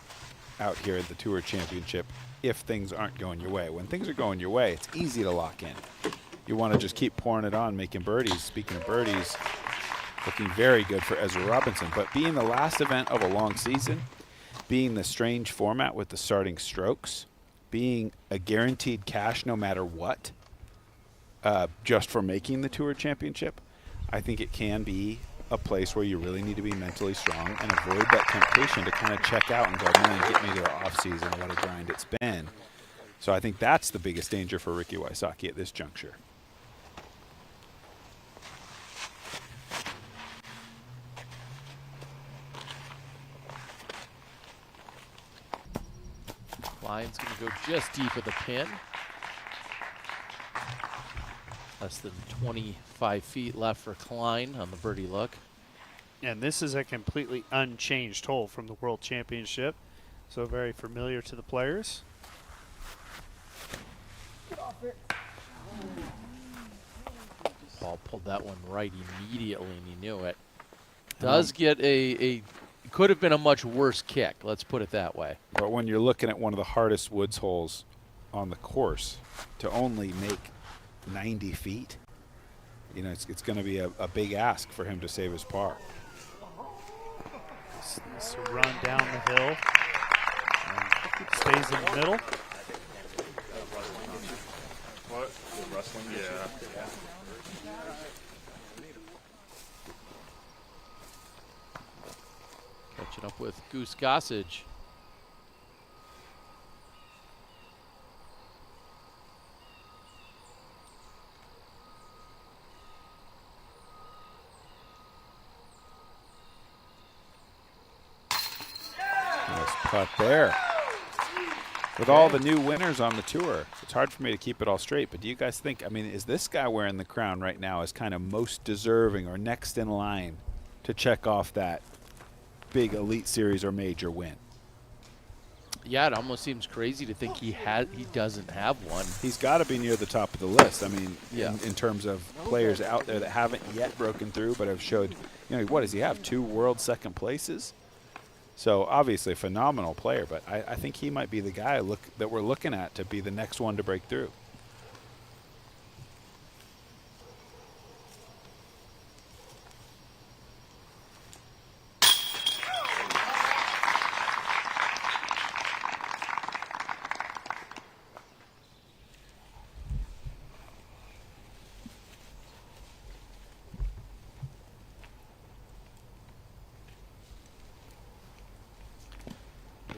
out here at the Tour Championship if things aren't going your way. When things are going your way, it's easy to lock in. You want to just keep pouring it on, making birdies. Speaking of birdies, looking very good for Ezra Robinson. But being the last event of a long season, being the strange format with the starting strokes, being a guaranteed cash no matter what, just for making the Tour Championship, I think it can be a place where you really need to be mentally strong and avoid that temptation to kind of check out and go, man, get me to the offseason, what a grind it's been. So I think that's the biggest danger for Ricky Wysocki at this juncture. Line's going to go just deep of the pin. Less than 25 feet left for Klein on the birdie look. And this is a completely unchanged hole from the World Championship, so very familiar to the players. Ball pulled that one right immediately, and he knew it. Does get a could have been a much worse kick, let's put it that way. But when you're looking at one of the hardest woods holes on the course, to only make 90 feet, you know, it's going to be a big ask for him to save his par. This run down the hill. Stays in the middle. What? Wrestling? Yeah. Catching up with Goose Gossage. Nice putt there. With all the new winners on the tour, it's hard for me to keep it all straight, but do you guys think, I mean, is this guy wearing the crown right now is kind of most deserving or next in line to check off that big Elite Series or major win? Yeah, it almost seems crazy to think he doesn't have one. He's got to be near the top of the list. I mean, yeah. in terms of players out there that haven't yet broken through but have showed, you know, what does he have, 2 world second places? So obviously a phenomenal player, but I think he might be the guy that we're looking at to be the next one to break through.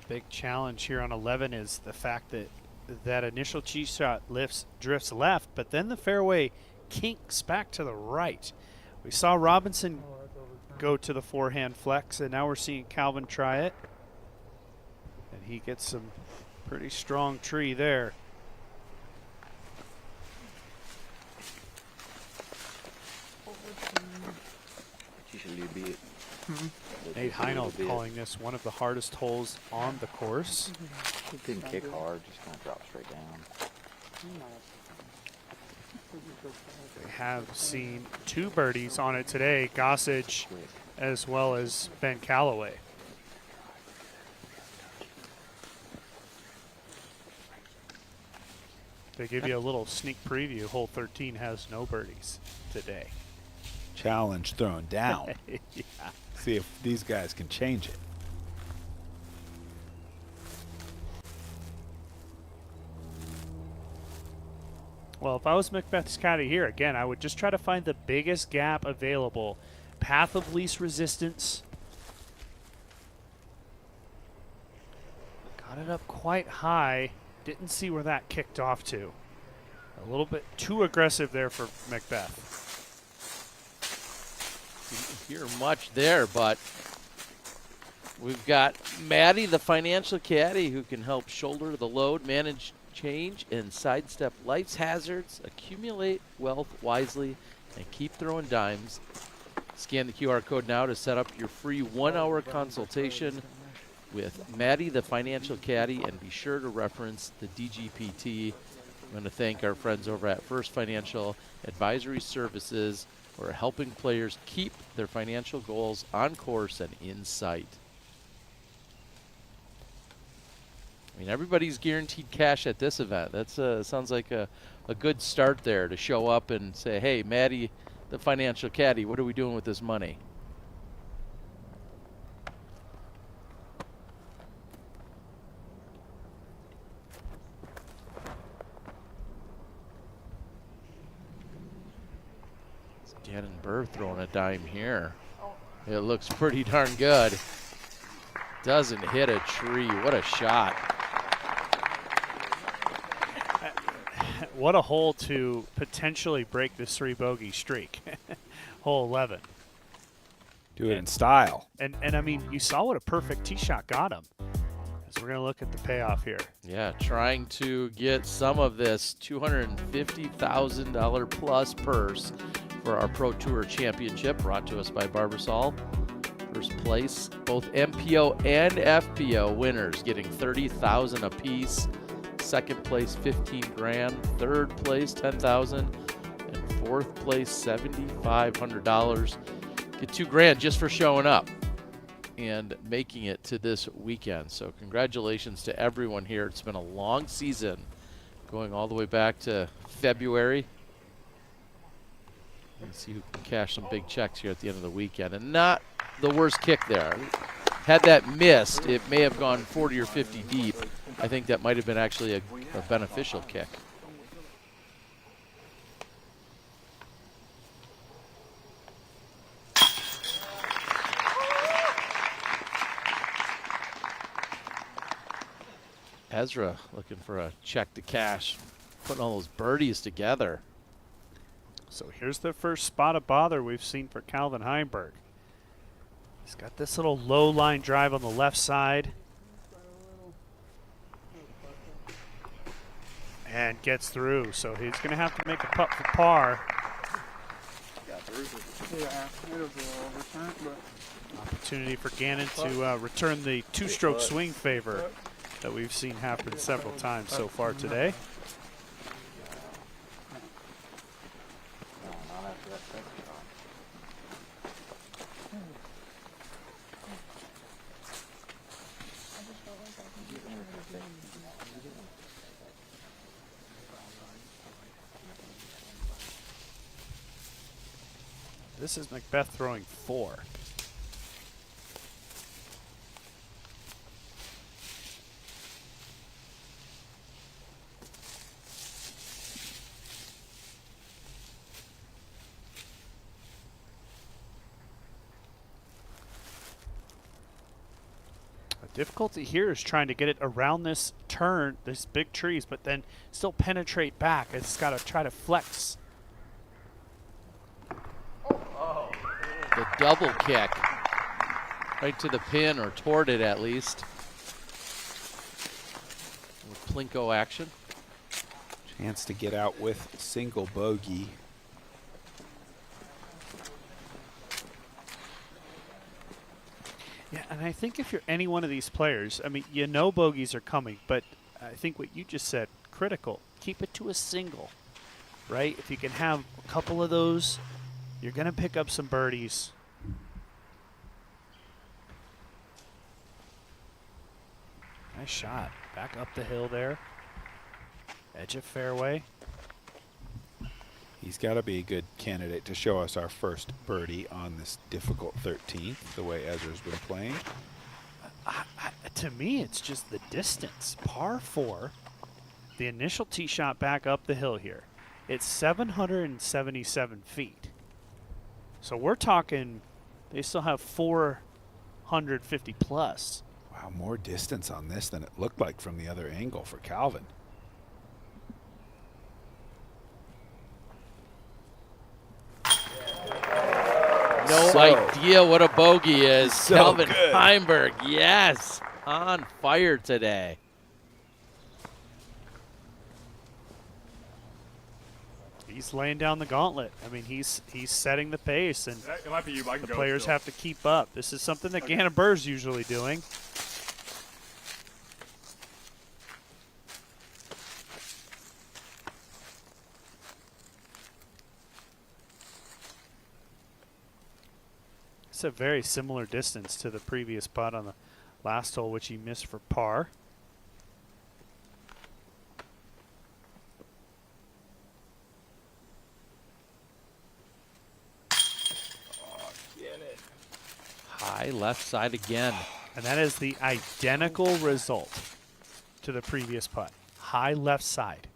Big challenge here on 11 is the fact that that initial tee shot drifts left, but then the fairway kinks back to the right. We saw Robinson go to the forehand flex, and now we're seeing Calvin try it. And he gets some pretty strong tree there. Nate Heinold calling this one of the hardest holes on the course. It didn't kick hard, just kind of dropped straight down. We have seen 2 birdies on it today, Gossage as well as Ben Callaway. They give you a little sneak preview. Hole 13 has no birdies today. Challenge thrown down. Yeah. See if these guys can change it. Well, if I was Macbeth's caddy here, again, I would just try to find the biggest gap available. Path of least resistance. Got it up quite high. Didn't see where that kicked off to. A little bit too aggressive there for Macbeth. Didn't hear much there, but we've got Maddie, the financial caddy, who can help shoulder the load, manage change, and sidestep life's hazards, accumulate wealth wisely, and keep throwing dimes. Scan the QR code now to set up your free 1-hour consultation with Maddie, the financial caddy, and be sure to reference the DGPT. I'm going to thank our friends over at First Financial Advisory Services who are helping players keep their financial goals on course and in sight. I mean, everybody's guaranteed cash at this event. That's sounds like a good start there to show up and say, hey, Maddie, the financial caddy, what are we doing with this money? Gannon Burr throwing a dime here. It looks pretty darn good. Doesn't hit a tree. What a shot. What a hole to potentially break this 3-bogey streak. Hole 11. Do it in style. And I mean, you saw what a perfect tee shot got him. So we're going to look at the payoff here. Yeah, trying to get some of this $250,000 plus purse for our Pro Tour Championship, brought to us by Barbasol. First place, both MPO and FPO winners getting $30,000 apiece. Second place, $15,000. Third place, $10,000, and fourth place, $7,500. Get $2,000 just for showing up and making it to this weekend. So congratulations to everyone here. It's been a long season, going all the way back to February. Let's see who can cash some big checks here at the end of the weekend. And not the worst kick there. Had that missed, it may have gone 40 or 50 deep. I think that might have been actually a beneficial kick. Ezra looking for a check to cash, putting all those birdies together. So here's the first spot of bother we've seen for Calvin Heimberg. He's got this little low line drive on the left side. And gets through, so he's going to have to make a putt for par. Opportunity for Gannon to return the two-stroke swing favor that we've seen happen several times so far today. This is Macbeth throwing 4. The difficulty here is trying to get it around this turn, these big trees, but then still penetrate back. It's got to try to flex. The double kick right to the pin, or toward it at least. With Plinko action. Chance to get out with single bogey. Yeah, and I think if you're any one of these players, I mean, you know bogeys are coming, but I think what you just said, critical. Keep it to a single, right? If you can have a couple of those, you're going to pick up some birdies. Nice shot. Back up the hill there. Edge of fairway. He's got to be a good candidate to show us our first birdie on this difficult 13th, the way Ezra's been playing. To me, it's just the distance. Par 4, the initial tee shot back up the hill here. It's 777 feet. So we're talking, they still have 450 plus. Wow, more distance on this than it looked like from the other angle for Calvin. No idea what a bogey is. So Calvin good. Heimberg, yes, on fire today. He's laying down the gauntlet. I mean, he's setting the pace, and It might be you, but I can the go players still. have to keep up. This is something that Gannon Burr's usually doing. It's a very similar distance to the previous putt on the last hole, which he missed for par. High left side again. And that is the identical result to the previous putt. High left side.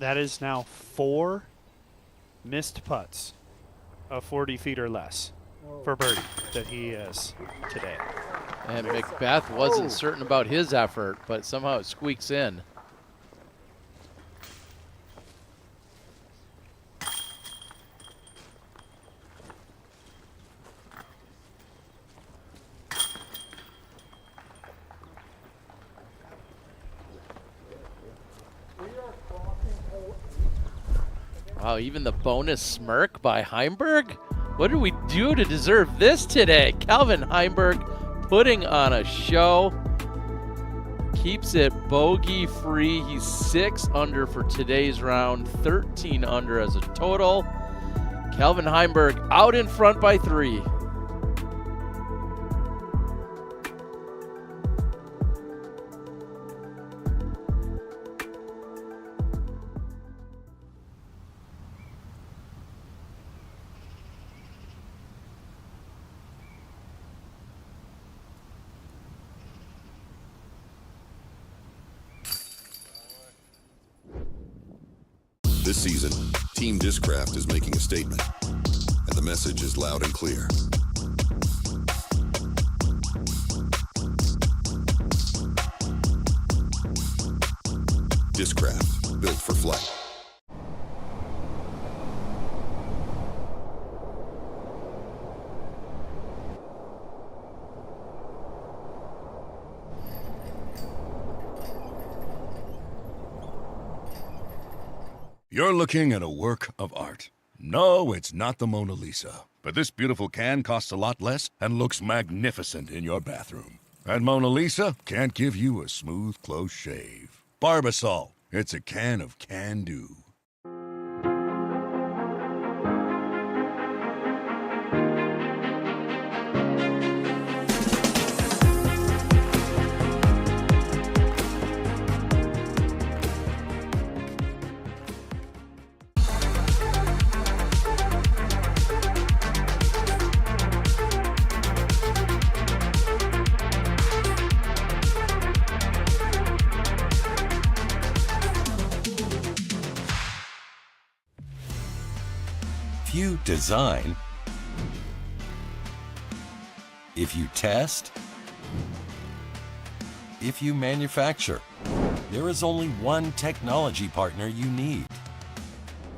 That is now 4 missed putts of 40 feet or less for birdie that he has today. And Macbeth wasn't certain about his effort, but somehow it squeaks in. Wow, even the bonus smirk by Heimberg? What did we do to deserve this today? Calvin Heimberg putting on a show. Keeps it bogey free. He's 6 under for today's round, 13 under as a total. Calvin Heimberg out in front by 3. This season, Team Discraft is making a statement, and the message is loud and clear. Discraft, built for flight. You're looking at a work of art. No, it's not the Mona Lisa. But this beautiful can costs a lot less and looks magnificent in your bathroom. And Mona Lisa can't give you a smooth, close shave. Barbasol, it's a can of can-do. If you design, if you test, if you manufacture, there is only one technology partner you need.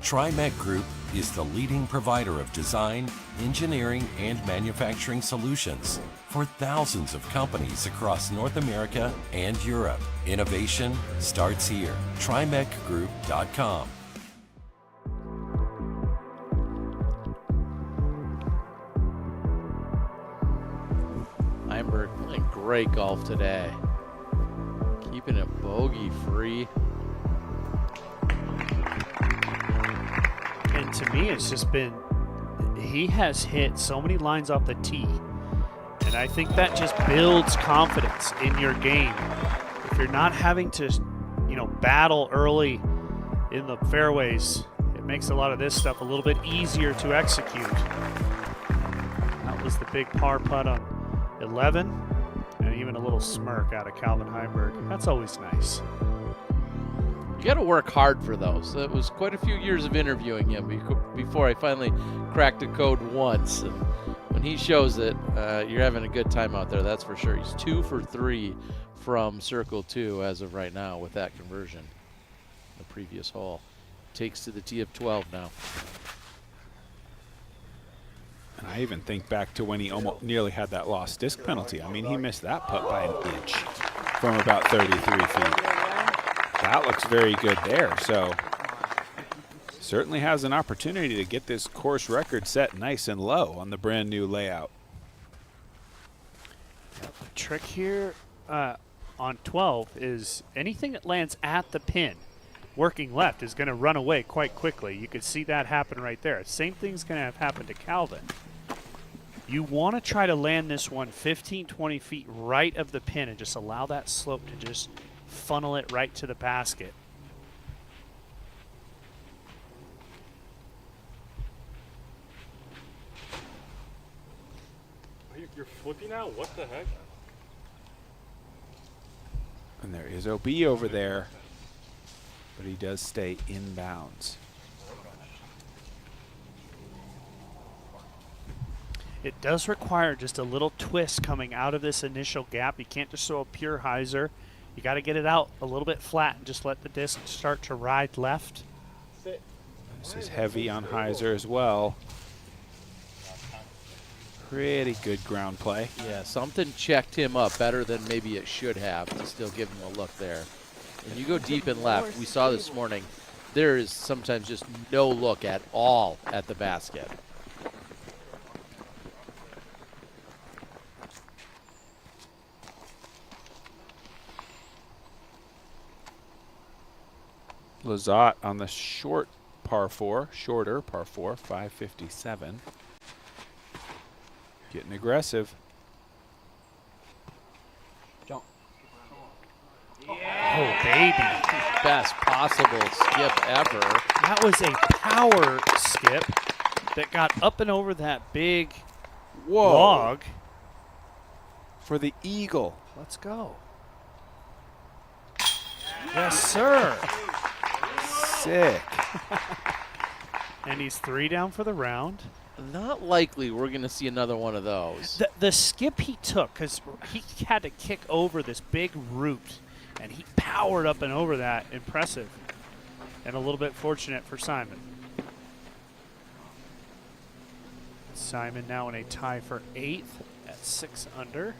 TriMet Group is the leading provider of design, engineering, and manufacturing solutions for thousands of companies across North America and Europe. Innovation starts here. TriMetGroup.com. Heimberg playing great golf today. Keeping it bogey free. And to me, it's just been, he has hit so many lines off the tee. And I think that just builds confidence in your game. If you're not having to, battle early in the fairways, it makes a lot of this stuff a little bit easier to execute. That was the big par putt on 11, and even a little smirk out of Calvin Heimberg. That's always nice. You got to work hard for those. It was quite a few years of interviewing him before I finally cracked the code once. And when he shows it, you're having a good time out there, that's for sure. He's 2 for 3 from Circle 2 as of right now with that conversion. The previous hole. Takes to the tee of 12 now. And I even think back to when he almost nearly had that lost disc penalty. I mean, he missed that putt by an inch from about 33 feet. That looks very good there. So certainly has an opportunity to get this course record set nice and low on the brand new layout. The trick here on 12 is anything that lands at the pin working left is going to run away quite quickly. You could see that happen right there. Same thing's going to have happened to Calvin. You want to try to land this one 15, 20 feet right of the pin and just allow that slope to just funnel it right to the basket. You're flipping now? What the heck? And there is OB over there. but he does stay in bounds. It does require just a little twist coming out of this initial gap. You can't just throw a pure hyzer. You got to get it out a little bit flat and just let the disc start to ride left. This is heavy on hyzer as well. Pretty good ground play. Yeah, something checked him up better than maybe it should have to still give him a look there. When you go deep and left, we saw this morning, there is sometimes just no look at all at the basket. Lazat on the short par 4, shorter par 4, 557. Getting aggressive. Jump. Oh, baby. Best possible skip ever. That was a power skip that got up and over that big log. For the eagle. Let's go. Yes, sir. Sick. And he's 3 down for the round. Not likely we're going to see another one of those. The skip he took, because he had to kick over this big root, and he powered up and over that. Impressive. And a little bit fortunate for Simon. Simon now in a tie for 8th at 6 under.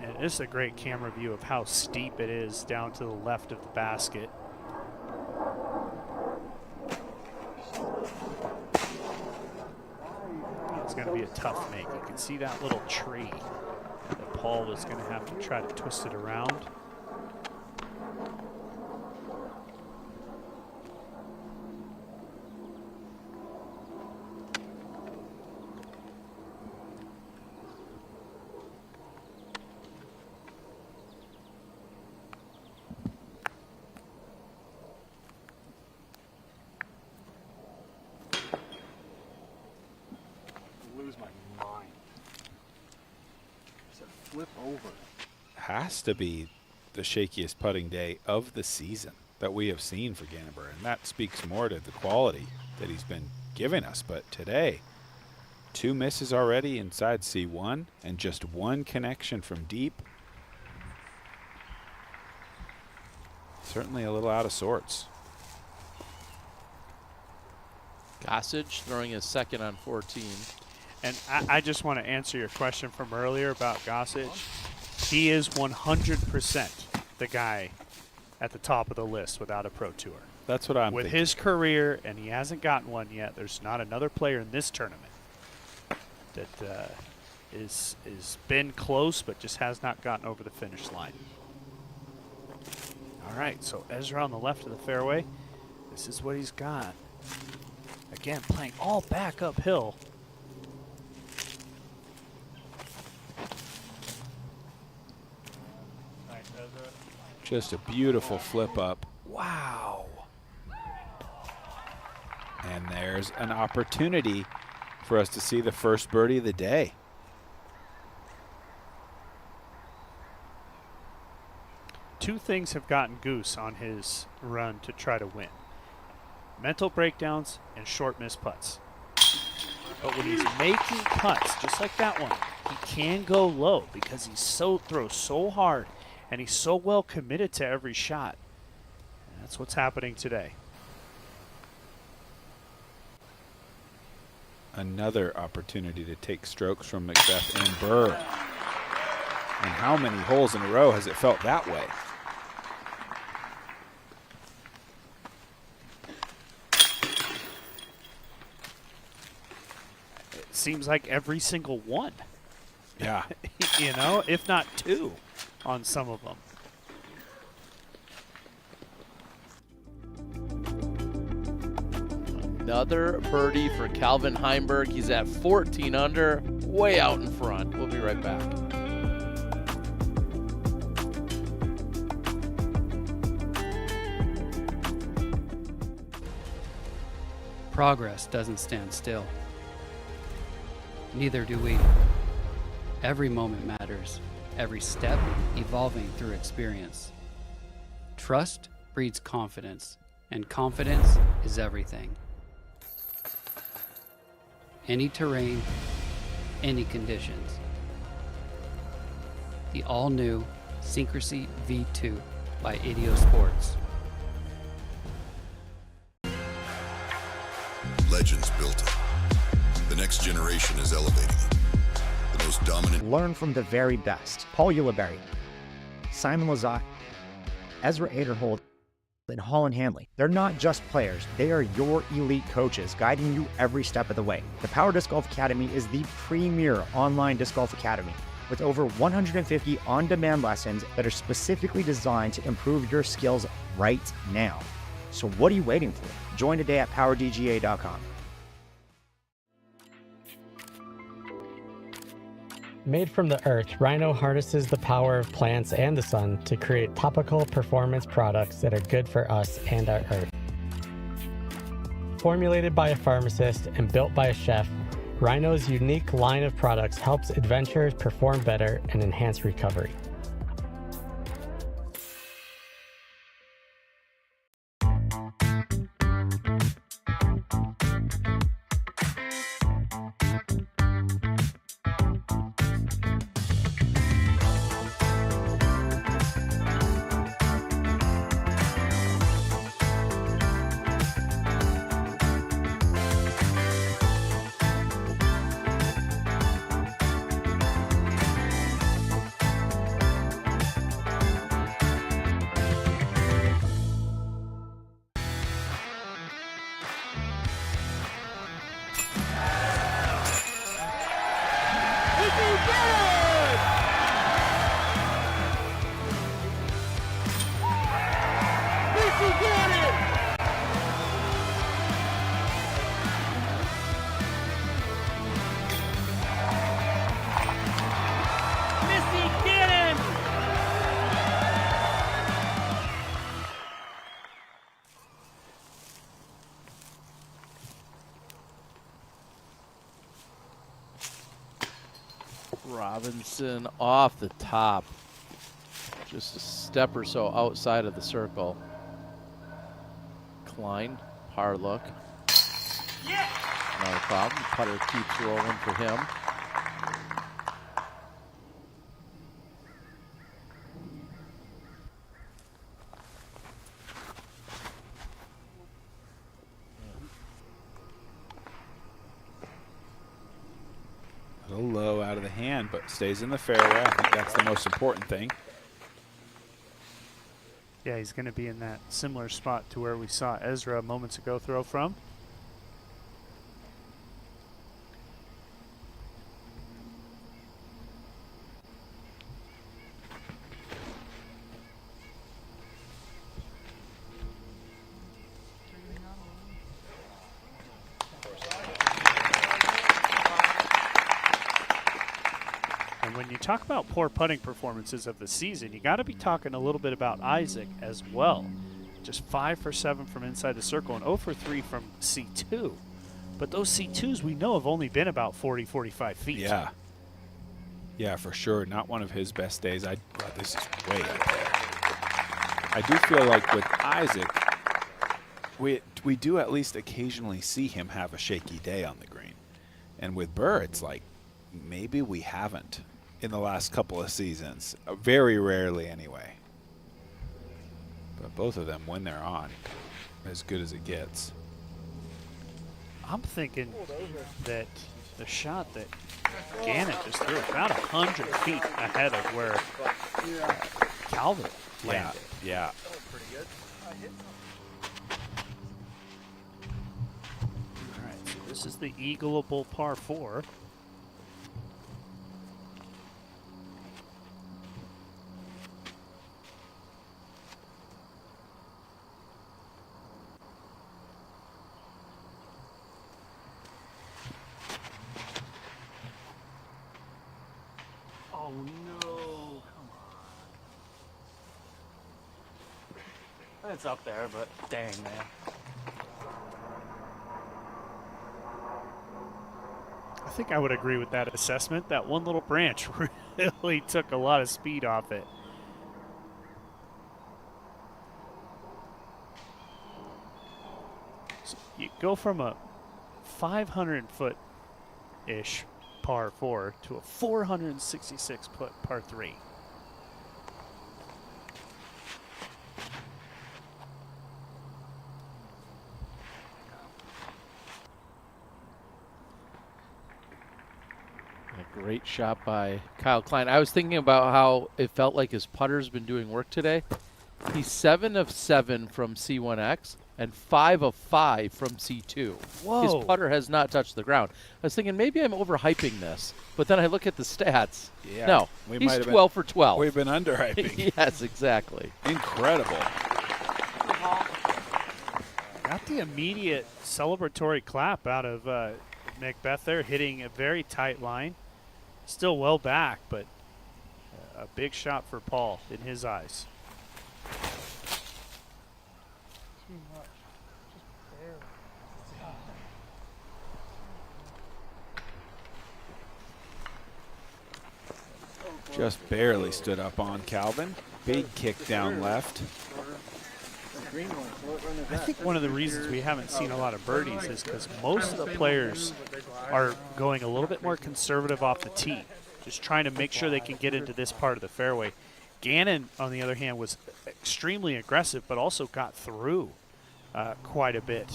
And this is a great camera view of how steep it is down to the left of the basket. It's going to be a tough make. You can see that little tree that Paul was going to have to try to twist it around. Lose my mind. Just a flip over. Has to be the shakiest putting day of the season that we have seen for Gannover, and that speaks more to the quality that he's been giving us. But today, 2 misses already inside C1 and just 1 connection from deep. Certainly a little out of sorts. Gossage throwing his second on 14. And I just want to answer your question from earlier about Gossage. He is 100% the guy at the top of the list without a Pro Tour. That's what I'm With thinking. his career, and he hasn't gotten one yet, there's not another player in this tournament that is been close but just has not gotten over the finish line. All right, so Ezra on the left of the fairway. This is what he's got. Again, playing all back uphill. Just a beautiful flip up. Wow. And there's an opportunity for us to see the first birdie of the day. Two things have gotten Goose on his run to try to win. Mental breakdowns and short miss putts. But when he's making putts, just like that one, he can go low because he throws so hard and he's so well committed to every shot. And that's what's happening today. Another opportunity to take strokes from Macbeth and Burr. And how many holes in a row has it felt that way? It seems like every single one. Yeah. You know, if not 2 on some of them. Another birdie for Calvin Heimberg. He's at 14 under, way out in front. We'll be right back. Progress doesn't stand still. Neither do we. Every moment matters, every step evolving through experience. Trust breeds confidence, and confidence is everything. Any terrain, any conditions. The all-new Syncrasy V2 by Ideo Sports. Legends built it. The next generation is elevating it. The most dominant. Learn from the very best. Paul Ulibarri, Simon Lizotte, Ezra Aderhold, and Holland Hanley. They're not just players, they are your elite coaches guiding you every step of the way. The Power Disc Golf Academy is the premier online disc golf academy with over 150 on-demand lessons that are specifically designed to improve your skills right now. So what are you waiting for? Join today at powerdga.com. Made from the earth, Rhino harnesses the power of plants and the sun to create topical performance products that are good for us and our earth. Formulated by a pharmacist and built by a chef, Rhino's unique line of products helps adventurers perform better and enhance recovery. Robinson off the top. Just a step or so outside of the circle. Klein, par look. Not a problem. Putter keeps rolling for him. A little low out of the hand, but stays in the fairway. I think that's the most important thing. Yeah, he's going to be in that similar spot to where we saw Ezra moments ago throw from. When you talk about poor putting performances of the season, you got to be talking a little bit about Isaac as well. Just 5 for 7 from inside the circle and 0 for 3 from C2. But those C2s we know have only been about 40, 45 feet. Yeah. Yeah, for sure. Not one of his best days. This is way up there. I do feel like with Isaac, we do at least occasionally see him have a shaky day on the green. And with Burr, it's like maybe we haven't in the last couple of seasons. Very rarely anyway. But both of them, when they're on, as good as it gets. I'm thinking that the shot that Gannon just threw about 100 feet ahead of where Calvin landed. Yeah. All right, so this is the eagleable par 4. Oh no, come on. It's up there, but dang, man. I I think I would agree with that assessment. That one little branch really took a lot of speed off it. So you go from a 500-foot-ish par 4 to a 466-foot par 3. A great shot by Kyle Klein. I was thinking about how it felt like his putter's been doing work today. He's 7 of 7 from C1X and 5 of 5 from C2. Whoa. His putter has not touched the ground. I was thinking maybe I'm overhyping this, but then I look at the stats. Yeah, no, we he's might have 12 for 12. We've been underhyping. Yes, exactly. Incredible. Got the immediate celebratory clap out of Macbeth there, hitting a very tight line. Still well back, but a big shot for Paul in his eyes. Too much. Just barely stood up on Calvin. Big kick down left. I think one of the reasons we haven't seen a lot of birdies is because most of the players are going a little bit more conservative off the tee, just trying to make sure they can get into this part of the fairway. Gannon, on the other hand, was extremely aggressive, but also got through quite a bit.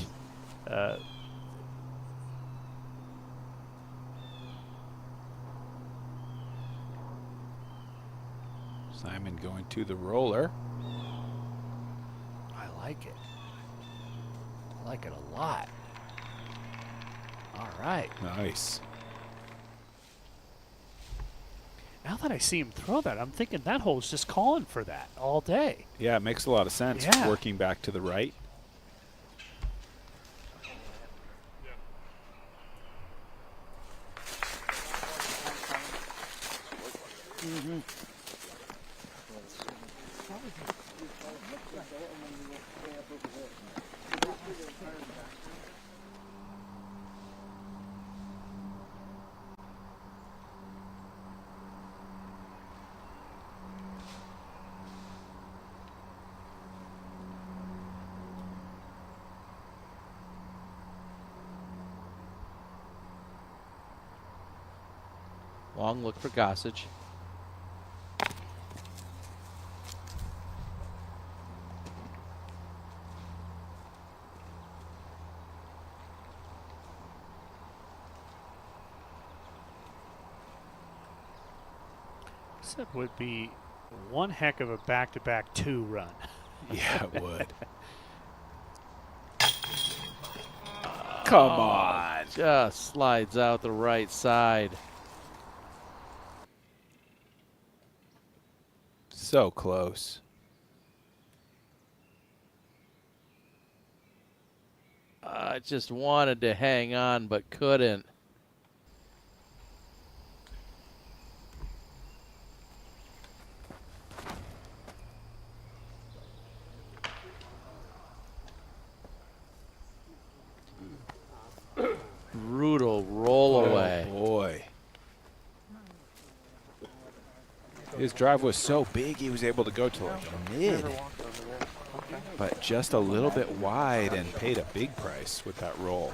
Simon going to the roller. I like it. I like it a lot. All right. Nice. Now that I see him throw that, I'm thinking that hole's just calling for that all day. Yeah, it makes a lot of sense. Yeah. Working back to the right. Mm-hmm. Long look for Gossage. This would be one heck of a back-to-back 2 run. Yeah, it would. Come on. Just slides out the right side. So close. I just wanted to hang on, but couldn't. Brutal roll away. Oh boy. His drive was so big he was able to go to like mid. But just a little bit wide and paid a big price with that roll.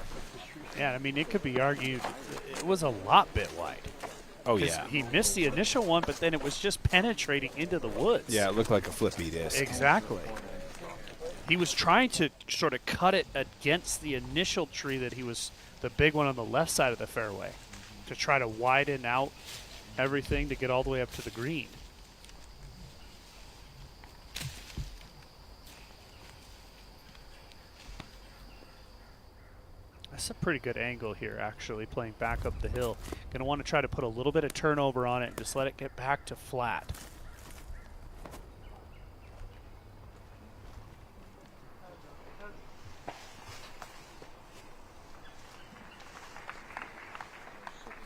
Yeah, I mean, it could be argued it was a lot bit wide. Oh, yeah. He missed the initial one, but then it was just penetrating into the woods. Yeah, it looked like a flippy disc. Exactly. He was trying to sort of cut it against the initial tree that he was, the big one on the left side of the fairway, to try to widen out everything to get all the way up to the green. That's a pretty good angle here, actually, playing back up the hill. Going to want to try to put a little bit of turnover on it and just let it get back to flat.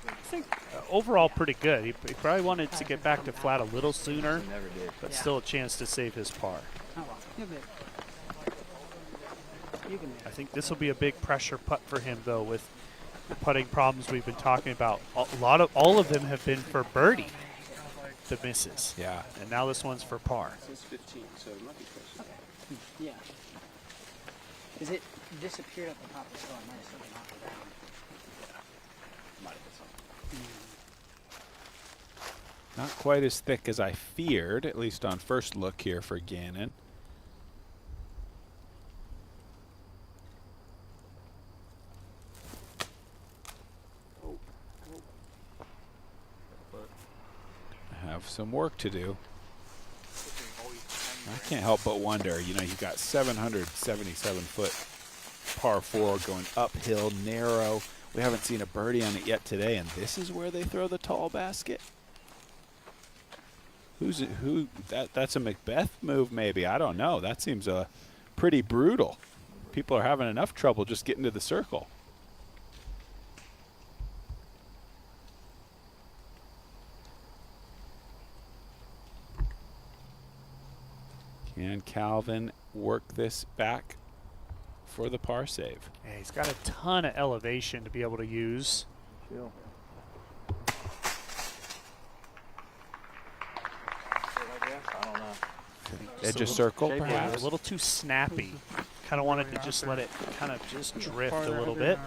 I think overall pretty good. He probably wanted to get back to flat a little sooner, but still a chance to save his par. I think this will be a big pressure putt for him, though, with putting problems we've been talking about, all of them have been for birdie, the misses. Yeah. And now this one's for par. It's 15, so it might be close. Okay. Yeah. Because it disappeared at the top of the hill. I might have still been off the ground. Might have been something. Not quite as thick as I feared, at least on first look here for Gannon. Have some work to do. I can't help but wonder, you know, you've got 777 foot par 4 going uphill, narrow. We haven't seen a birdie on it yet today, and this is where they throw the tall basket. That's a Macbeth move, maybe. I don't know. That seems pretty brutal. People are having enough trouble just getting to the circle. Can Calvin work this back for the par save? Yeah, he's got a ton of elevation to be able to use. Edge of circle, Yeah, perhaps? a little too snappy. Kind of wanted to just let it kind of just drift a little bit.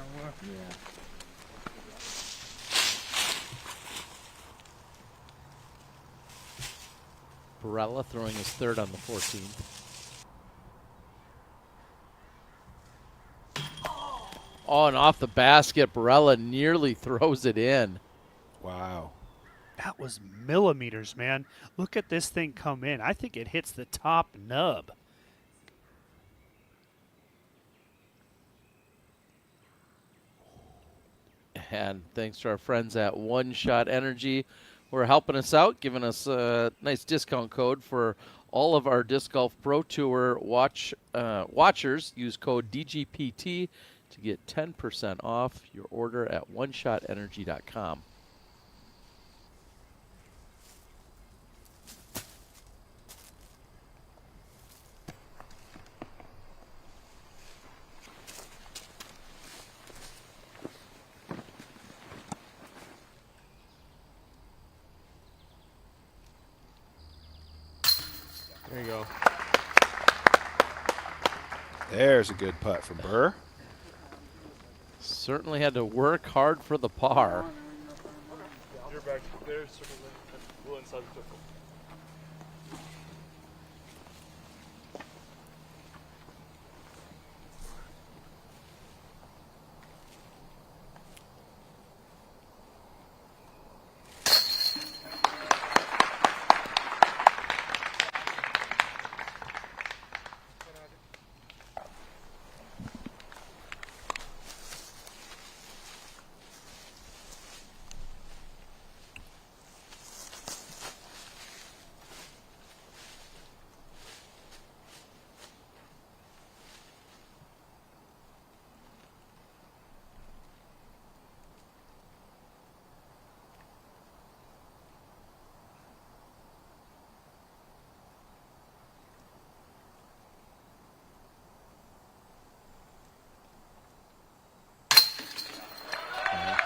Barella throwing his third on the 14th. Oh, and off the basket, Barella nearly throws it in. Wow. That was millimeters, man. Look at this thing come in. I think it hits the top nub. And thanks to our friends at One Shot Energy, who are helping us out, giving us a nice discount code for all of our Disc Golf Pro Tour watchers. Use code DGPT to get 10% off your order at oneshotenergy.com. There you go. There's a good putt from Burr. Certainly had to work hard for the par. You're back there, circle in, we'll inside the circle.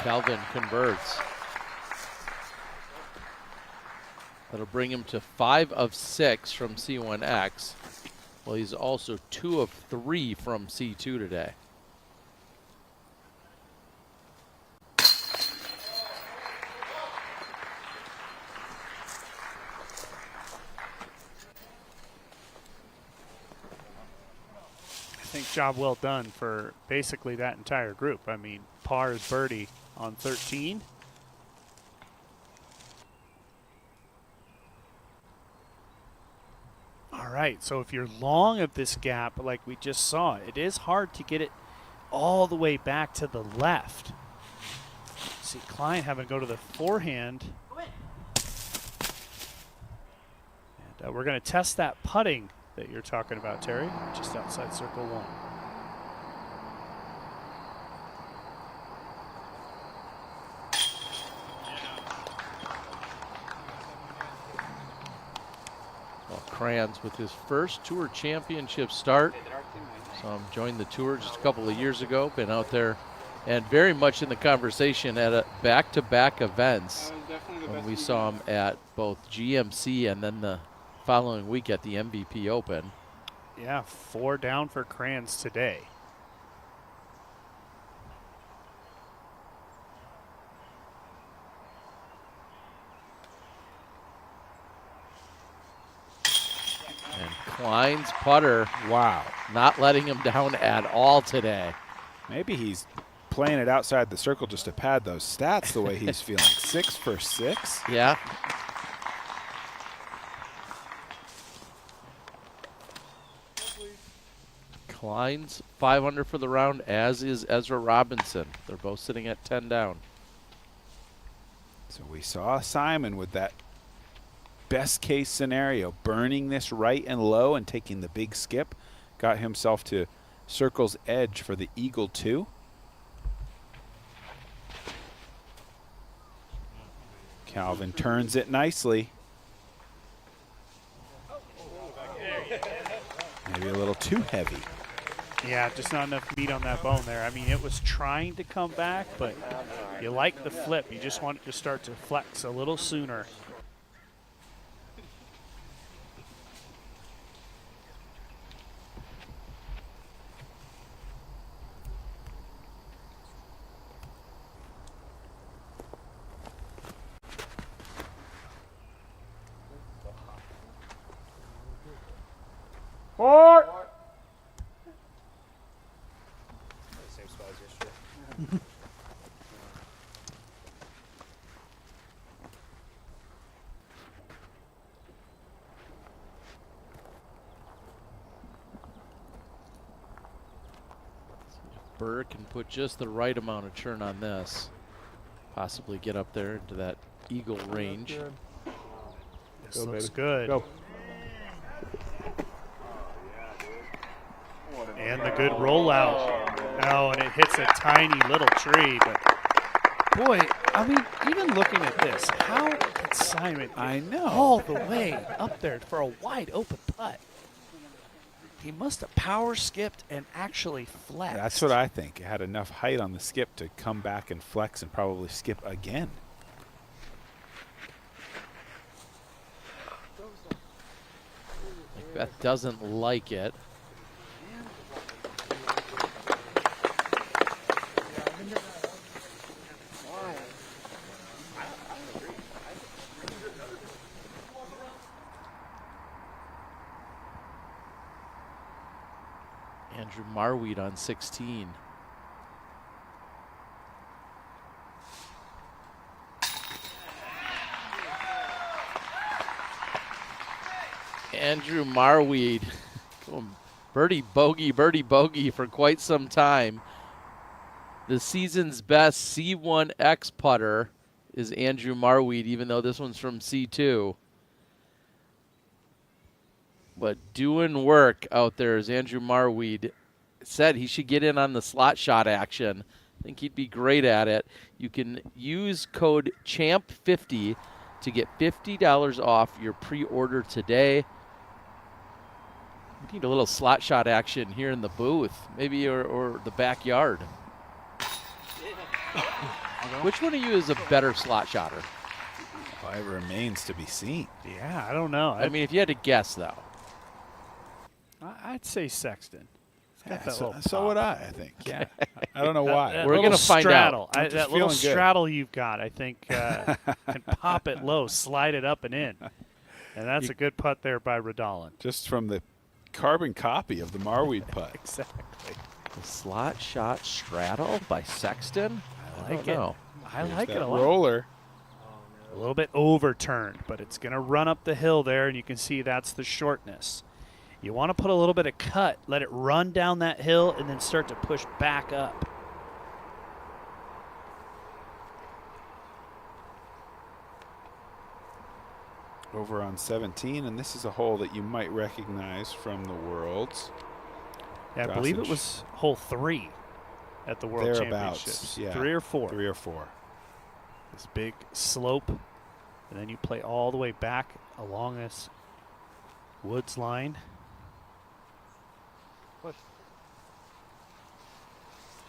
Calvin converts. That'll bring him to 5 of 6 from C1X. Well, he's also 2 of 3 from C2 today. I think job well done for basically that entire group. I mean, par is birdie on 13. All right, so if you're long of this gap like we just saw, it is hard to get it all the way back to the left. See Klein having to go to the forehand. And we're going to test that putting that you're talking about, Terry, just outside circle 1. Crayons with his first Tour Championship start. Joined the Tour just a couple of years ago. Been out there and very much in the conversation at back-to-back events. When we saw him at both GMC and then the following week at the MVP Open. Yeah, 4 down for Kranz today. And Klein's putter, wow, not letting him down at all today. Maybe he's playing it outside the circle just to pad those stats the way he's feeling. 6 for 6? Yeah. Klein's 5 under for the round, as is Ezra Robinson. They're both sitting at 10 down. So we saw Simon with that best case scenario, burning this right and low and taking the big skip. Got himself to circle's edge for the Eagle 2. Calvin turns it nicely. Maybe a little too heavy. Yeah, just not enough meat on that bone there. I mean, it was trying to come back, but you like the flip. You just want it to start to flex a little sooner. Same spot as yesterday. Burr can put just the right amount of churn on this. Possibly get up there into that eagle range. This looks good. Go. And the good rollout. Oh, and it hits a tiny little tree. But boy, I mean, even looking at this, how did Simon get all the way up there for a wide open putt? He must have power skipped and actually flexed. That's what I think. It had enough height on the skip to come back and flex and probably skip again. Beth doesn't like it. Andrew Marweed on 16. Andrew Marweed, birdie bogey for quite some time. The season's best C1X putter is Andrew Marweed, even though this one's from C2. But doing work out there, as Andrew Marweed said, he should get in on the slot shot action. I think he'd be great at it. You can use code CHAMP50 to get $50 off your pre-order today. We need a little slot shot action here in the booth, maybe or the backyard. Which one of you is a better slot shotter? Well, it remains to be seen. Yeah, I don't know. I mean, if you had to guess, though. I'd say Sexton. Yeah, so would I think. Yeah. I don't know why. We're going to find out. That little straddle you've got, I think, can pop it low, slide it up and in. And that's a good putt there by Radalin. Just from the carbon copy of the Marweed putt. Exactly. The slot shot straddle by Sexton? I like it. I like it a lot. Roller. A little bit overturned, but it's going to run up the hill there, and you can see that's the shortness. You want to put a little bit of cut, let it run down that hill, and then start to push back up. Over on 17, and this is a hole that you might recognize from the Worlds. Yeah, I believe it was hole 3 at the World Thereabouts, Championships. yeah. 3 or 4. 3 or 4. This big slope, and then you play all the way back along this woods line. Push.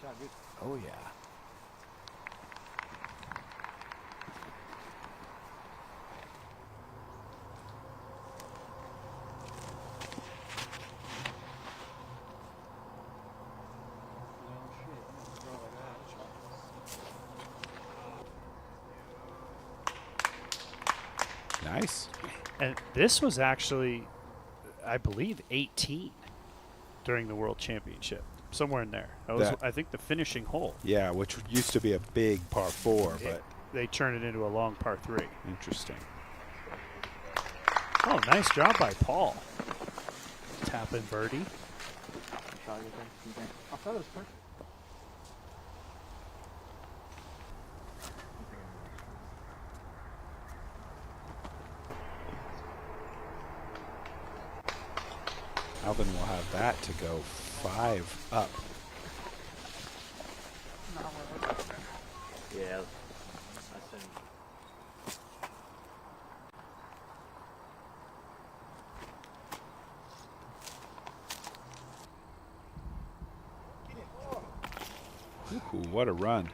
Shot good. Oh, yeah. Nice. And this was actually, I believe, 18 during the World Championship. Somewhere in there. That was, I think, the finishing hole. Yeah, which used to be a big par 4, but they turned it into a long par 3. Interesting. Oh, nice job by Paul. Tapping birdie. I thought it was perfect. Alvin will have that to go 5 up. Yeah. Ooh, what a run.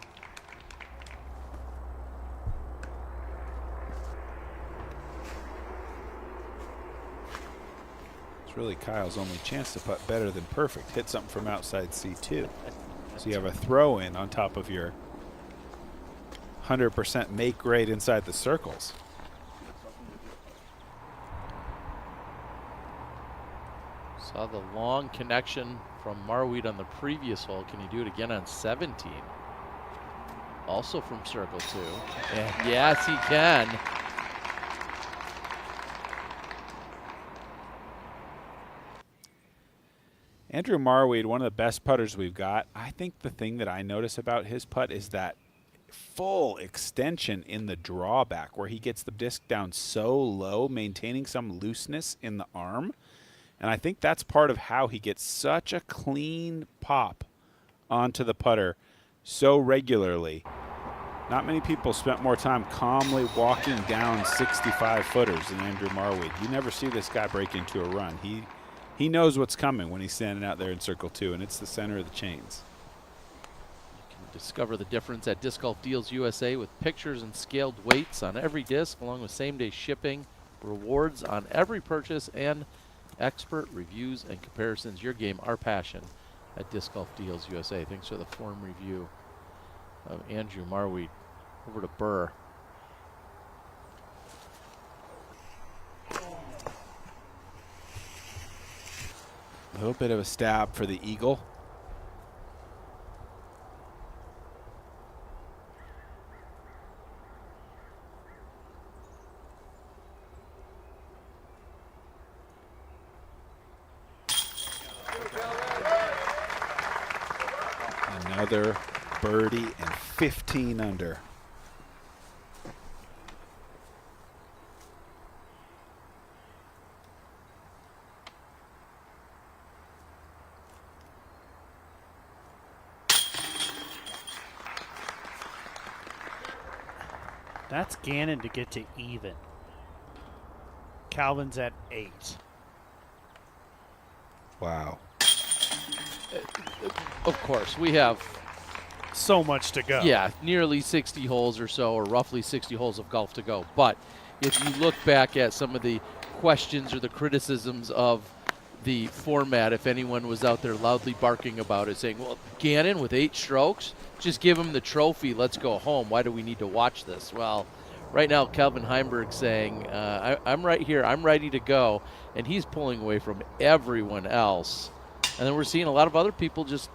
It's really Kyle's only chance to putt better than perfect. Hit something from outside C2. So you have a throw in on top of your 100% make rate inside the circles. Saw the long connection from Marweed on the previous hole. Can he do it again on 17? Also from circle 2. And yes, he can. Andrew Marweed, one of the best putters we've got. I think the thing that I notice about his putt is that full extension in the drawback where he gets the disc down so low, maintaining some looseness in the arm. And I think that's part of how he gets such a clean pop onto the putter so regularly. Not many people spent more time calmly walking down 65 footers than Andrew Marweed. You never see this guy break into a run. He knows what's coming when he's standing out there in circle 2, and it's the center of the chains. You can discover the difference at Disc Golf Deals USA with pictures and scaled weights on every disc, along with same-day shipping, rewards on every purchase, and expert reviews and comparisons. Your game, our passion at Disc Golf Deals USA. Thanks for the form review of Andrew Marweed. Over to Burr. A little bit of a stab for the eagle. Another birdie and 15 under. That's Gannon to get to even. Calvin's at 8. Wow. Of course, we have so much to go. Yeah, nearly 60 holes or so, or roughly 60 holes of golf to go. But if you look back at some of the questions or the criticisms of the format, if anyone was out there loudly barking about it, saying, well, Gannon with 8 strokes, just give him the trophy, let's go home. Why do we need to watch this? Well, right now, Calvin Heimberg saying, I'm right here, I'm ready to go, and he's pulling away from everyone else. And then we're seeing a lot of other people just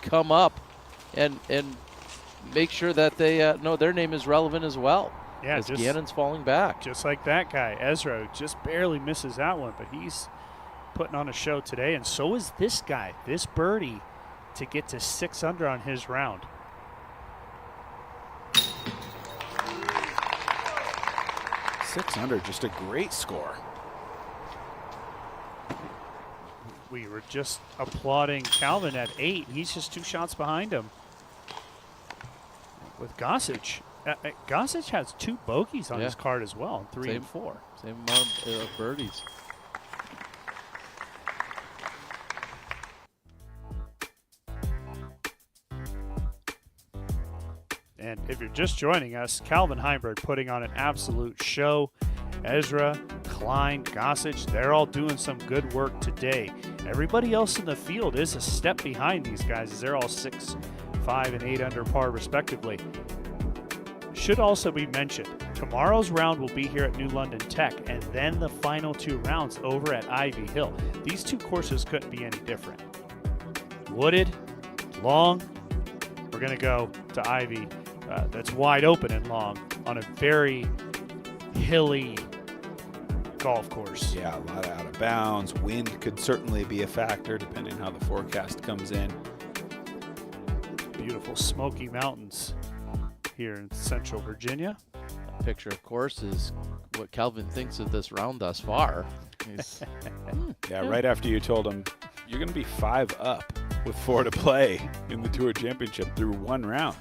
come up and make sure that they know their name is relevant as well. Yeah, as Gannon's falling back. Just like that guy, Ezra, just barely misses that one, but he's putting on a show today, and so is this guy, this birdie, to get to 6 under on his round. Six under, just a great score. We were just applauding Calvin at 8. He's just 2 shots behind him. With Gossage. Gossage has 2 bogeys on his card as well, 3 and 4. Same amount of birdies. And if you're just joining us, Calvin Heimberg putting on an absolute show. Ezra, Klein, Gossage, they're all doing some good work today. Everybody else in the field is a step behind these guys as they're all 6, 5, and 8 under par respectively. Should also be mentioned, tomorrow's round will be here at New London Tech, and then the final 2 rounds over at Ivy Hill. These 2 courses couldn't be any different. Wooded, long. We're going to go to Ivy. That's wide open and long on a very hilly golf course. Yeah, a lot of out of bounds. Wind could certainly be a factor depending how the forecast comes in. Beautiful Smoky Mountains here in Central Virginia. Picture, of course, is what Kelvin thinks of this round thus far. Yeah, right after you told him you're going to be 5 up with 4 to play in the Tour Championship through 1 round.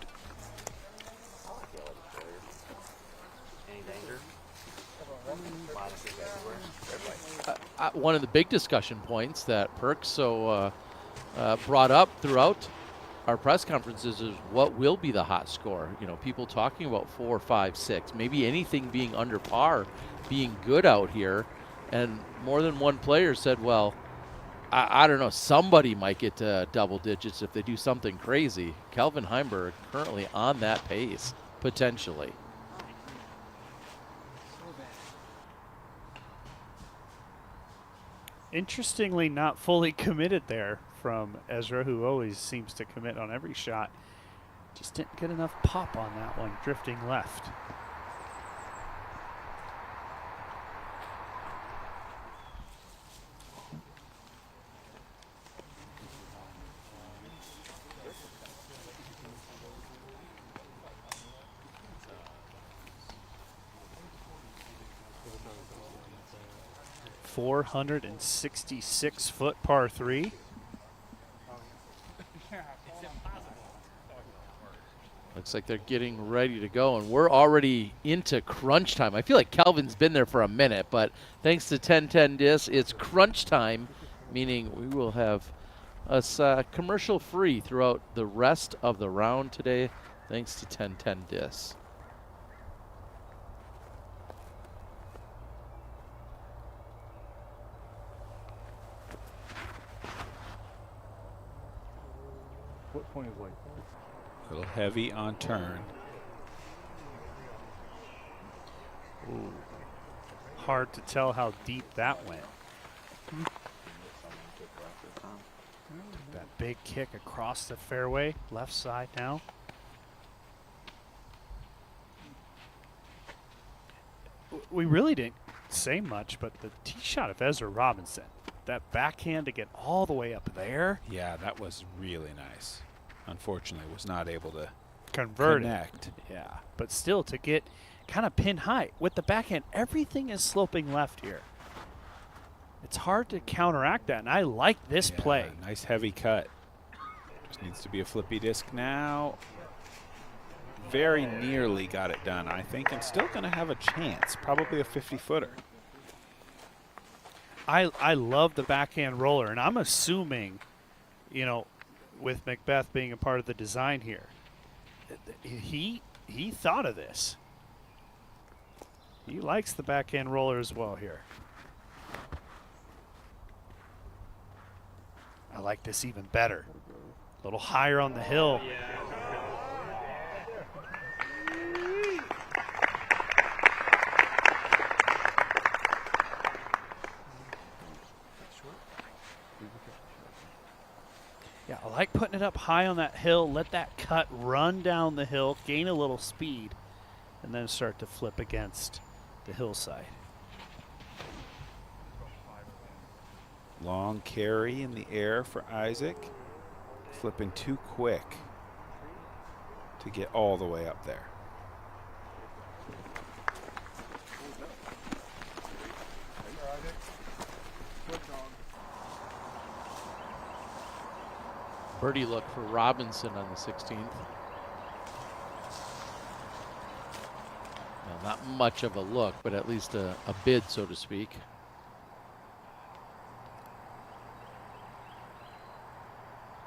One of the big discussion points that Perks brought up throughout our press conferences is what will be the hot score. You know, people talking about 4, 5, 6, maybe anything being under par, being good out here. And more than one player said, well, I don't know, somebody might get to double digits if they do something crazy. Kelvin Heimberg currently on that pace, potentially. Interestingly, not fully committed there from Ezra, who always seems to commit on every shot. Just didn't get enough pop on that one, drifting left. .466-foot par 3. Looks like they're getting ready to go, and we're already into crunch time. I feel like Kelvin's been there for a minute, but thanks to 1010 Dis, it's crunch time, meaning we will have us commercial free throughout the rest of the round today, thanks to 1010 Dis. What point is like? A little heavy on turn. Ooh. Hard to tell how deep that went. Took that big kick across the fairway, left side now. We really didn't say much, but the tee shot of Ezra Robinson, that backhand to get all the way up there. Yeah, that was really nice. Unfortunately, was not able to connect. Yeah, but still to get kind of pin high with the backhand, everything is sloping left here. It's hard to counteract that, and I like this play. Nice heavy cut. Just needs to be a flippy disc now. Very nearly got it done, I think, and still going to have a chance. Probably a 50-footer. I love the backhand roller, and I'm assuming, you know, with Macbeth being a part of the design here, he thought of this. He likes the backhand roller as well here. I like this even better. A little higher on the hill. Yeah, I like putting it up high on that hill, let that cut run down the hill, gain a little speed, and then start to flip against the hillside. Long carry in the air for Isaac. Flipping too quick to get all the way up there. Birdie look for Robinson on the 16th. Well, not much of a look, but at least a bid, so to speak.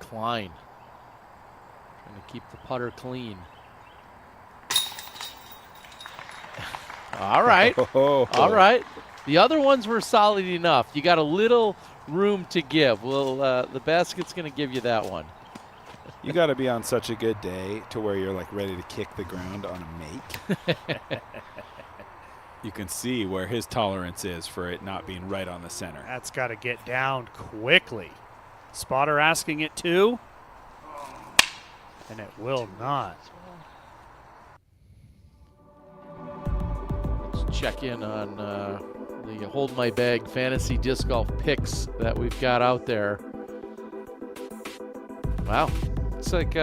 Klein trying to keep the putter clean. All right. All right. The other ones were solid enough. You got a little room to give. Well, the basket's going to give you that one. You got to be on such a good day to where you're like ready to kick the ground on a make. You can see where his tolerance is for it not being right on the center. That's got to get down quickly. Spotter asking it too, and it will not. Let's check in on the Hold My Bag fantasy disc golf picks that we've got out there. Wow, it's like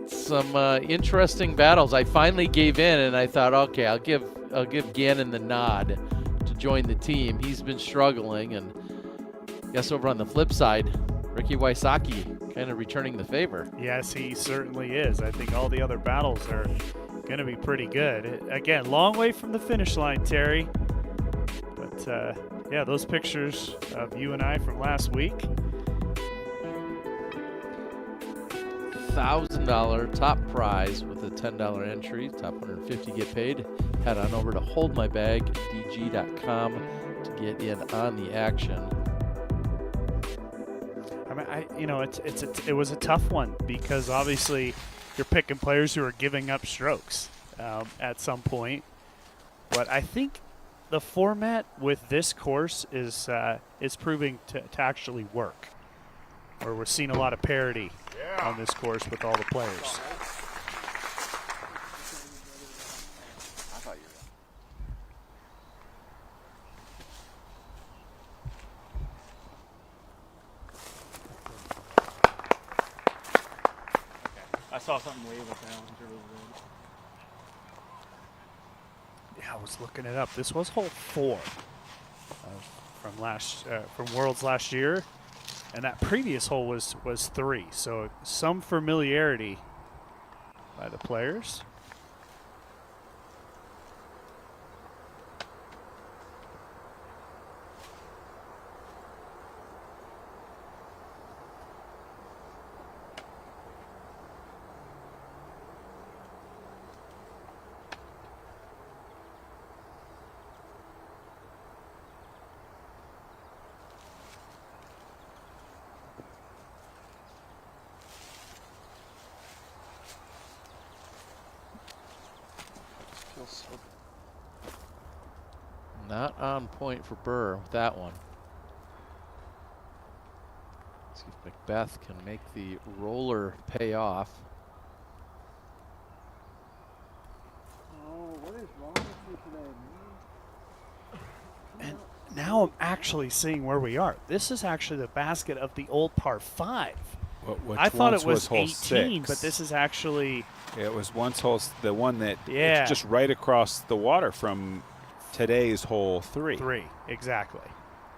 some interesting battles. I finally gave in, and I thought, okay, I'll give Gannon the nod to join the team. He's been struggling, and I guess over on the flip side, Ricky Wysocki kind of returning the favor. Yes, he certainly is. I think all the other battles are going to be pretty good. Again, long way from the finish line, Terry. But yeah, those pictures of you and I from last week. $1,000 top prize with a $10 entry. Top 150 get paid. Head on over to holdmybagdg.com to get in on the action. I mean, it was a tough one because obviously you're picking players who are giving up strokes at some point. But I think the format with this course is proving to actually work. Or we're seeing a lot of parity on this course with all the players. I saw something wave up there. Yeah, I was looking it up. This was hole 4 from Worlds last year. And that previous hole was 3, so some familiarity by the players. Not on point for Burr with that one. See if Macbeth can make the roller pay off. Oh, what is wrong with you today, man? And now I'm actually seeing where we are. This is actually the basket of the old par 5. I thought it was 18, 6. but this is actually... It was once the one that yeah. It's just right across the water from today's hole 3. 3, exactly.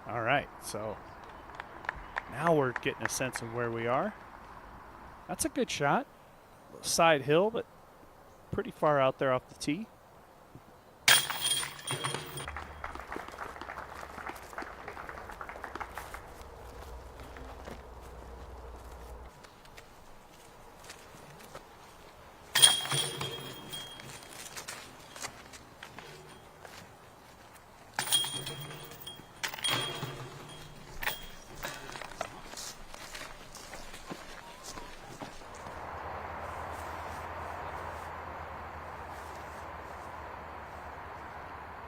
All right, so now we're getting a sense of where we are. That's a good shot. Side hill, but pretty far out there off the tee.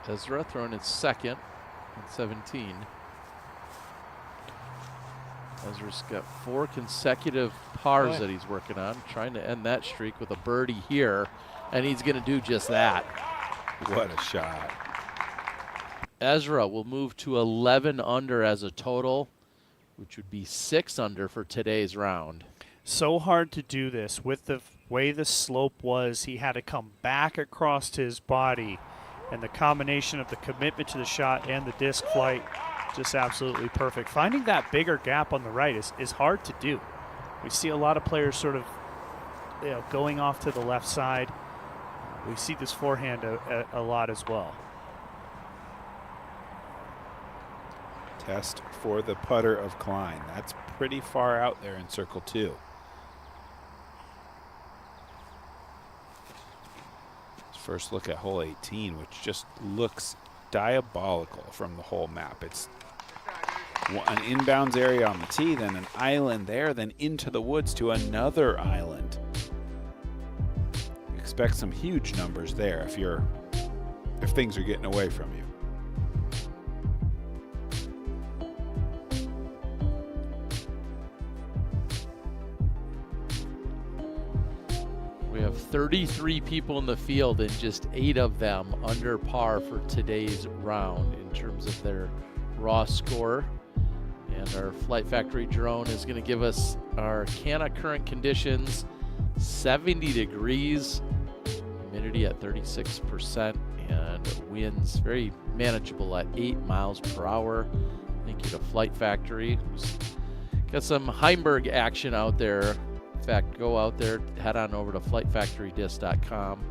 Ezra throwing its second at 17. Ezra's got 4 consecutive pars that he's working on, trying to end that streak with a birdie here, and he's going to do just that. What a shot. Ezra will move to 11 under as a total, which would be 6 under for today's round. So hard to do this with the way the slope was. He had to come back across his body. And the combination of the commitment to the shot and the disc flight, just absolutely perfect. Finding that bigger gap on the right is hard to do. We see a lot of players sort of going off to the left side. We see this forehand a lot as well. Test for the putter of Klein. That's pretty far out there in circle 2. First look at hole 18, which just looks diabolical from the whole map. It's an inbounds area on the tee, then an island there, then into the woods to another island. Expect some huge numbers there if things are getting away from you. We have 33 people in the field and just 8 of them under par for today's round in terms of their raw score. And our Flight Factory drone is going to give us our Canna current conditions, 70 degrees, humidity at 36%, and winds very manageable at 8 miles per hour. Thank you to Flight Factory, who's got some Heimberg action out there. In fact, go out there, head on over to flightfactorydisc.com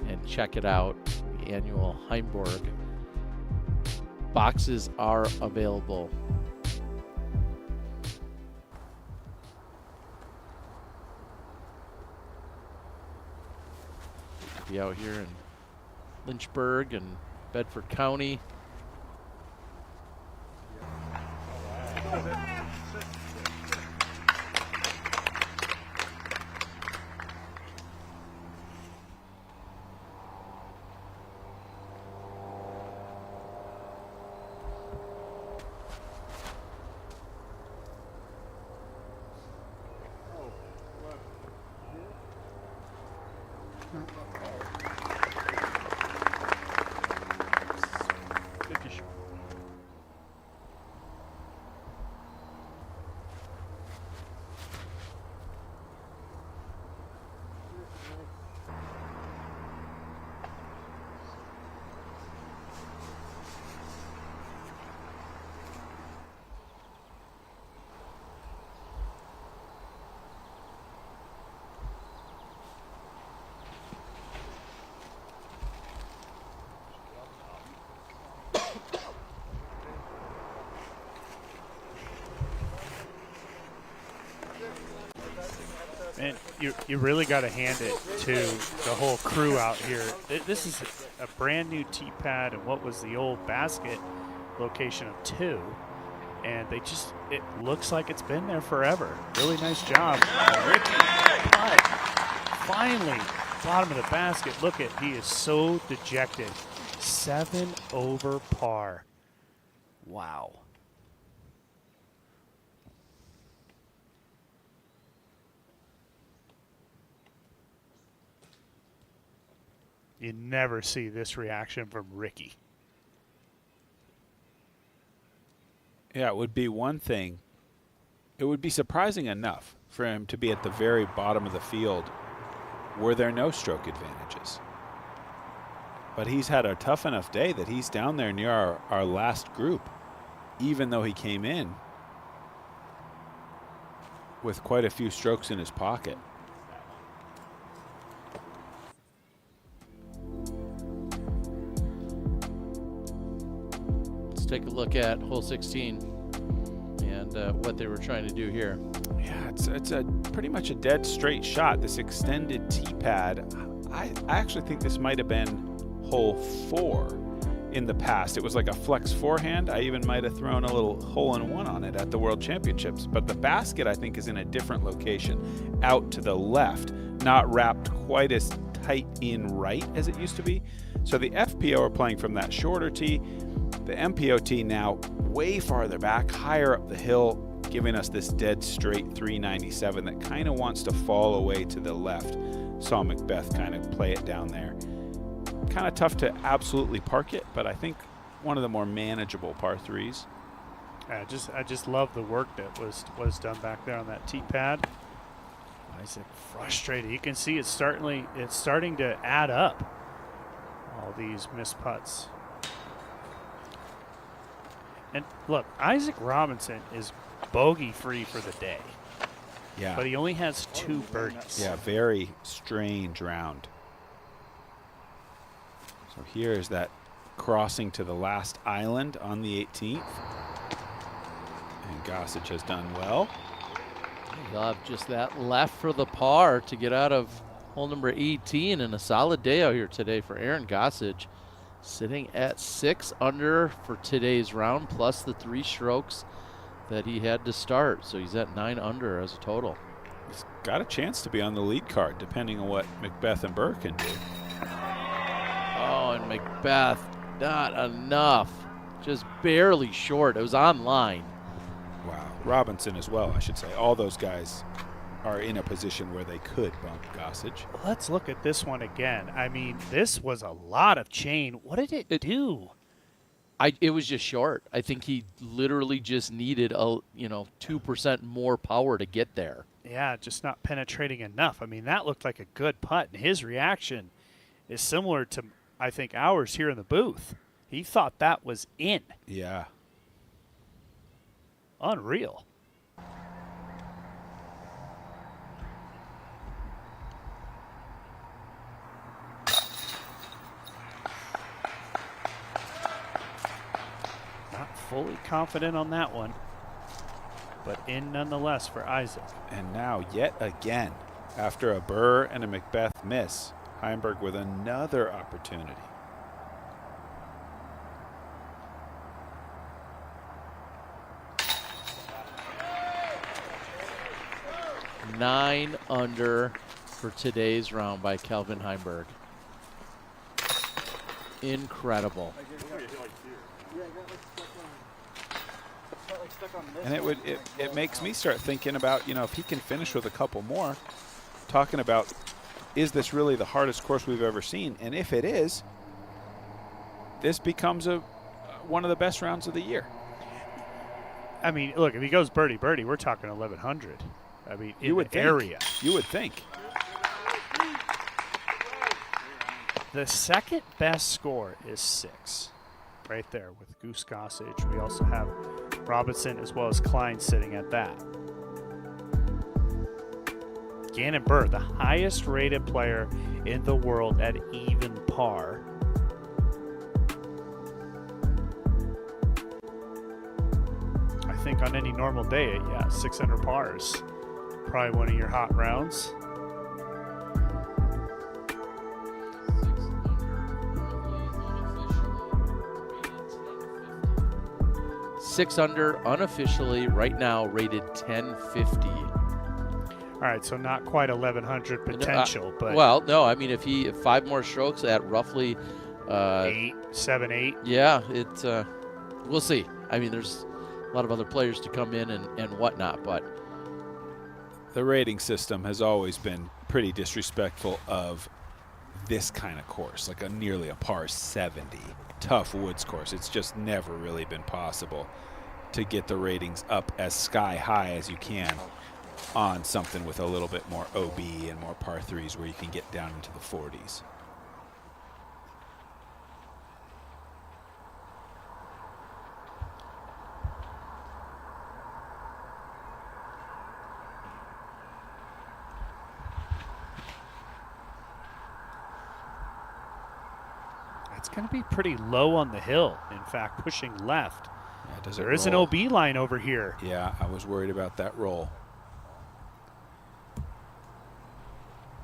and check it out. The annual Heimberg boxes are available. Be out here in Lynchburg and Bedford County. And you really got to hand it to the whole crew out here. This is a brand new tee pad, and what was the old basket location of 2. And it looks like it's been there forever. Really nice job. Ricky, putt. Finally, bottom of the basket. Look at, he is so dejected. 7 over par. Wow. You never see this reaction from Ricky. Yeah, it would be one thing. It would be surprising enough for him to be at the very bottom of the field were there no stroke advantages. But he's had a tough enough day that he's down there near our last group, even though he came in with quite a few strokes in his pocket. Take a look at hole 16 and what they were trying to do here. Yeah, it's a pretty much a dead straight shot. This extended tee pad. I actually think this might have been hole 4 in the past. It was like a flex forehand. I even might have thrown a little hole-in-one on it at the World Championships. But the basket, I think, is in a different location, out to the left, not wrapped quite as tight in right as it used to be. So the FPO are playing from that shorter tee. The MPO tee now way farther back, higher up the hill, giving us this dead straight 397 that kind of wants to fall away to the left. Saw Macbeth kind of play it down there. Kind of tough to absolutely park it, but I think one of the more manageable par 3s. I just love the work that was done back there on that tee pad. Isaac frustrated. You can see it's starting to add up. All these missed putts. And look, Isaac Robinson is bogey-free for the day. Yeah. But he only has 2 birdies. Yeah, very strange round. So here is that crossing to the last island on the 18th. And Gossage has done well. He'll have just that left for the par to get out of hole number 18, and a solid day out here today for Aaron Gossage. Sitting at 6 under for today's round, plus the 3 strokes that he had to start. So he's at 9 under as a total. He's got a chance to be on the lead card, depending on what Macbeth and Burr can do. Oh, and Macbeth, not enough. Just barely short. It was on line. Wow. Robinson as well, I should say. All those guys are in a position where they could bump Gossage. Let's look at this one again. I mean, this was a lot of chain. What did it do? It was just short. I think he literally just needed 2% more power to get there. Yeah, just not penetrating enough. I mean, that looked like a good putt, and his reaction is similar to, I think, ours here in the booth. He thought that was in. Yeah. Unreal. Not fully confident on that one, but in nonetheless for Isaac. And now, yet again, after a Burr and a Macbeth miss, Heimberg with another opportunity. Nine under for today's round by Calvin Heimberg. Incredible. And it makes me start thinking about, if he can finish with a couple more, talking about, is this really the hardest course we've ever seen? And if it is, this becomes one of the best rounds of the year. I mean, look, if he goes birdie, we're talking 1,100. I mean, in the area. You would think. The second best score is 6, right there with Goose Gossage. We also have Robinson as well as Klein sitting at that. Gannon Buhr, the highest rated player in the world at even par. I think on any normal day, 600 pars. Probably one of your hot rounds. Six under unofficially right now rated 1050. All right, so not quite 1,100 potential, but no. I mean, if 5 more strokes at roughly 7, 8. Yeah, we'll see. I mean, there's a lot of other players to come in and whatnot, but the rating system has always been pretty disrespectful of this kind of course, like nearly a par 70 tough woods course. It's just never really been possible to get the ratings up as sky high as you can on something with a little bit more OB and more par 3s where you can get down into the 40s. It's going to be pretty low on the hill. In fact, pushing left. Yeah, there is an OB line over here. Yeah, I was worried about that roll.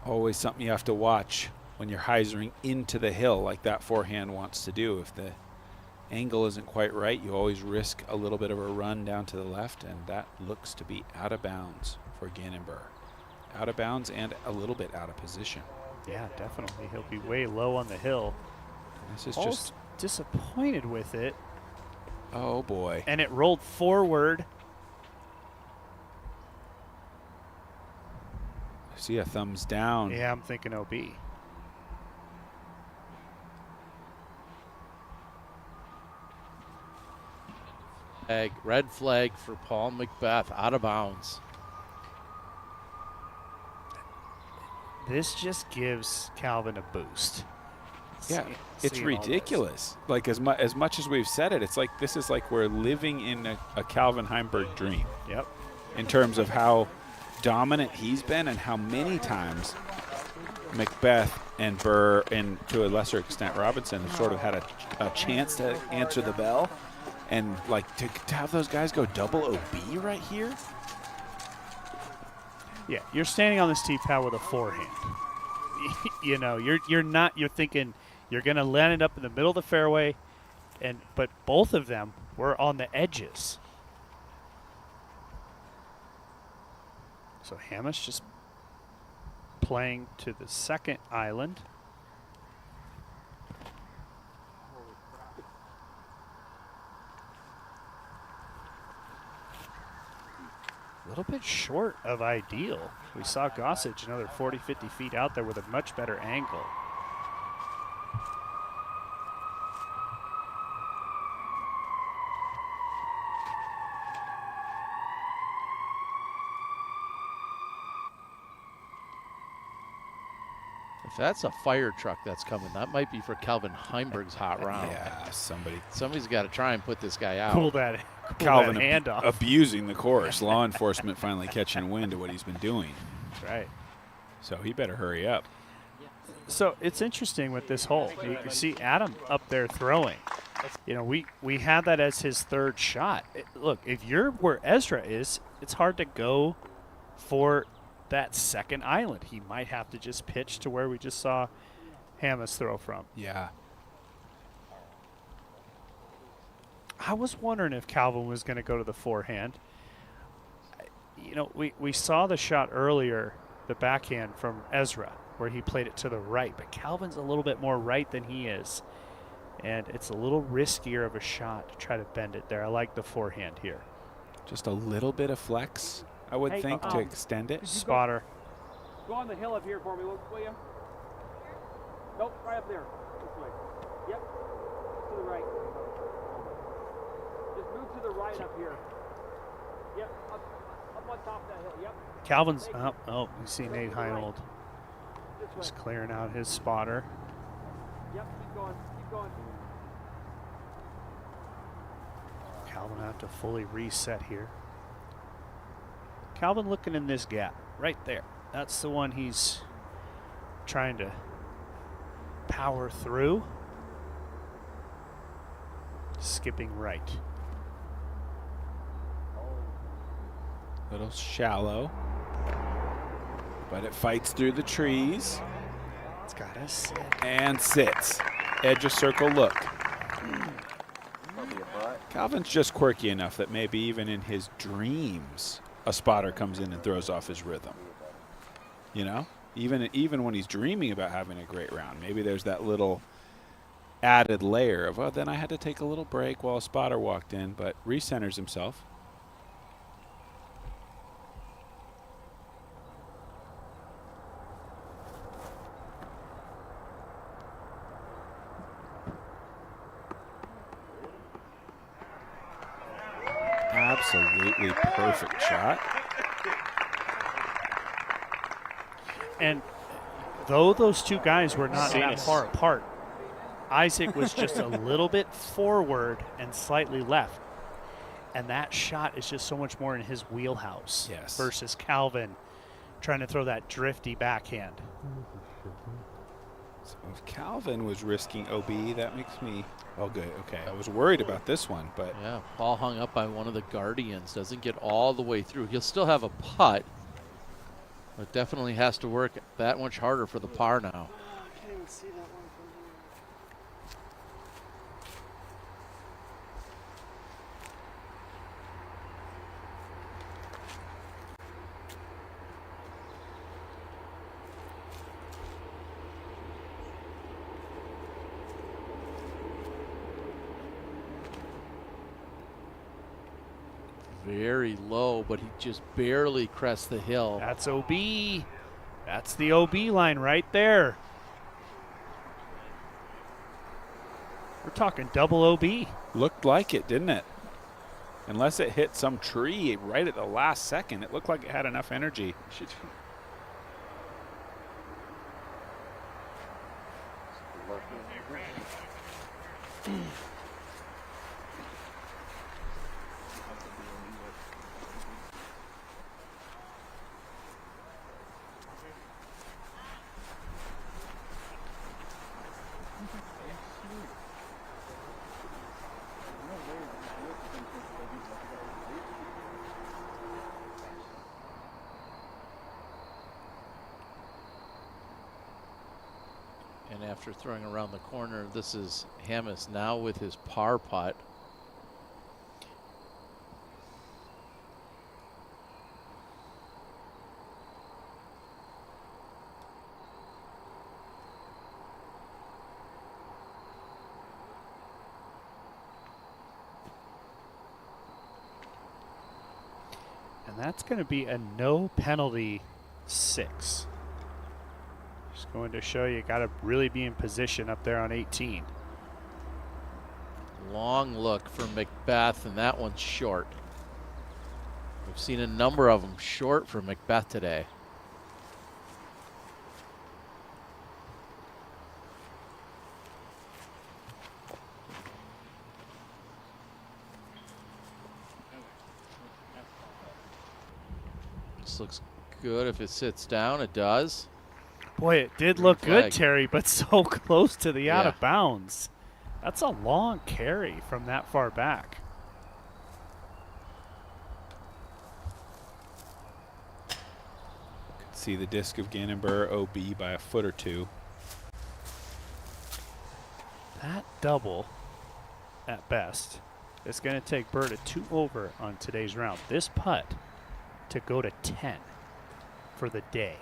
Always something you have to watch when you're hyzering into the hill like that forehand wants to do. If the angle isn't quite right, you always risk a little bit of a run down to the left, and that looks to be out of bounds for Gannon Buhr. Out of bounds and a little bit out of position. Yeah, definitely. He'll be way low on the hill. This is Paul's just disappointed with it. Oh boy. And it rolled forward. I see a thumbs down. Yeah, I'm thinking OB. Red flag for Paul Macbeth, out of bounds. This just gives Calvin a boost. Yeah, it's ridiculous. Like as much as we've said it, it's like this is like we're living in a Calvin Heimberg dream. Yep. In terms of how dominant he's been and how many times Macbeth and Buhr and to a lesser extent Robinson have sort of had a chance to answer the bell, and like to have those guys go double OB right here. Yeah, you're standing on this tee pad with a forehand. You're thinking you're going to land it up in the middle of the fairway, but both of them were on the edges. So Hamas just playing to the second island. A little bit short of ideal. We saw Gossage another 40, 50 feet out there with a much better angle. If that's a fire truck that's coming, that might be for Calvin Heimberg's hot round. Yeah, Somebody's got to try and put this guy out. Pull that Calvin hand off. abusing the course. Law enforcement finally catching wind of what he's been doing. Right. So he better hurry up. So it's interesting with this hole. You can see Adam up there throwing. You know, we had that as his third shot. Look, if you're where Ezra is, it's hard to go for that second island. He might have to just pitch to where we just saw Hamas throw from. Yeah. I was wondering if Calvin was going to go to the forehand. You know, we saw the shot earlier, the backhand from Ezra, where he played it to the right, but Calvin's a little bit more right than he is. And it's a little riskier of a shot to try to bend it there. I like the forehand here. Just a little bit of flex, I would think, to extend it. Spotter. Go on the hill up here for me, will you? Nope, right up there. This way. Yep. To the right. Just move to the right up here. Yep, up on top of that hill. Yep. Calvin's up. Oh, we see Nate Heinold just clearing out his spotter. Yep, keep going, keep going. Calvin will have to fully reset here. Calvin looking in this gap right there. That's the one he's trying to power through. Skipping right. Little shallow, but it fights through the trees. It's got to sit. And sits. Edge of circle look. Calvin's just quirky enough that maybe even in his dreams a spotter comes in and throws off his rhythm. You know? Even when he's dreaming about having a great round, maybe there's that little added layer of, well, then I had to take a little break while a spotter walked in, but recenters himself. Absolutely perfect shot. And though those two guys were not that far apart, Isaac was just a little bit forward and slightly left. And that shot is just so much more in his wheelhouse versus Calvin trying to throw that drifty backhand. So if Calvin was risking OB, that makes me, oh good, okay. I was worried about this one, but. Yeah, ball hung up by one of the Guardians. Doesn't get all the way through. He'll still have a putt, but definitely has to work that much harder for the par now. I can't even see that one from here. Very low, but he just barely crests the hill. That's OB. That's the OB line right there. We're talking double OB. Looked like it, didn't it? Unless it hit some tree right at the last second, it looked like it had enough energy. And after throwing around the corner, this is Hamas now with his par putt. that's going to be a no penalty 6. Just going to show you got to really be in position up there on 18. Long look for Macbeth, and that one's short. We've seen a number of them short for Macbeth today. This looks good. If it sits down, it does. Boy, it did look good, Terry, but so close to the out of bounds. That's a long carry from that far back. Could see the disc of Gannonburr OB by a foot or two. That double, at best, is going to take Burr to 2 over on today's round. This putt to go to 10 for the day.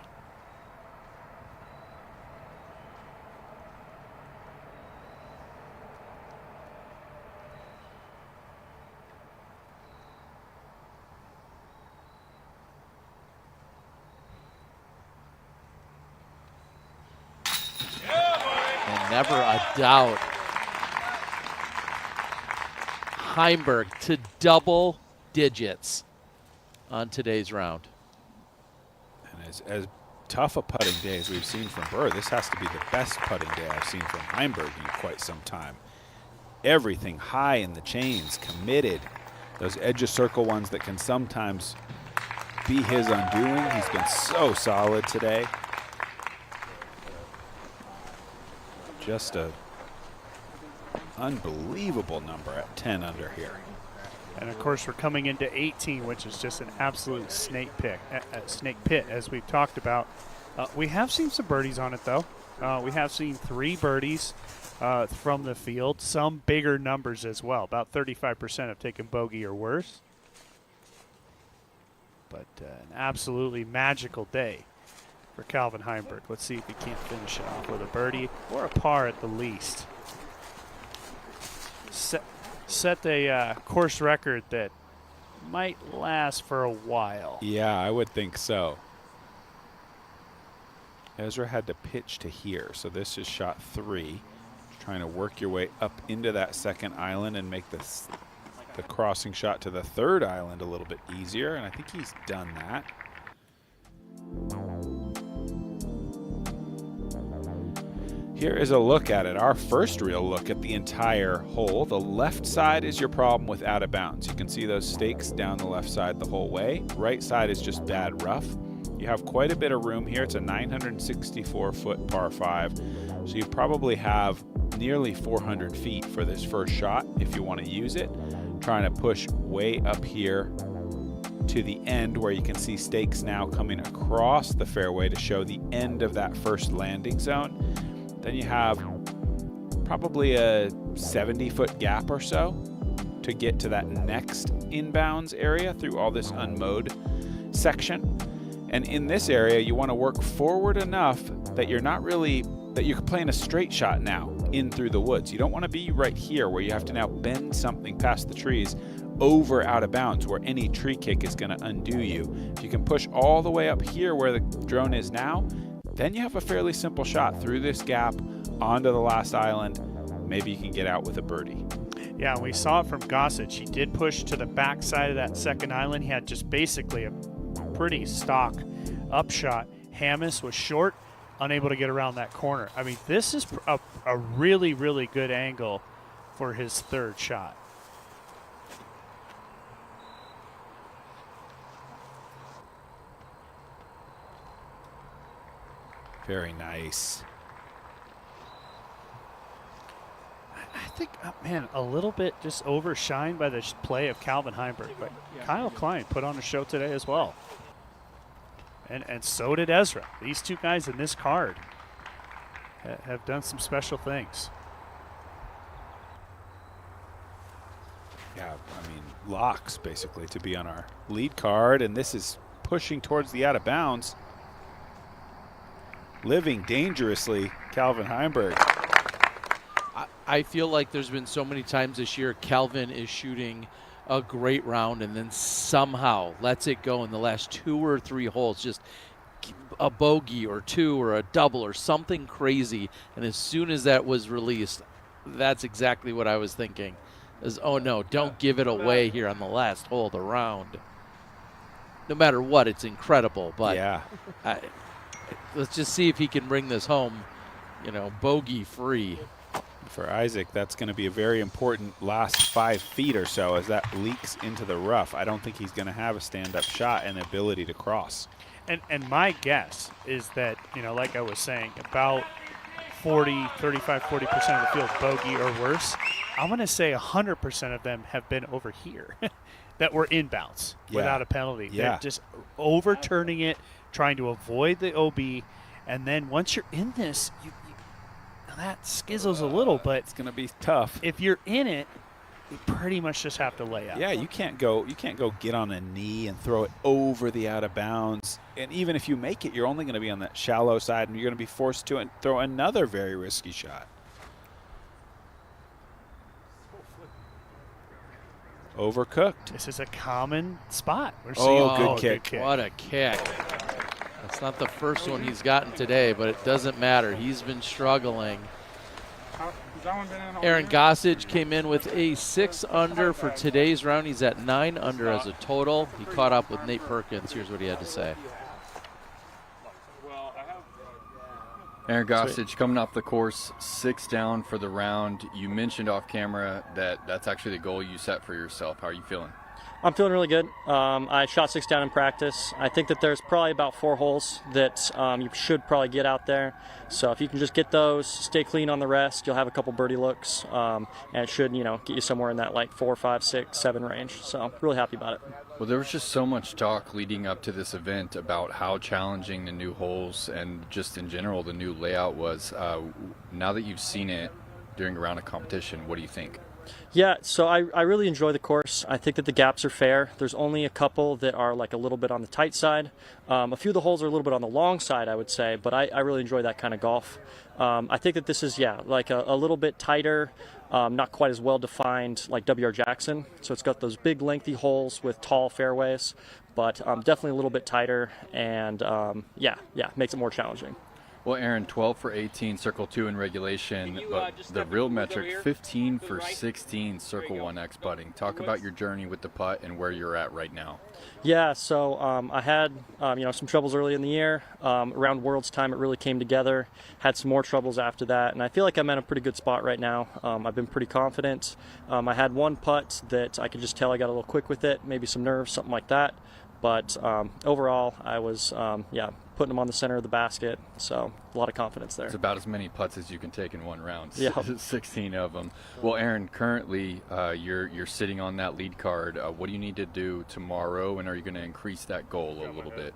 And never a doubt. Heimberg to double digits on today's round. And as tough a putting day as we've seen from Burr, this has to be the best putting day I've seen from Heimberg in quite some time. Everything high in the chains, committed. Those edge of circle ones that can sometimes be his undoing. He's been so solid today. Just a unbelievable number at 10 under here. And of course, we're coming into 18, which is just an absolute snake pit, as we've talked about. We have seen some birdies on it, though. We have seen 3 birdies from the field, some bigger numbers as well. About 35% have taken bogey or worse. But an absolutely magical day for Calvin Heimberg. Let's see if he can't finish it off with a birdie or a par at the least. Set a course record that might last for a while. Yeah, I would think so. Ezra had to pitch to here, so this is shot 3. Trying to work your way up into that second island and make the crossing shot to the third island a little bit easier, and I think he's done that. Here is a look at it, our first real look at the entire hole. The left side is your problem with out of bounds. You can see those stakes down the left side the whole way. Right side is just bad rough. You have quite a bit of room here. It's a 964-foot par 5, so you probably have nearly 400 feet for this first shot if you want to use it. Trying to push way up here to the end where you can see stakes now coming across the fairway to show the end of that first landing zone. Then you have probably a 70-foot gap or so to get to that next inbounds area through all this unmowed section. And in this area, you want to work forward enough that you're playing a straight shot now in through the woods. You don't want to be right here where you have to now bend something past the trees over out of bounds where any tree kick is going to undo you. If you can push all the way up here where the drone is now, then you have a fairly simple shot through this gap onto the last island. Maybe you can get out with a birdie. Yeah, we saw it from Gossage. He did push to the back side of that second island. He had just basically a pretty stock upshot. Hammis was short, unable to get around that corner. I mean, this is a really, really good angle for his third shot. Very nice. I think, man, a little bit just overshined by the play of Calvin Heimberg, but Kyle Klein put on a show today as well. And so did Ezra. These two guys in this card have done some special things. Yeah, I mean, locks basically to be on our lead card, and this is pushing towards the out of bounds. Living dangerously, Calvin Heimberg. I feel like there's been so many times this year Calvin is shooting a great round and then somehow lets it go in the last 2 or 3 holes, just a bogey or 2 or a double or something crazy, and as soon as that was released, that's exactly what I was thinking. Is, oh no, don't give it away here on the last hole of the round. No matter what, it's incredible, but yeah. Let's just see if he can bring this home, bogey free. For Isaac, that's going to be a very important last 5 feet or so as that leaks into the rough. I don't think he's going to have a stand-up shot and ability to cross. And my guess is that, like I was saying, about 35, 40% of the field bogey or worse. I'm going to say 100% of them have been over here that were inbounds without a penalty. Yeah. They're just overturning it, trying to avoid the OB. And then once you're in this, that skizzles a little, but it's going to be tough. If you're in it, you pretty much just have to lay out. Yeah, you can't go get on a knee and throw it over the out of bounds. And even if you make it, you're only going to be on that shallow side, and you're going to be forced to throw another very risky shot. Overcooked. This is a common spot. We're seeing good kick. What a kick. That's not the first one he's gotten today, but it doesn't matter. He's been struggling. Aaron Gossage came in with a 6 under for today's round. He's at 9 under as a total. He caught up with Nate Perkins. Here's what he had to say. Aaron Gossage coming off the course, 6 down for the round. You mentioned off camera that that's actually the goal you set for yourself. How are you feeling? I'm feeling really good. I shot 6 down in practice. I think that there's probably about 4 holes that you should probably get out there. So if you can just get those, stay clean on the rest, you'll have a couple birdie looks, and it should, get you somewhere in that like 4, 5, 6, 7 range. So really happy about it. Well, there was just so much talk leading up to this event about how challenging the new holes and just in general the new layout was. Now that you've seen it during a round of competition, what do you think? Yeah, so I really enjoy the course. I think that the gaps are fair. There's only a couple that are like a little bit on the tight side. A few of the holes are a little bit on the long side, I would say, but I really enjoy that kind of golf. I think that this is, like a little bit tighter, not quite as well defined like W.R. Jackson. So it's got those big lengthy holes with tall fairways, but definitely a little bit tighter and makes it more challenging. Well, Aaron, 12 for 18, circle 2 in regulation, but the real metric, 15 for 16, circle 1X putting. Talk about your journey with the putt and where you're at right now. Yeah, so I had some troubles early in the year. Around Worlds time, it really came together. Had some more troubles after that, and I feel like I'm at a pretty good spot right now. I've been pretty confident. I had one putt that I could just tell I got a little quick with it, maybe some nerves, something like that. But overall, I was, putting them on the center of the basket, so a lot of confidence there. It's about as many putts as you can take in one round. Yeah. 16 of them. Well, Aaron, currently you're sitting on that lead card. What do you need to do tomorrow, and are you going to increase that goal a little bit?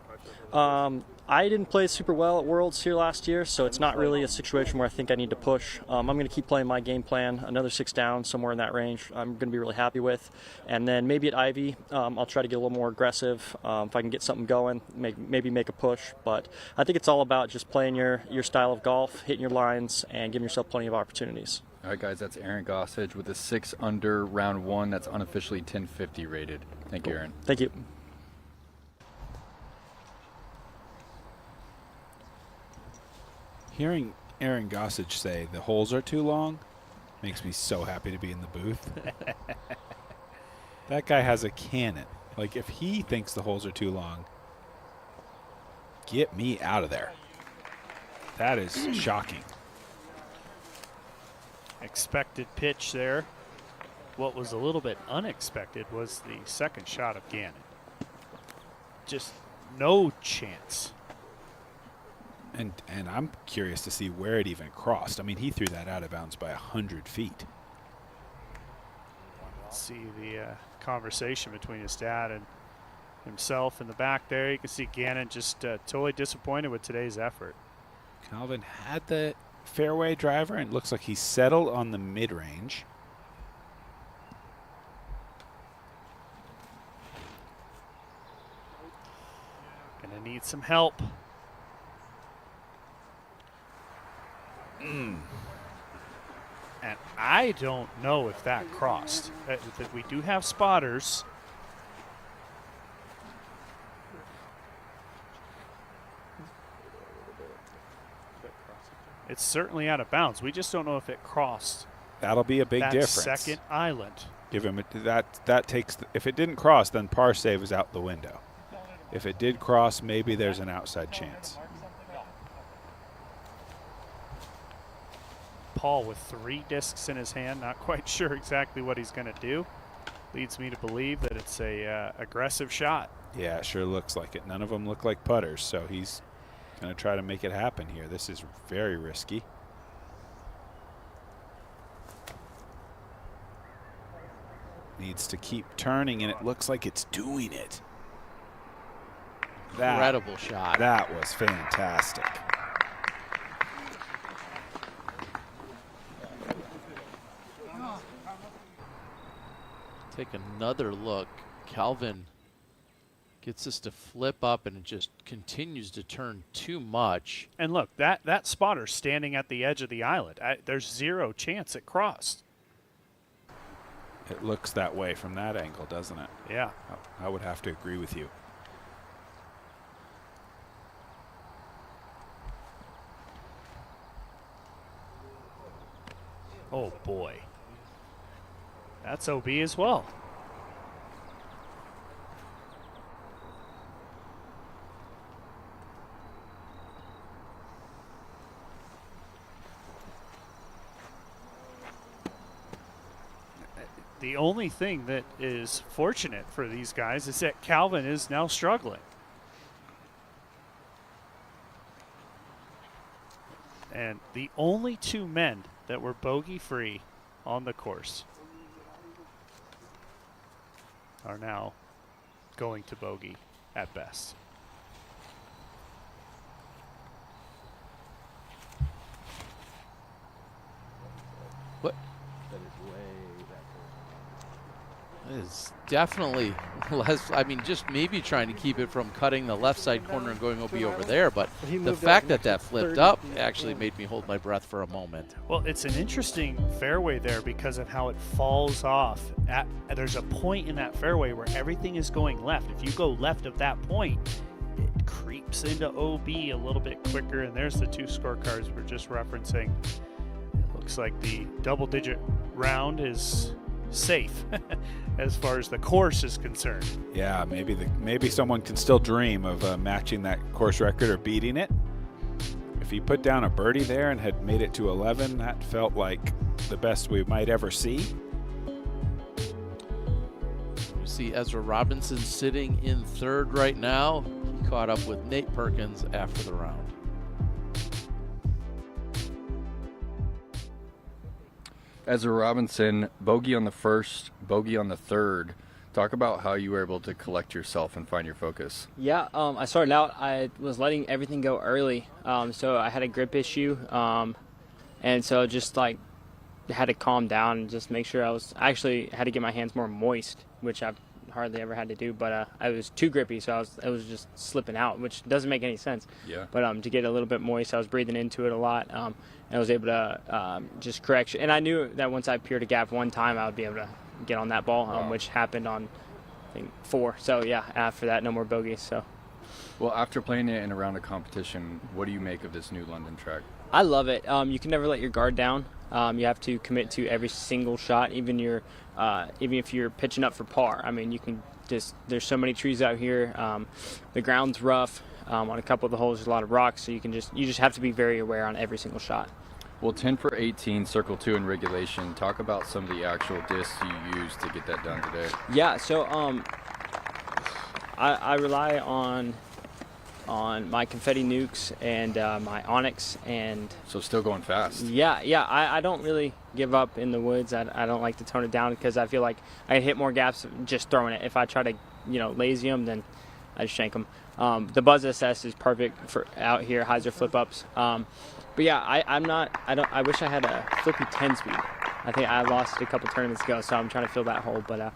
I didn't play super well at Worlds here last year, so it's not really a situation where I think I need to push. I'm going to keep playing my game plan, another 6 down, somewhere in that range. I'm going to be really happy with. And then maybe at Ivy, I'll try to get a little more aggressive. If I can get something going, maybe make a push. But I think it's all about just playing your style of golf, hitting your lines, and giving yourself plenty of opportunities. All right, guys, that's Aaron Gossage with a 6 under round 1. That's unofficially 1050 rated. Thank you, Aaron. Thank you. Hearing Aaron Gossage say the holes are too long makes me so happy to be in the booth. That guy has a cannon. Like, if he thinks the holes are too long, get me out of there. That is shocking. Expected pitch there. What was a little bit unexpected was the second shot of Gannon. Just no chance. And I'm curious to see where it even crossed. I mean, he threw that out of bounds by 100 feet. Let's see the conversation between his dad and himself in the back there. You can see Gannon just totally disappointed with today's effort. Calvin had the fairway driver, and it looks like he settled on the mid-range. Gonna need some help. And I I don't know if that crossed. We do have spotters. It's certainly out of bounds. We just don't know if it crossed. That'll be a big that difference. Second island. Give him that takes. If it didn't cross, then par save is out the window. If it did cross, maybe there's an outside chance. Paul with 3 discs in his hand, not quite sure exactly what he's going to do. Leads me to believe that it's a aggressive shot. Yeah, it sure looks like it. None of them look like putters, so he's going to try to make it happen here. This is very risky. Needs to keep turning, and it looks like it's doing it. Incredible shot. That was fantastic. Take another look. Calvin gets us to flip up, and it just continues to turn too much. And look, that spotter standing at the edge of the island. There's 0 chance it crossed. It looks that way from that angle, doesn't it? Yeah. I would have to agree with you. Oh, boy. That's OB as well. The only thing that is fortunate for these guys is that Calvin is now struggling. And the only 2 men that were bogey-free on the course are now going to bogey at best. What? Is definitely less. I mean, just maybe trying to keep it from cutting the left side corner and going OB over there. But the fact that that flipped up actually made me hold my breath for a moment. Well, it's an interesting fairway there because of how it falls off. There's a point in that fairway where everything is going left. If you go left of that point, it creeps into OB a little bit quicker. And there's the 2 scorecards we're just referencing. It looks like the double-digit round is safe as far as the course is concerned. Yeah, maybe someone can still dream of matching that course record or beating it. If he put down a birdie there and had made it to 11, that felt like the best we might ever see. We see Ezra Robinson sitting in 3rd right now. He caught up with Nate Perkins after the round. Ezra Robinson, bogey on the 1st, bogey on the 3rd. Talk about how you were able to collect yourself and find your focus. Yeah, I started out, I was letting everything go early. So I had a grip issue. And so just like had to calm down and just make sure I actually had to get my hands more moist, which I've hardly ever had to do. But I was too grippy, so it was just slipping out, which doesn't make any sense. Yeah. But to get a little bit moist, I was breathing into it a lot. And I was able to just correct. And I knew that once I peered a gap one time, I would be able to get on that ball, which happened on, I think, 4. So, yeah, after that, no more bogeys. So. Well, after playing it in a round of competition, what do you make of this new London track? I love it. You can never let your guard down. You have to commit to every single shot, even if you're pitching up for par. I mean, you can there's so many trees out here. The ground's rough. On a couple of the holes, there's a lot of rocks, so you just have to be very aware on every single shot. Well, 10 for 18, circle 2 in regulation. Talk about some of the actual discs you used to get that done today. Yeah, so I rely on my confetti nukes and my onyx, and so still going fast. Yeah, I don't really give up in the woods. I don't like to tone it down because I feel like I hit more gaps just throwing it. If I try to lazy them, then I just shank them. The Buzz SS is perfect for out here, hyzer flip ups. But yeah, I wish I had a flippy 10 speed. I think I lost it a couple tournaments ago, so I'm trying to fill that hole. But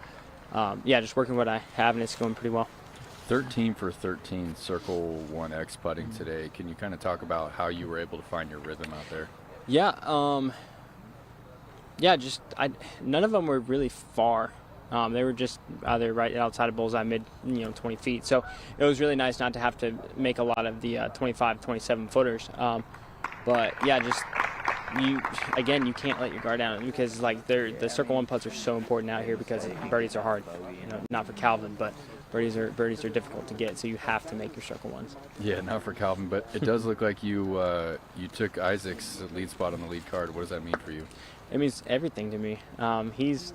yeah, just working what I have, and it's going pretty well. 13 for 13 circle 1X putting today. Can you kind of talk about how you were able to find your rhythm out there? Yeah, Yeah, none of them were really far. They were just either right outside of bullseye, mid 20 feet. So it was really nice not to have to make a lot of the 25, 27 footers. But yeah, you can't let your guard down because like the circle one putts are so important out here because birdies are hard. Not for Calvin, but birdies are difficult to get. So you have to make your circle ones. Yeah, not for Calvin, but it does look like you took Isaac's lead spot on the lead card. What does that mean for you? It means everything to me. He's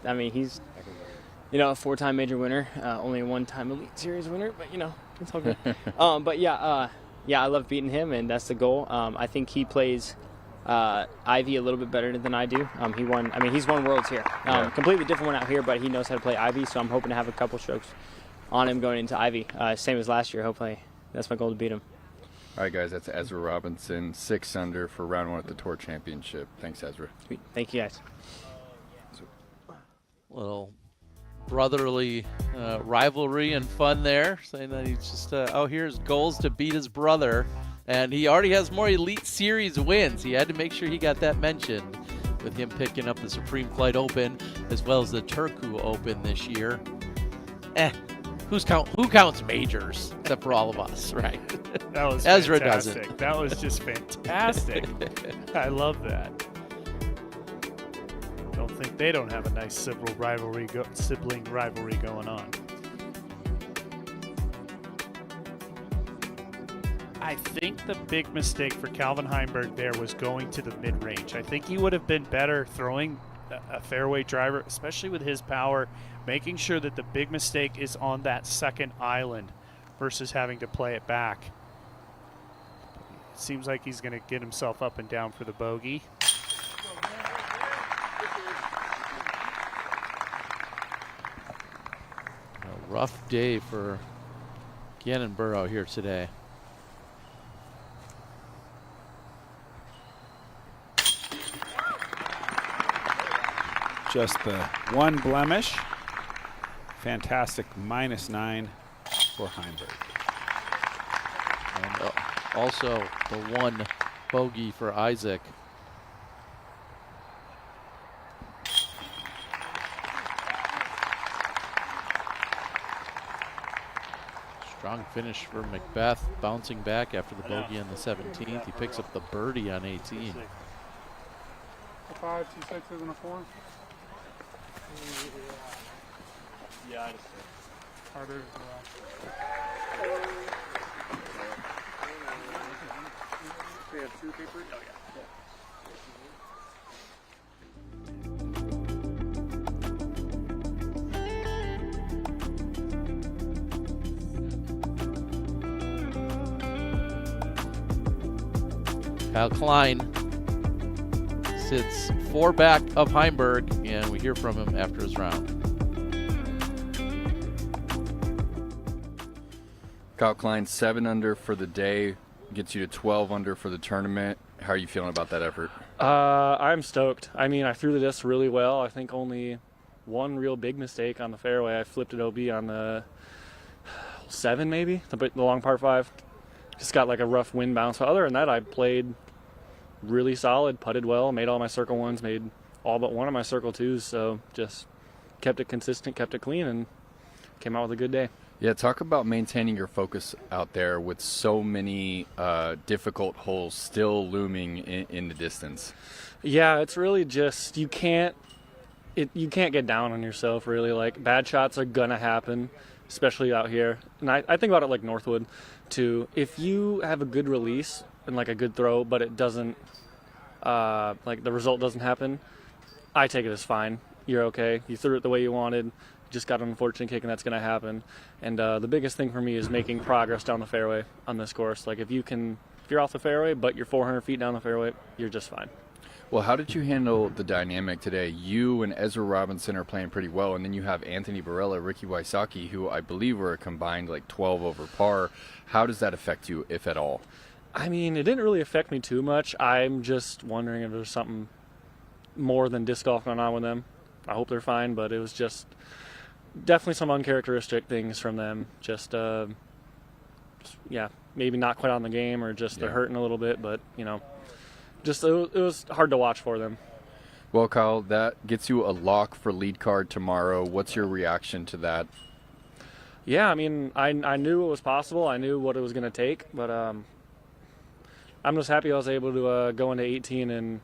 a 4-time major winner, only a 1-time Elite Series winner, but it's all good. But I love beating him, and that's the goal. I think he plays Ivy a little bit better than I do. He's won Worlds here. Completely different one out here, but he knows how to play Ivy, so I'm hoping to have a couple strokes on him going into Ivy. Same as last year, hopefully. That's my goal, to beat him. All right, guys, that's Ezra Robinson, 6 under for round 1 at the Tour Championship. Thanks, Ezra. Sweet. Thank you, guys. Little brotherly rivalry and fun there, saying that he's just out here, his goals to beat his brother, and he already has more Elite Series wins. He had to make sure he got that mentioned with him picking up the Supreme Flight Open as well as the Turku Open this year. Who counts majors except for all of us, right? That was Ezra fantastic. doesn't. That was just fantastic. I love that. Don't think they don't have a nice sibling rivalry going on. I think the big mistake for Calvin Heimberg there was going to the mid-range. I think he would have been better throwing a fairway driver, especially with his power, making sure that the big mistake is on that second island versus having to play it back. It seems like he's going to get himself up and down for the bogey. A rough day for Gannon Burrow here today. Just the one blemish. Fantastic -9 for Heimberg. And also the one bogey for Isaac. Strong finish for Macbeth, bouncing back after the bogey on the 17th. He picks up the birdie on 18. A 5, 2 6s, and a 4. Yeah, I just. Harder. We have 2 papers? Oh, yeah. Kyle Klein sits 4 back of Heimberg, and we hear from him after his round. Kyle Klein, 7 under for the day, gets you to 12 under for the tournament. How are you feeling about that effort? I'm stoked. I mean, I threw the disc really well. I think only one real big mistake on the fairway. I flipped it OB on the 7, maybe, the long par 5. Just got like a rough wind bounce. But other than that, I played really solid, putted well, made all my circle ones, made all but one of my circle twos. So just kept it consistent, kept it clean, and came out with a good day. Yeah, talk about maintaining your focus out there with so many difficult holes still looming in the distance. Yeah, it's really just you can't get down on yourself, really. Like, bad shots are gonna happen, especially out here. And I think about it like Northwood too. If you have a good release and like a good throw, but it doesn't like the result doesn't happen, I take it as fine. You're okay. You threw it the way you wanted. Just got an unfortunate kick, and that's going to happen. And the biggest thing for me is making progress down the fairway on this course. Like, if you're off the fairway, but you're 400 feet down the fairway, you're just fine. Well, how did you handle the dynamic today? You and Ezra Robinson are playing pretty well, and then you have Anthony Barella, Ricky Wysocki, who I believe were a combined like 12 over par. How does that affect you, if at all? I mean, it didn't really affect me too much. I'm just wondering if there's something more than disc golf going on with them. I hope they're fine, but it was just definitely some uncharacteristic things from them. Just maybe not quite on the game, or just they're hurting a little bit, but just it was hard to watch for them. Well, Kyle, that gets you a lock for lead card tomorrow. What's your reaction to that? Yeah, I mean, I knew it was possible. I knew what it was going to take, but I'm just happy I was able to go into 18 and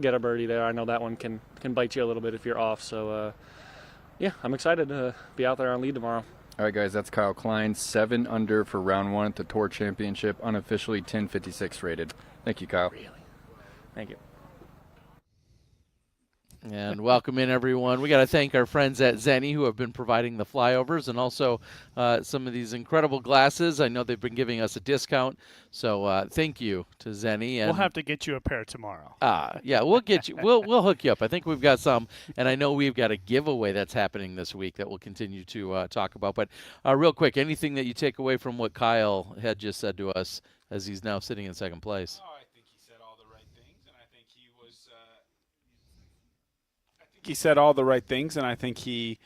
get a birdie there. I know that one can bite you a little bit if you're off. So, yeah, I'm excited to be out there on lead tomorrow. All right, guys, that's Kyle Klein, 7 under for round 1 at the Tour Championship, unofficially 1056 rated. Thank you, Kyle. Really? Thank you. And welcome in, everyone. We got to thank our friends at Zenni who have been providing the flyovers and also some of these incredible glasses. I know they've been giving us a discount, so thank you to Zenni. We'll have to get you a pair tomorrow. Yeah, we'll get you. We'll hook you up. I think we've got some, and I know we've got a giveaway that's happening this week that we'll continue to talk about. But real quick, anything that you take away from what Kyle had just said to us as he's now sitting in second place? He said all the right things, and I think he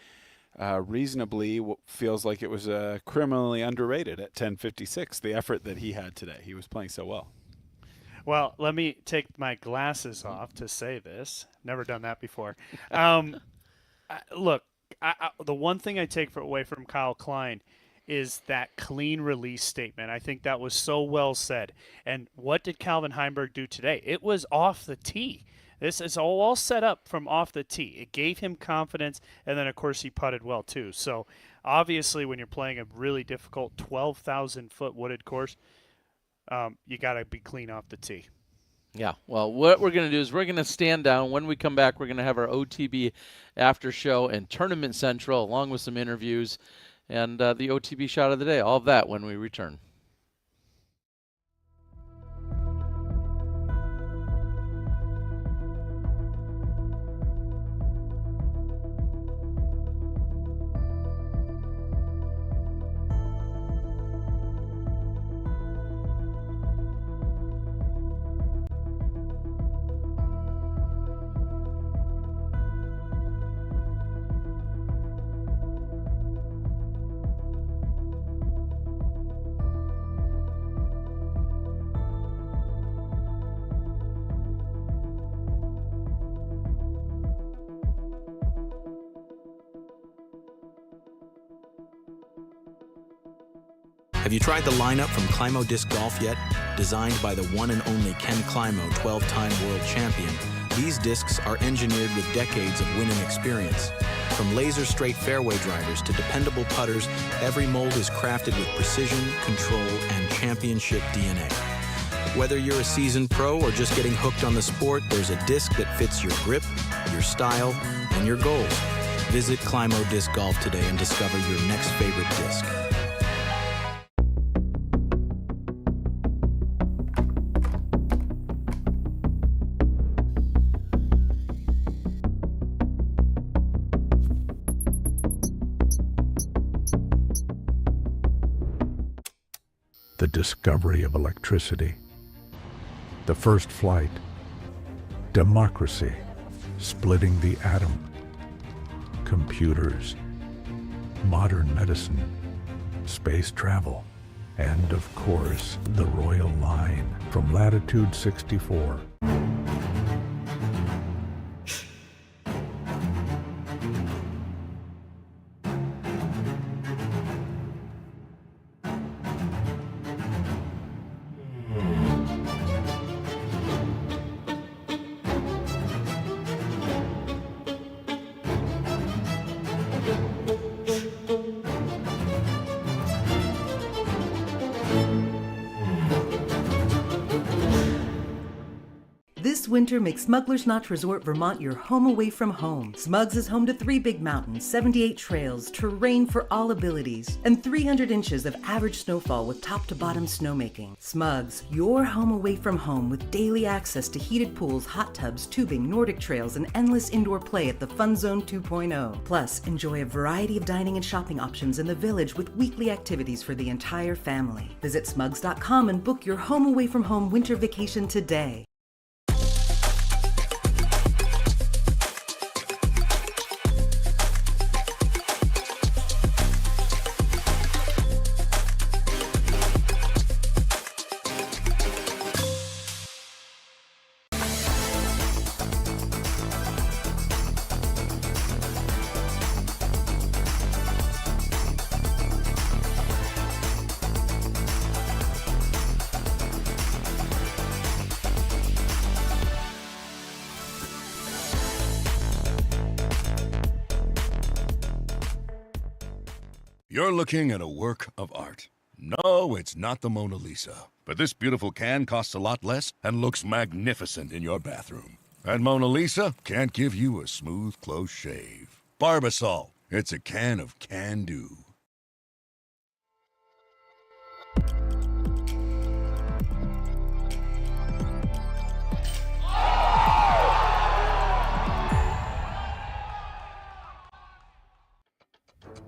reasonably feels like it was criminally underrated at 1056, the effort that he had today. He was playing so well. Well, let me take my glasses off to say this. Never done that before. Look, the one thing I take away from Kyle Klein is that clean release statement. I think that was so well said. And what did Calvin Heimberg do today? It was off the tee. This is all set up from off the tee. It gave him confidence, and then, of course, he putted well, too. So, obviously, when you're playing a really difficult 12,000-foot wooded course, you got to be clean off the tee. Yeah, well, what we're going to do is we're going to stand down. When we come back, we're going to have our OTB after show and Tournament Central, along with some interviews and the OTB shot of the day. All of that when we return. Have you tried the lineup from Climo Disc Golf yet? Designed by the one and only Ken Climo, 12-time world champion, these discs are engineered with decades of winning experience. From laser-straight fairway drivers to dependable putters, every mold is crafted with precision, control, and championship DNA. Whether you're a seasoned pro or just getting hooked on the sport, there's a disc that fits your grip, your style, and your goals. Visit Climo Disc Golf today and discover your next favorite disc. The discovery of electricity, the first flight, democracy, splitting the atom, computers, modern medicine, space travel, and of course, the Royal Line from Latitude 64. This winter, make Smuggler's Notch Resort Vermont your home away from home. Smugs is home to 3 big mountains, 78 trails, terrain for all abilities, and 300 inches of average snowfall with top-to-bottom snowmaking. Smugs, your home away from home with daily access to heated pools, hot tubs, tubing, Nordic trails, and endless indoor play at the Fun Zone 2.0. Plus, enjoy a variety of dining and shopping options in the village with weekly activities for the entire family. Visit smugs.com and book your home away from home winter vacation today. You're looking at a work of art. No, it's not the Mona Lisa. But this beautiful can costs a lot less and looks magnificent in your bathroom. And Mona Lisa can't give you a smooth, close shave. Barbasol. It's a can of can-do.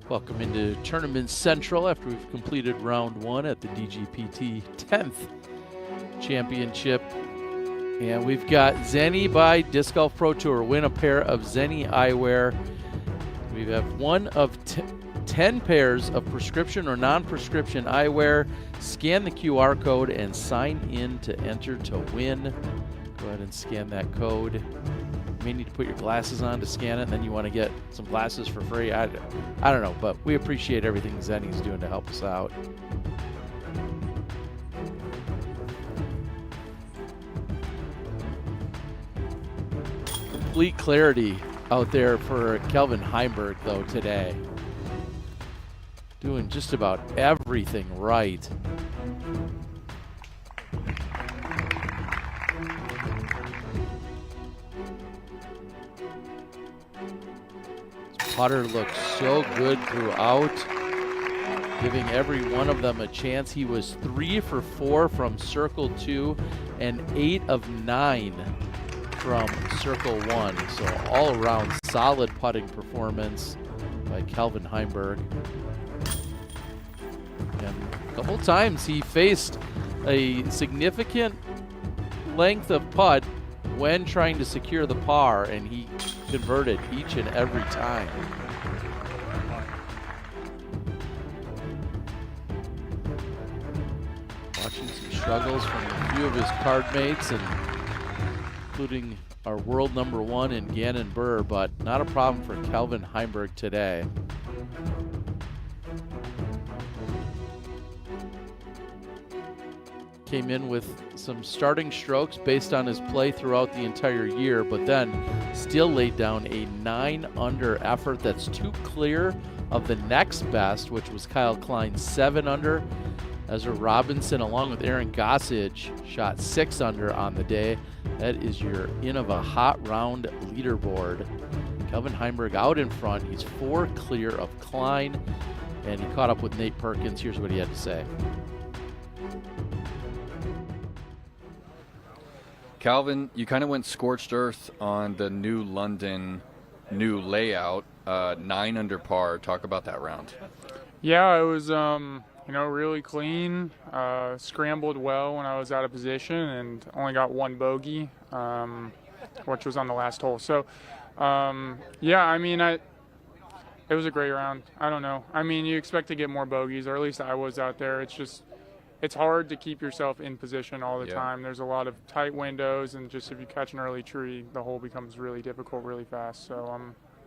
Welcome into Tournament Central after we've completed round 1 at the DGPT 10th Championship. And we've got Zenny by Disc Golf Pro Tour. Win a pair of Zenny eyewear. We have one of 10 pairs of prescription or non-prescription eyewear. Scan the QR code and sign in to enter to win. Go ahead and scan that code. You may need to put your glasses on to scan it, and then you want to get some glasses for free. I don't know, but we appreciate everything Zenny's doing to help us out. Complete clarity out there for Kelvin Heimberg, though, today. Doing just about everything right. Putter looked so good throughout, giving every one of them a chance. He was 3 for 4 from circle 2 and 8 of 9 from circle 1. So all around solid putting performance by Kelvin Heimberg. And a couple times he faced a significant length of putt when trying to secure the par, and he converted each and every time. Watching some struggles from a few of his card mates, and including our world number 1 in Gannon Burr, but not a problem for Kelvin Heimberg today. Came in with some starting strokes based on his play throughout the entire year, but then still laid down a 9-under effort that's 2 clear of the next best, which was Kyle Klein's 7-under. Ezra Robinson, along with Aaron Gossage, shot 6-under on the day. That is your end of a hot round leaderboard. Kelvin Heimberg out in front. He's 4 clear of Klein, and he caught up with Nate Perkins. Here's what he had to say. Calvin, you kind of went scorched earth on the new London new layout, 9 under par. Talk about that round. Yeah, it was really clean. Scrambled well when I was out of position and only got 1 bogey, which was on the last hole. So, it was a great round. I don't know. I mean, you expect to get more bogeys, or at least I was out there. It's hard to keep yourself in position all the time. There's a lot of tight windows, and just if you catch an early tree, the hole becomes really difficult really fast. So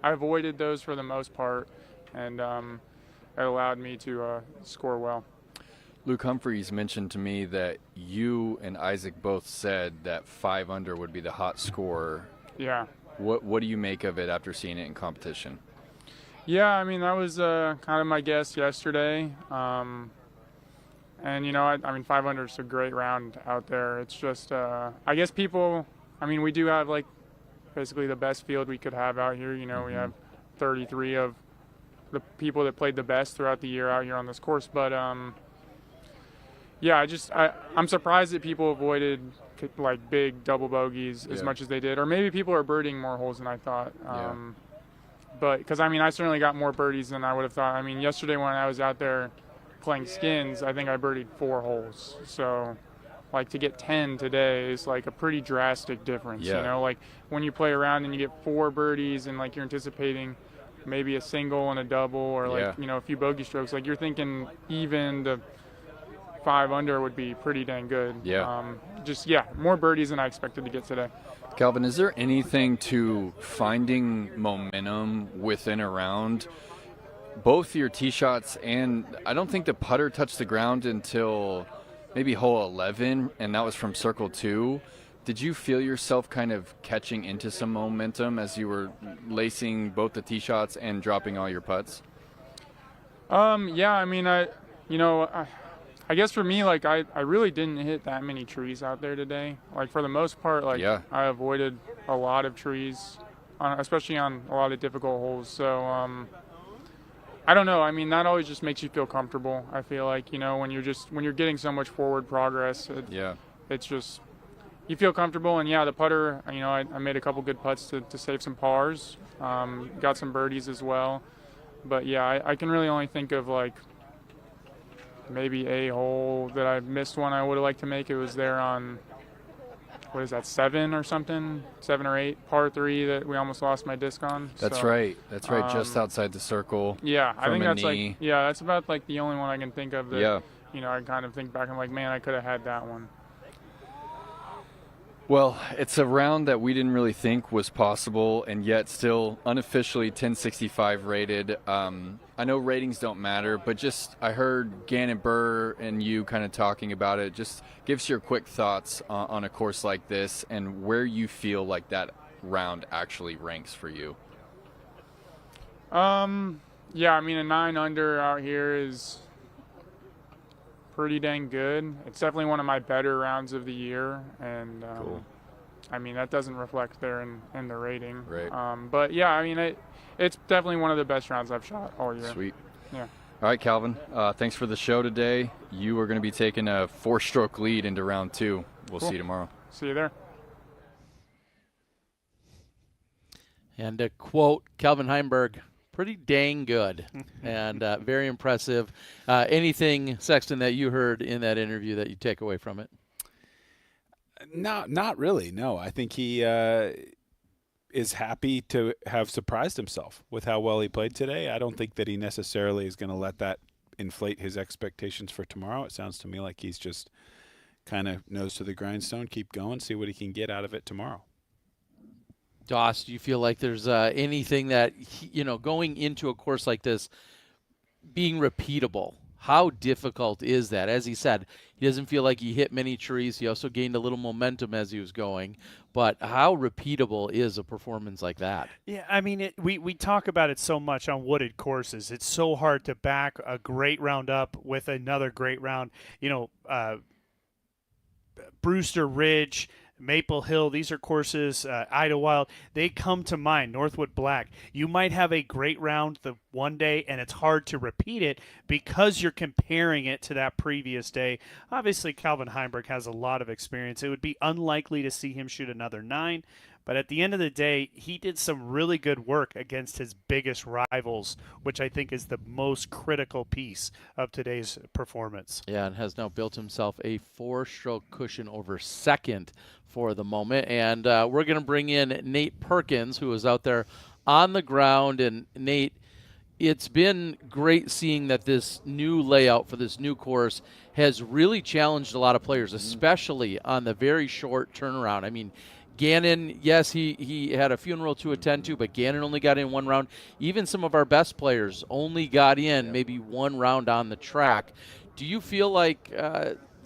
I avoided those for the most part, and it allowed me to score well. Luke Humphreys mentioned to me that you and Isaac both said that 5 under would be the hot score. Yeah. What do you make of it after seeing it in competition? Yeah, I mean, that was kind of my guess yesterday. And, 5 under is a great round out there. It's just, I guess people, we do have, basically the best field we could have out here. We have 33 of the people that played the best throughout the year out here on this course. But, I'm surprised that people avoided, big double bogeys as much as they did. Or maybe people are birding more holes than I thought. But, because, I certainly got more birdies than I would have thought. Yesterday when I was out there playing skins, I think I birdied 4 holes. So, to get 10 today is a pretty drastic difference. When you play around and you get 4 birdies and you're anticipating maybe a single and a double, or a few bogey strokes, you're thinking even the 5 under would be pretty dang good. More birdies than I expected to get today. Calvin, is there anything to finding momentum within a round? Both your tee shots, and I don't think the putter touched the ground until maybe hole 11, and that was from circle 2. Did you feel yourself kind of catching into some momentum as you were lacing both the tee shots and dropping all your putts? Yeah, I mean, I guess for me, like, I really didn't hit that many trees out there today. Like, for the most part, like, I avoided a lot of trees, especially on a lot of difficult holes. So, I don't know. I mean, that always just makes you feel comfortable. I feel like, when you're getting so much forward progress, it's just, you feel comfortable. And yeah, the putter, I made a couple good putts to save some pars, got some birdies as well. But yeah, I can really only think of like maybe a hole that I missed one I would have liked to make. It was there on, what is that, 7 or something? 7 or 8, par 3 that we almost lost my disc on. That's right. That's right. Just outside the circle. Yeah, I think that's knee. that's about like the only one I can think of that, I kind of think back and like, man, I could have had that one. Well, it's a round that we didn't really think was possible, and yet still unofficially 1065 rated. I know ratings don't matter, but just I heard Gannon Burr and you kind of talking about it. Just give us your quick thoughts on a course like this and where you feel like that round actually ranks for you. Yeah, I mean, a 9 under out here is pretty dang good. It's definitely one of my better rounds of the year, and cool. I mean, that doesn't reflect there in the rating. Right. But yeah, I mean, it's definitely one of the best rounds I've shot all year. Sweet. Yeah. All right, Calvin. Thanks for the show today. You are going to be taking a 4-stroke lead into round 2. We'll see you tomorrow. See you there. And to quote Calvin Heimberg, pretty dang good and very impressive. Anything, Sexton, that you heard in that interview that you take away from it? No, not really. No, I think he is happy to have surprised himself with how well he played today. I don't think that he necessarily is going to let that inflate his expectations for tomorrow. It sounds to me like he's just kind of nose to the grindstone, keep going, see what he can get out of it tomorrow. Doss, do you feel like there's anything that, going into a course like this, being repeatable, how difficult is that? As he said, he doesn't feel like he hit many trees. He also gained a little momentum as he was going. But how repeatable is a performance like that? Yeah, I mean, we talk about it so much on wooded courses. It's so hard to back a great round up with another great round. Brewster Ridge, Maple Hill, these are courses, Idlewild, they come to mind. Northwood Black. You might have a great round the one day, and it's hard to repeat it because you're comparing it to that previous day. Obviously, Calvin Heimberg has a lot of experience. It would be unlikely to see him shoot another 9, but at the end of the day, he did some really good work against his biggest rivals, which I think is the most critical piece of today's performance. Yeah, and has now built himself a 4-stroke cushion over second for the moment. And we're going to bring in Nate Perkins, who is out there on the ground. And Nate, it's been great seeing that this new layout for this new course has really challenged a lot of players, especially on the very short turnaround. I mean, Gannon, yes, he had a funeral to attend to, but Gannon only got in one round. Even some of our best players only got in maybe one round on the track. Do you feel like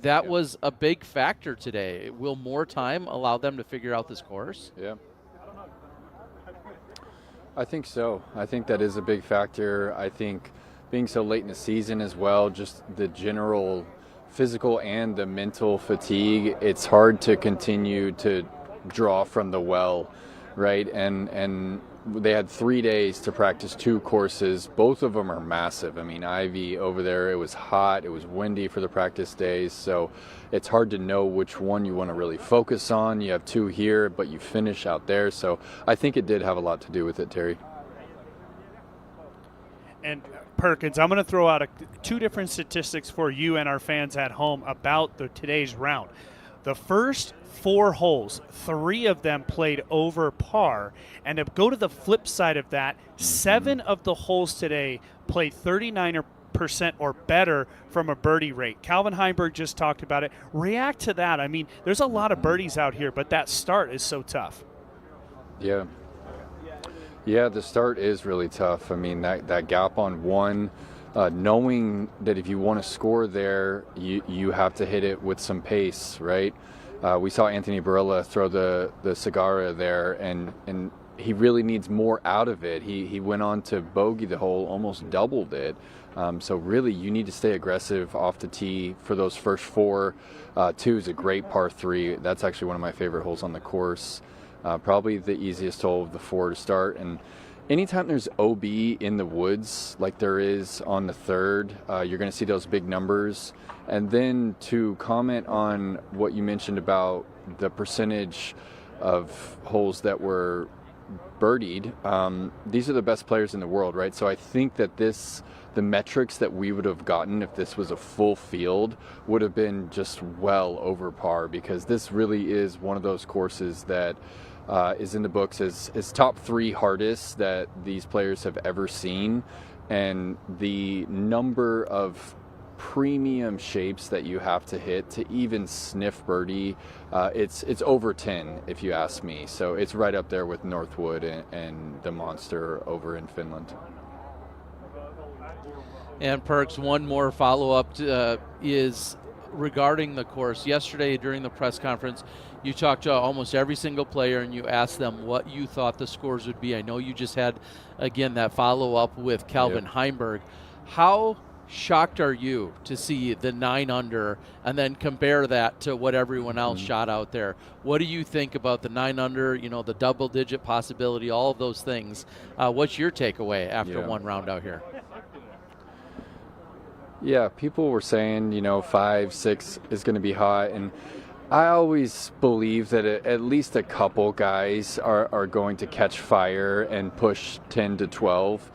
that was a big factor today? Will more time allow them to figure out this course? Yeah. I think so. I think that is a big factor. I think being so late in the season as well, just the general physical and the mental fatigue, it's hard to continue to draw from the well, right? And they had 3 days to practice 2 courses. Both of them are massive. I mean, Ivy over there, it was hot, it was windy for the practice days, so it's hard to know which one you want to really focus on. You have 2 here, but you finish out there, so I think it did have a lot to do with it, Terry. And Perkins, I'm going to throw out 2 different statistics for you and our fans at home about today's round. The first 4 holes, 3 of them played over par. And to go to the flip side of that, 7 of the holes today played 39% or better from a birdie rate. Calvin Heimberg just talked about it. React to that. I mean, there's a lot of birdies out here, but that start is so tough. Yeah. Yeah, the start is really tough. I mean, that gap on 1, knowing that if you want to score there, you have to hit it with some pace, right? We saw Anthony Barella throw the Cigarra there, and he really needs more out of it. He went on to bogey the hole, almost doubled it. So really, you need to stay aggressive off the tee for those first 4. 2 is a great par 3. That's actually one of my favorite holes on the course. Probably the easiest hole of the 4 to start. And anytime there's OB in the woods, like there is on the 3rd, you're going to see those big numbers. And then to comment on what you mentioned about the percentage of holes that were birdied, these are the best players in the world, right? So I think that the metrics that we would have gotten if this was a full field would have been just well over par, because this really is one of those courses that is in the books as top 3 hardest that these players have ever seen. And the number of premium shapes that you have to hit to even sniff birdie, it's over 10 if you ask me. So it's right up there with Northwood and the monster over in Finland. And Perks, one more follow-up is regarding the course. Yesterday during the press conference, you talked to almost every single player and you asked them what you thought the scores would be. I know you just had, again, that follow-up with Calvin Heimberg. How shocked are you to see the 9 under and then compare that to what everyone else shot out there? What do you think about the 9 under, the double-digit possibility, all of those things? What's your takeaway after one round out here? Yeah, people were saying, 5, 6 is going to be hot, and I always believe that at least a couple guys are going to catch fire and push 10 to 12.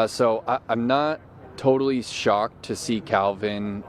So I'm not totally shocked to see Calvin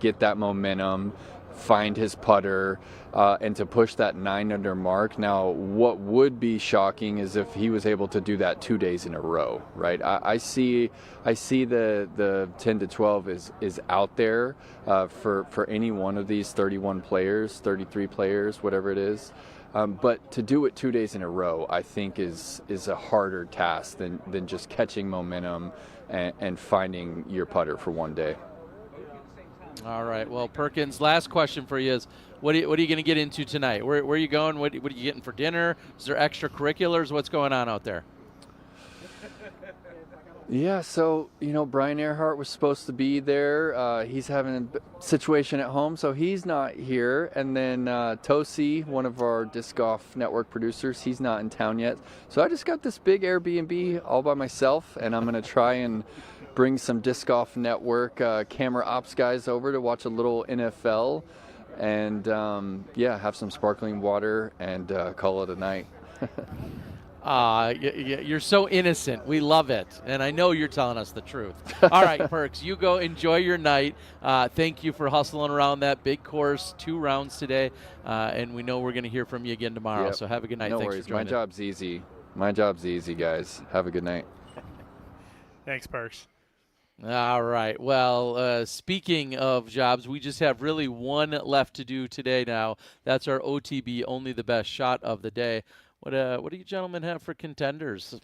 get that momentum, find his putter, and to push that 9 under mark. Now, what would be shocking is if he was able to do that 2 days in a row, right? I see the 10 to 12 is out there for any one of these 31 players, 33 players, whatever it is. But to do it 2 days in a row, I think is a harder task than just catching momentum and finding your putter for one day. All right. Well, Perkins, last question for you is, what are you going to get into tonight? Where are you going? What are you getting for dinner? Is there extracurriculars? What's going on out there? Yeah, so, Brian Earhart was supposed to be there. He's having a situation at home, so he's not here. And then Tosi, one of our Disc Golf Network producers, he's not in town yet. So I just got this big Airbnb all by myself, and I'm going to try and bring some Disc Golf Network camera ops guys over to watch a little NFL and, have some sparkling water and call it a night. You're so innocent. We love it. And I know you're telling us the truth. All right, Perks, you go enjoy your night. Thank you for hustling around that big course, 2 rounds today. And we know we're going to hear from you again tomorrow. Yep. So have a good night. No Thanks worries. for joining. My job's easy, guys. Have a good night. Thanks, Perks. All right. Well, speaking of jobs, we just have really one left to do today now. That's our OTB, only the best shot of the day. What do you gentlemen have for contenders?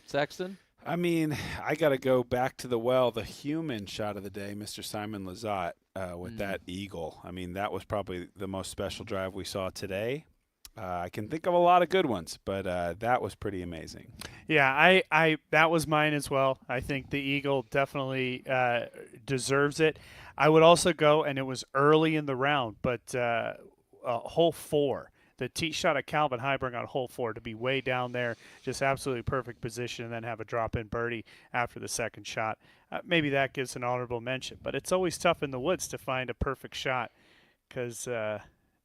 Sexton? I mean, I got to go back to the human shot of the day, Mr. Simon Lizotte, with that eagle. I mean, that was probably the most special drive we saw today. I can think of a lot of good ones, but that was pretty amazing. Yeah, I that was mine as well. I think the eagle definitely deserves it. I would also go, and it was early in the round, but hole 4. The tee shot of Calvin Heimberg on hole 4 to be way down there, just absolutely perfect position, and then have a drop-in birdie after the second shot. Maybe that gives an honorable mention, but it's always tough in the woods to find a perfect shot because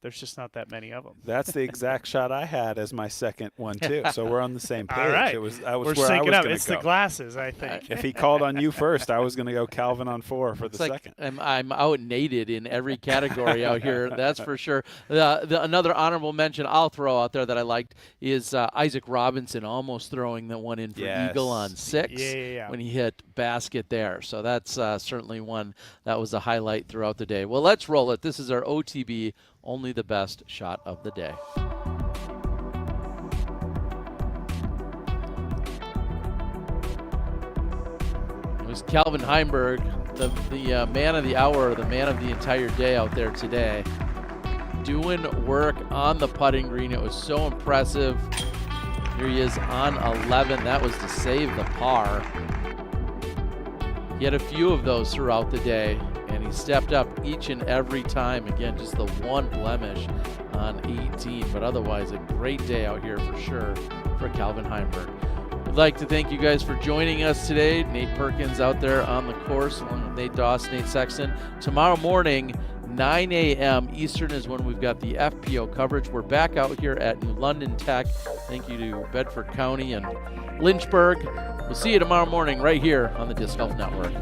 there's just not that many of them. That's the exact shot I had as my second one, too. So we're on the same page. All right. We're syncing up. It's the glasses, I think. If he called on you first, I was going to go Calvin on 4 for the second. I'm outnated in every category out here, that's for sure. Another honorable mention I'll throw out there that I liked is Isaac Robinson almost throwing the one in for eagle on 6 when he hit basket there. So that's certainly one that was a highlight throughout the day. Well, let's roll it. This is our OTB, only the best shot of the day. It was Calvin Heimberg, the man of the hour, the man of the entire day out there today, doing work on the putting green. It was so impressive. Here he is on 11. That was to save the par. He had a few of those throughout the day, and he stepped up each and every time. Again, just the one blemish on 18, but otherwise a great day out here for sure for Calvin Heimberg. We'd like to thank you guys for joining us today. Nate Perkins out there on the course along with Nate Doss, Nate Sexton. Tomorrow morning, 9 a.m. Eastern is when we've got the FPO coverage. We're back out here at New London Tech. Thank you to Bedford County and Lynchburg. We'll see you tomorrow morning right here on the Disc Golf Network.